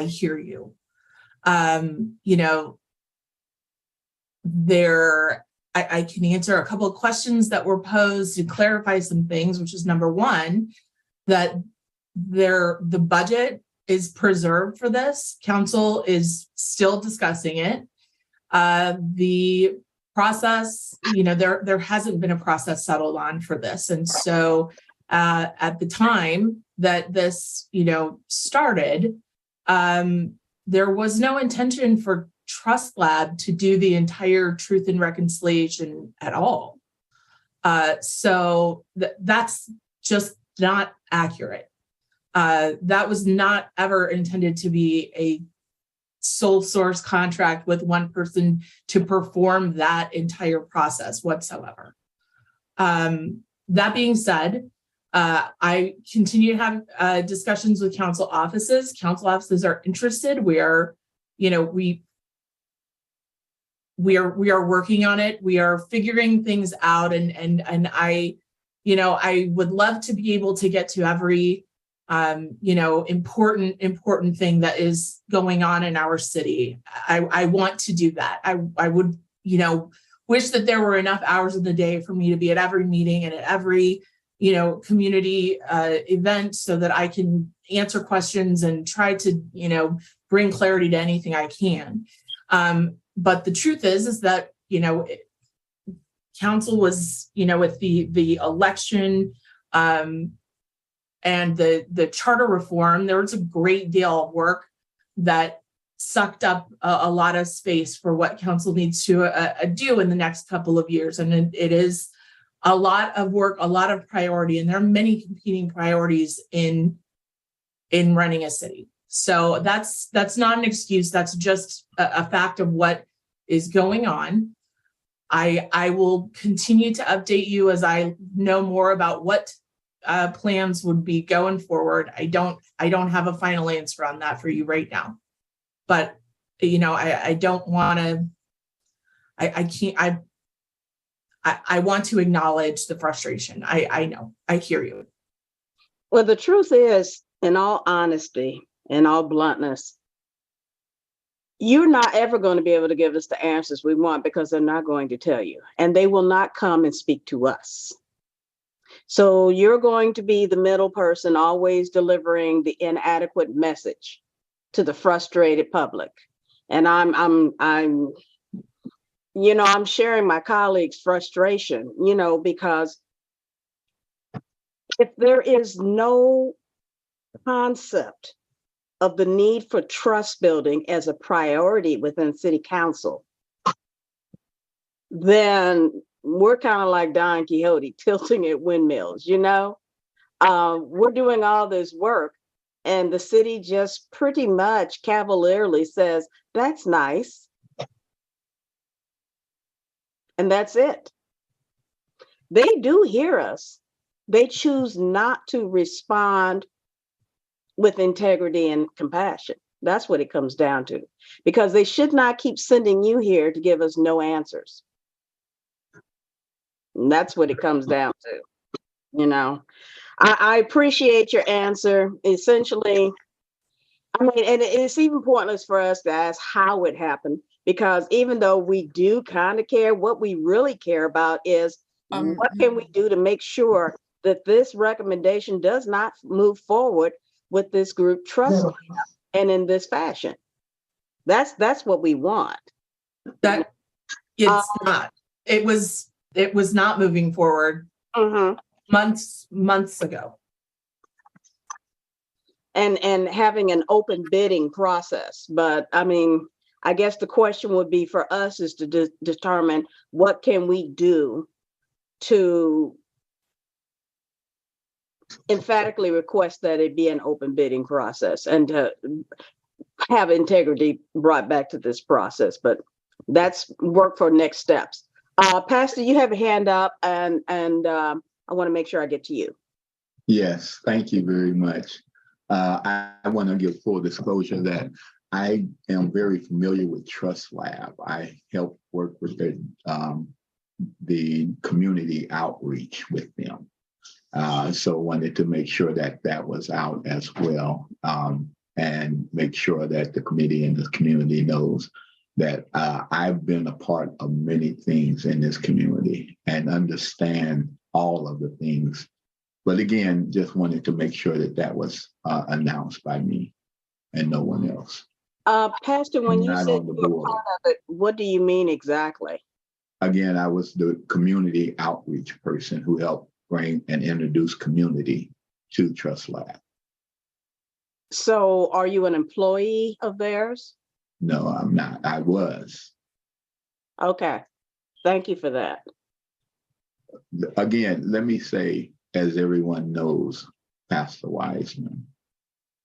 hear you. I can answer a couple of questions that were posed to clarify some things, which is number one, that the budget is preserved for this. Council is still discussing it. The process, there hasn't been a process settled on for this. And so at the time that this, started, there was no intention for Trust Lab to do the entire Truth and Reconciliation at all. So that's just not accurate. That was not ever intended to be a sole source contract with one person to perform that entire process whatsoever. That being said, I continue to have discussions with council offices. Council offices are interested. We are working on it. We are figuring things out, and I would love to be able to get to every important thing that is going on in our city. I want to do that. I would, wish that there were enough hours in the day for me to be at every meeting and at every, community event so that I can answer questions and try to, bring clarity to anything I can. But the truth is that, council was, with the election, and the charter reform, there was a great deal of work that sucked up a lot of space for what council needs to do in the next couple of years. And it is a lot of work, a lot of priority, and there are many competing priorities in running a city. So that's not an excuse. That's just a fact of what is going on. I will continue to update you as I know more about what plans would be going forward. I don't have a final answer on that for you right now, but I don't want to. I can't. I want to acknowledge the frustration. I know. I hear you. Well, the truth is, in all honesty, in all bluntness, you're not ever going to be able to give us the answers we want because they're not going to tell you, and they will not come and speak to us. So you're going to be the middle person, always delivering the inadequate message to the frustrated public. And I'm sharing my colleagues' frustration, because if there is no concept of the need for trust building as a priority within City Council, then we're kind of like Don Quixote tilting at windmills, we're doing all this work and the city just pretty much cavalierly says, that's nice. And that's it. They do hear us. They choose not to respond with integrity and compassion. That's what it comes down to, because they should not keep sending you here to give us no answers. And that's what it comes down to. I appreciate your answer. Essentially, and it's even pointless for us to ask how it happened, because even though we do kind of care, what we really care about is what can we do to make sure that this recommendation does not move forward with this group trust and in this fashion. That's what we want. That it's not. It was not moving forward months ago. And having an open bidding process. But I mean, I guess the question would be for us is to determine what can we do to emphatically request that it be an open bidding process and to have integrity brought back to this process. But that's work for next steps. Pastor, you have a hand up, and I want to make sure I get to you. Yes, thank you very much. I want to give full disclosure that I am very familiar with Trust Lab. I help work with the community outreach with them. So wanted to make sure that that was out as well, and make sure that the committee and the community knows that I've been a part of many things in this community and understand all of the things. But again, just wanted to make sure that that was announced by me and no one else. Pastor, when you said you were part of it, what do you mean exactly? Again, I was the community outreach person who helped bring and introduce community to Trust Lab. So are you an employee of theirs? No, I'm not. I was. Okay. Thank you for that. Again, let me say, as everyone knows, Pastor Wiseman,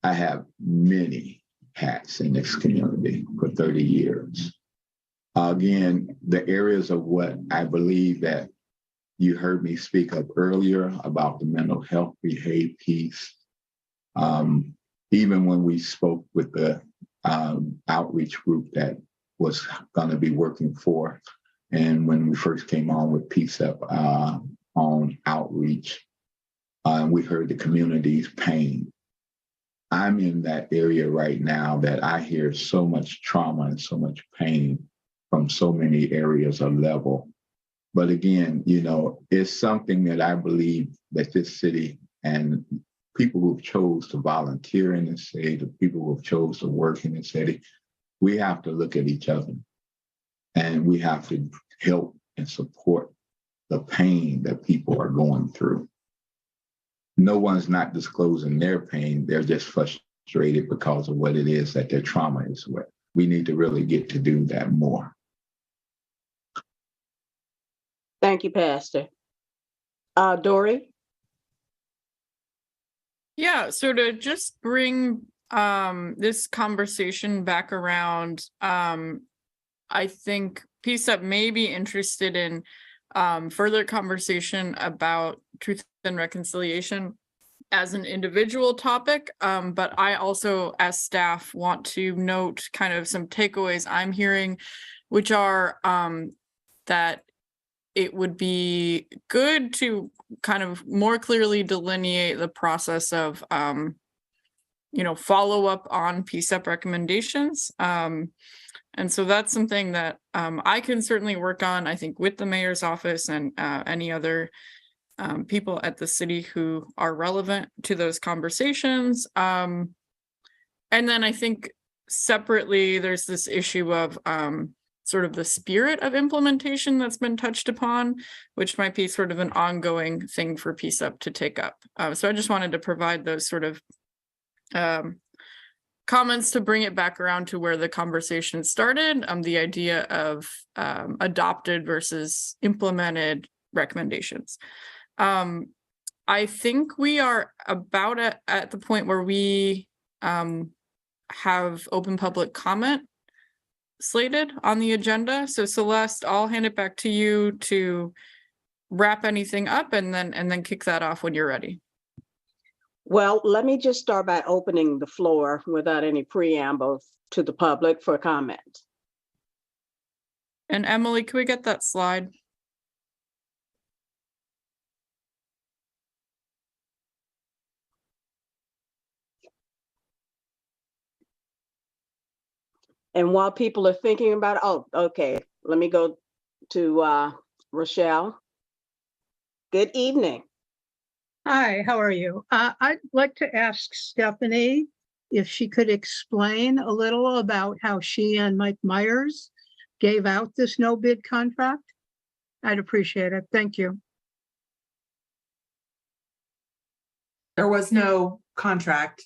I have many hats in this community for 30 years. Again, the areas of what I believe that you heard me speak up earlier about the mental health behavior piece. Even when we spoke with the outreach group that was going to be working for, and when we first came on with PCCEP on outreach, we heard the community's pain. I'm in that area right now that I hear so much trauma and so much pain from so many areas of level. But again, it's something that I believe that this city and people who've chose to volunteer in the city, the people who've chose to work in the city, we have to look at each other and we have to help and support the pain that people are going through. No one's not disclosing their pain. They're just frustrated because of what it is that their trauma is with. We need to really get to do that more. Thank you, Pastor. Dory? Yeah, so to just bring this conversation back around, I think PCCEP may be interested in further conversation about truth and reconciliation as an individual topic, but I also, as staff, want to note kind of some takeaways I'm hearing, which are that it would be good to kind of more clearly delineate the process of follow up on PCCEP recommendations. And so that's something that I can certainly work on, I think, with the mayor's office and any other people at the city who are relevant to those conversations. And then I think separately, there's this issue of sort of the spirit of implementation that's been touched upon, which might be sort of an ongoing thing for PCCEP to take up. So I just wanted to provide those sort of comments to bring it back around to where the conversation started, the idea of adopted versus implemented recommendations. I think we are about at the point where we have open public comment slated on the agenda. So Celeste, I'll hand it back to you to wrap anything up and then kick that off when you're ready. Well, let me just start by opening the floor without any preamble to the public for comment. And Emily, can we get that slide? And while people are thinking about, oh, okay, let me go to Rochelle. Good evening. Hi, how are you? I'd like to ask Stephanie if she could explain a little about how she and Mike Myers gave out this no bid contract. I'd appreciate it. Thank you. There was no contract.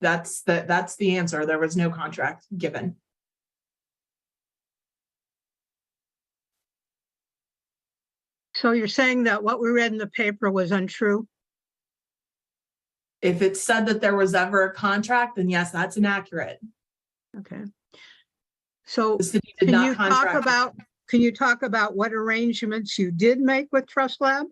That's the answer. There was no contract given. So you're saying that what we read in the paper was untrue? If it said that there was ever a contract, then yes, that's inaccurate. Okay. So The city did can not you talk about what arrangements you did make with Trust Lab?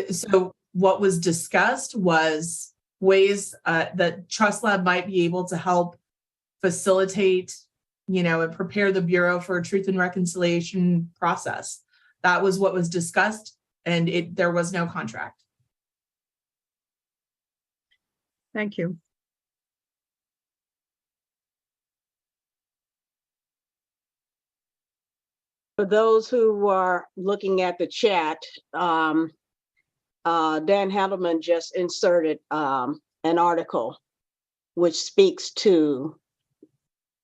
So what was discussed was ways that Trust Lab might be able to help facilitate, and prepare the Bureau for a truth and reconciliation process. That was what was discussed, and there was no contract. Thank you. For those who are looking at the chat, Dan Handelman just inserted an article which speaks to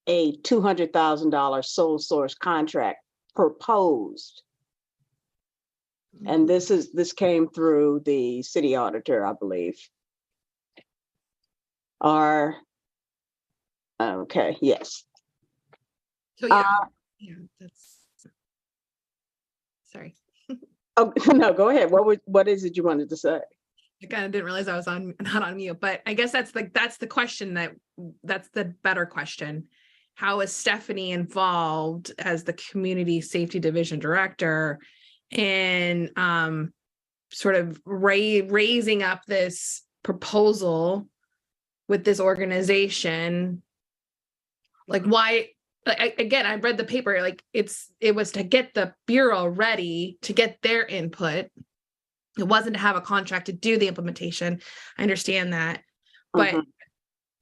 a $200,000 sole source contract proposed. And this came through the city auditor, I believe. Okay, yes. So yeah, that's sorry. Oh, no, go ahead. What is it you wanted to say? I kind of didn't realize I was not on mute, but I guess that's the question that's the better question. How is Stephanie involved as the Community Safety Division Director in sort of raising up this proposal with this organization? Like why? Again, I read the paper. Like it was to get the Bureau ready to get their input. It wasn't to have a contract to do the implementation. I understand that, but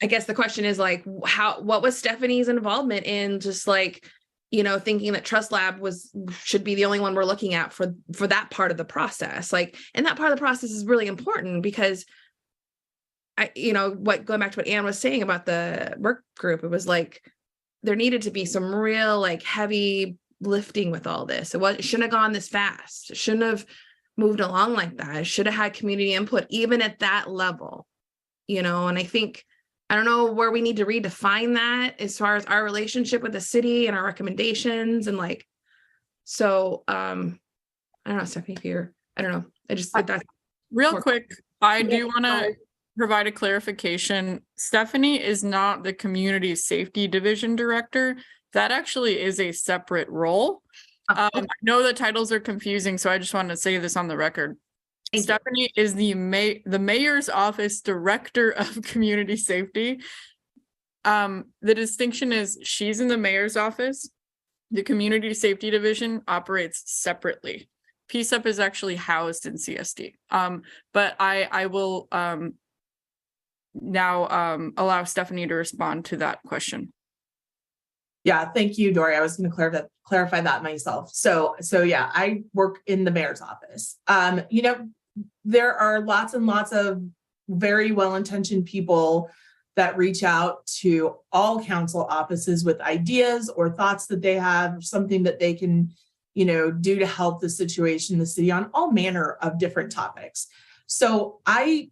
I guess the question is like, what was Stephanie's involvement in just like, thinking that Trust Lab should be the only one we're looking at for that part of the process. Like, and that part of the process is really important because going back to what Anne was saying about the work group, it was like, there needed to be some real like heavy lifting with all this. It shouldn't have gone this fast. It shouldn't have moved along like that. It should have had community input, even at that level, and I think, I don't know where we need to redefine that as far as our relationship with the city and our recommendations and like, so, I don't know, Stephanie, I don't know. I just think that's real quick. I do want to provide a clarification. Stephanie is not the Community Safety Division Director. That actually is a separate role. I know the titles are confusing, so I just wanted to say this on the record. Stephanie is the mayor's office director of community safety. The distinction is she's in the mayor's office. The Community Safety Division operates separately. PCCEP is actually housed in CSD. But I will now allow Stephanie to respond to that question. Yeah, thank you, Dory. I was going to clarify that myself. So yeah, I work in the mayor's office. You know, there are lots and lots of very well-intentioned people that reach out to all council offices with ideas or thoughts that they have, something that they can, you know, do to help the situation, the city, on all manner of different topics. So I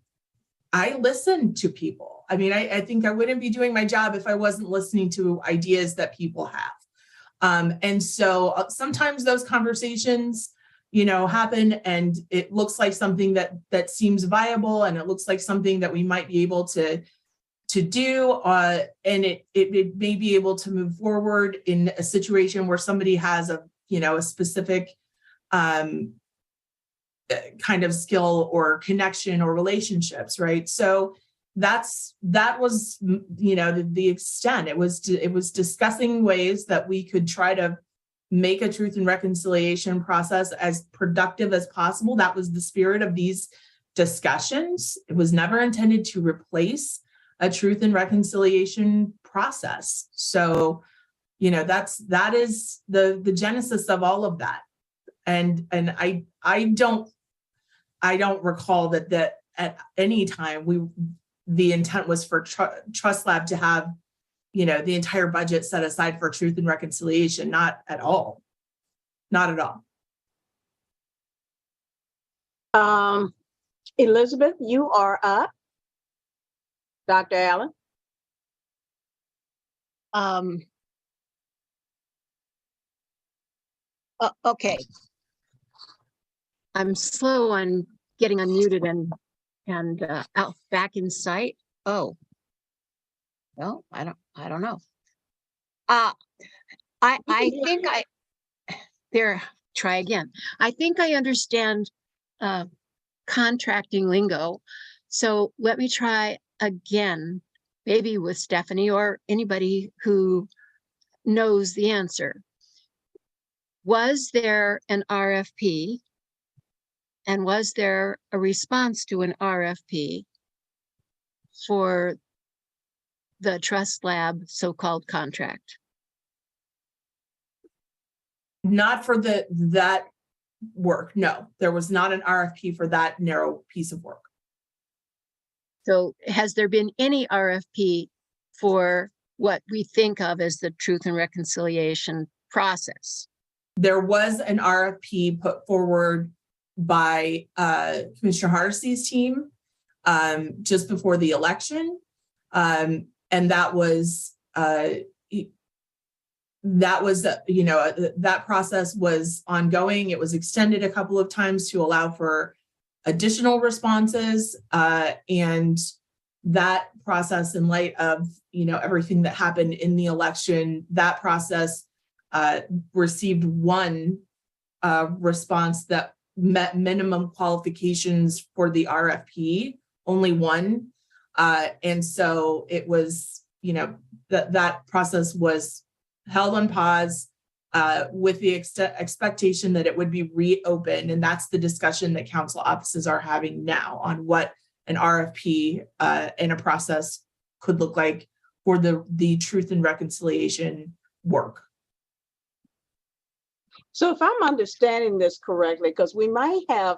listen to people. I mean, I think I wouldn't be doing my job if I wasn't listening to ideas that people have. And so sometimes those conversations, you know, happen, and it looks like something that seems viable, and it looks like something that we might be able to do, and it may be able to move forward in a situation where somebody has a, you know, a specific kind of skill or connection or relationships, right? So that was, you know, the extent. It was discussing ways that we could try to make a truth and reconciliation process as productive as possible. That was the spirit of these discussions. It was never intended to replace a truth and reconciliation process. So, you know, that is the genesis of all of that. And I don't recall that at any time the intent was for Trust Lab to have, you know, the entire budget set aside for truth and reconciliation. Not at all. Not at all. Elizabeth, you are up. Dr. Allen. Okay. I'm slow on getting unmuted and out back in sight. Oh, well, I don't know. I think try again. I think I understand contracting lingo. So let me try again, maybe with Stephanie or anybody who knows the answer. Was there an RFP? And was there a response to an RFP for the Trust Lab so-called contract? Not for that work. No, there was not an RFP for that narrow piece of work. So has there been any RFP for what we think of as the Truth and Reconciliation process? There was an RFP put forward by Commissioner Hardesty's team just before the election. And that was, you know, that process was ongoing. It was extended a couple of times to allow for additional responses. And that process, in light of, you know, everything that happened in the election, that process received one response that met minimum qualifications for the RFP, only one. And so it was, you know, that process was held on pause with the expectation that it would be reopened. And that's the discussion that council offices are having now on what an RFP in a process could look like for the truth and reconciliation work. So if I'm understanding this correctly, because we might have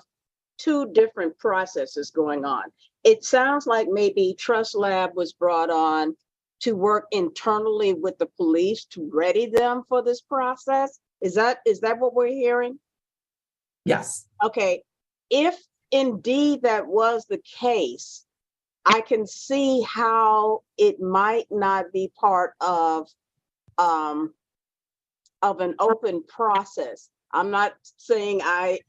two different processes going on. It sounds like maybe Trust Lab was brought on to work internally with the police to ready them for this process. Is that what we're hearing? Yes. Okay. If indeed that was the case, I can see how it might not be part of an open process. I'm not saying I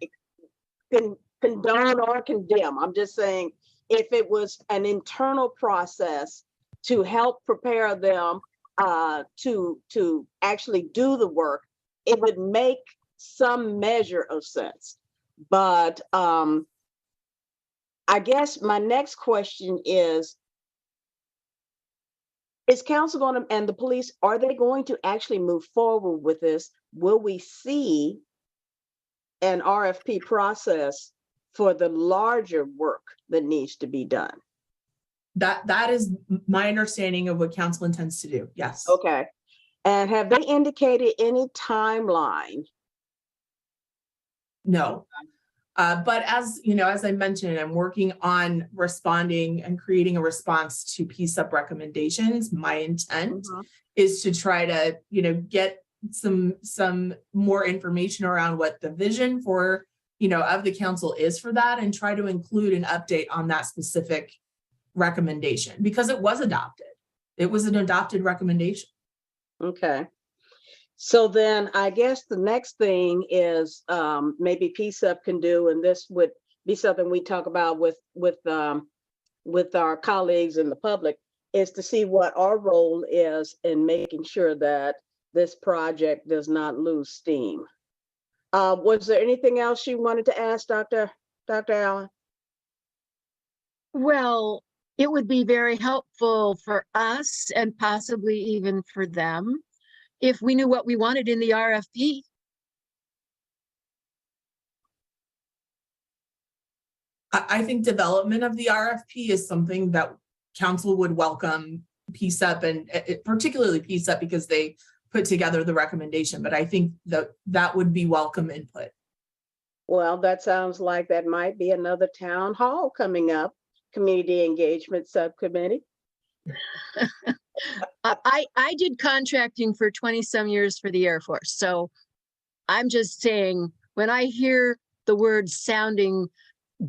can condone or condemn. I'm just saying if it was an internal process to help prepare them to actually do the work, it would make some measure of sense. But I guess my next question is council going to, and the police, are they going to actually move forward with this? Will we see an RFP process for the larger work that needs to be done. That is my understanding of what council intends to do. Yes. Okay. And have they indicated any timeline? No. But as you know, as I mentioned, I'm working on responding and creating a response to PCCEP recommendations. My intent is to try to, get some more information around what the vision for, of the council is for that, and try to include an update on that specific recommendation, because it was adopted. It was an adopted recommendation. Okay. So then I guess the next thing is maybe PCCEP can do, and this would be something we talk about with our colleagues in the public, is to see what our role is in making sure that this project does not lose steam. Was there anything else you wanted to ask, Dr. Allen? Well, it would be very helpful for us and possibly even for them if we knew what we wanted in the RFP. I think development of the RFP is something that council would welcome PCCEP and particularly PCCEP because they put together the recommendation, but I think that would be welcome input. Well, that sounds like that might be another town hall coming up, community engagement subcommittee. I did contracting for 20 some years for the Air Force. So I'm just saying, when I hear the words sounding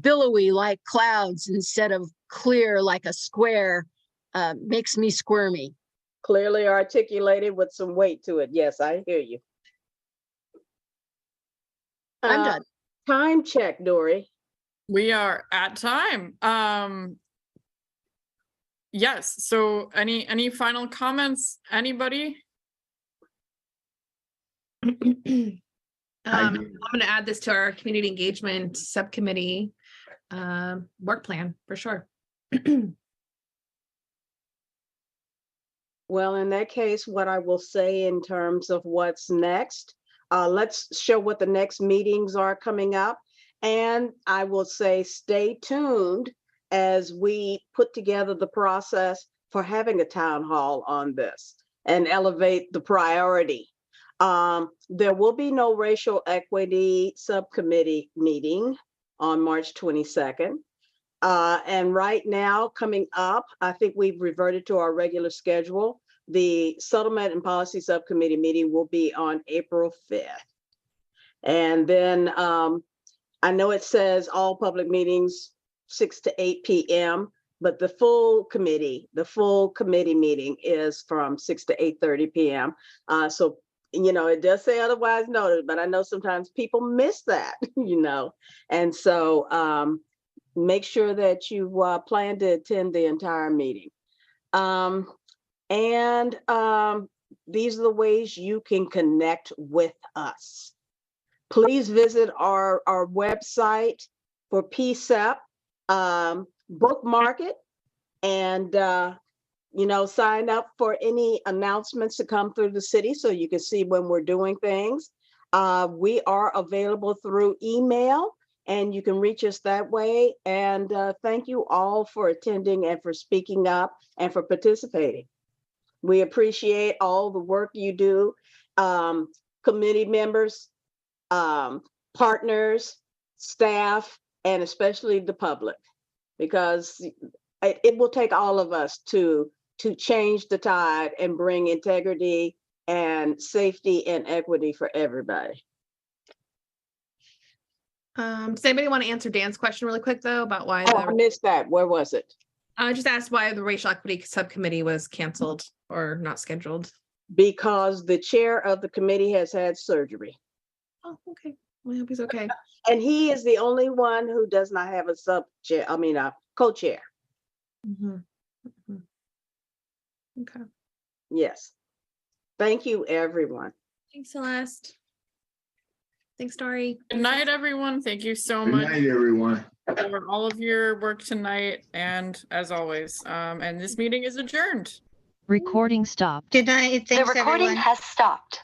billowy like clouds instead of clear like a square, makes me squirmy. Clearly articulated with some weight to it. Yes, I hear you. I'm done. Time check, Dory. We are at time. Yes, so any final comments, anybody? I'm going to add this to our community engagement subcommittee work plan for sure. Well, in that case, what I will say in terms of what's next, let's show what the next meetings are coming up. And I will say, stay tuned as we put together the process for having a town hall on this and elevate the priority. There will be no racial equity subcommittee meeting on March 22nd. And right now, coming up, I think we've reverted to our regular schedule. The Settlement and Policy Subcommittee meeting will be on April 5th. And then I know it says all public meetings 6 to 8 p.m., but the full committee meeting is from 6 to 8:30 p.m. So, it does say otherwise noted, but I know sometimes people miss that, and so make sure that you plan to attend the entire meeting. These are the ways you can connect with us. Please visit our website for PCCEP, bookmark it, and sign up for any announcements that come through the city so you can see when we're doing things. We are available through email, and you can reach us that way. And thank you all for attending and for speaking up and for participating. We appreciate all the work you do, committee members, partners, staff, and especially the public, because it will take all of us to change the tide and bring integrity and safety and equity for everybody. Does anybody want to answer Dan's question really quick though about why? I missed that. Where was it? I just asked why the racial equity subcommittee was canceled or not scheduled. Because the chair of the committee has had surgery. Oh, okay. Well, I hope he's okay. And he is the only one who does not have a co-chair. Okay. Yes. Thank you, everyone. Thanks, Celeste. Thanks, Dory. Good night, everyone. Thank you so Good much night, everyone. for all of your work tonight. And as always, and this meeting is adjourned. Recording stopped. Good night. Thanks, The recording everyone. has stopped.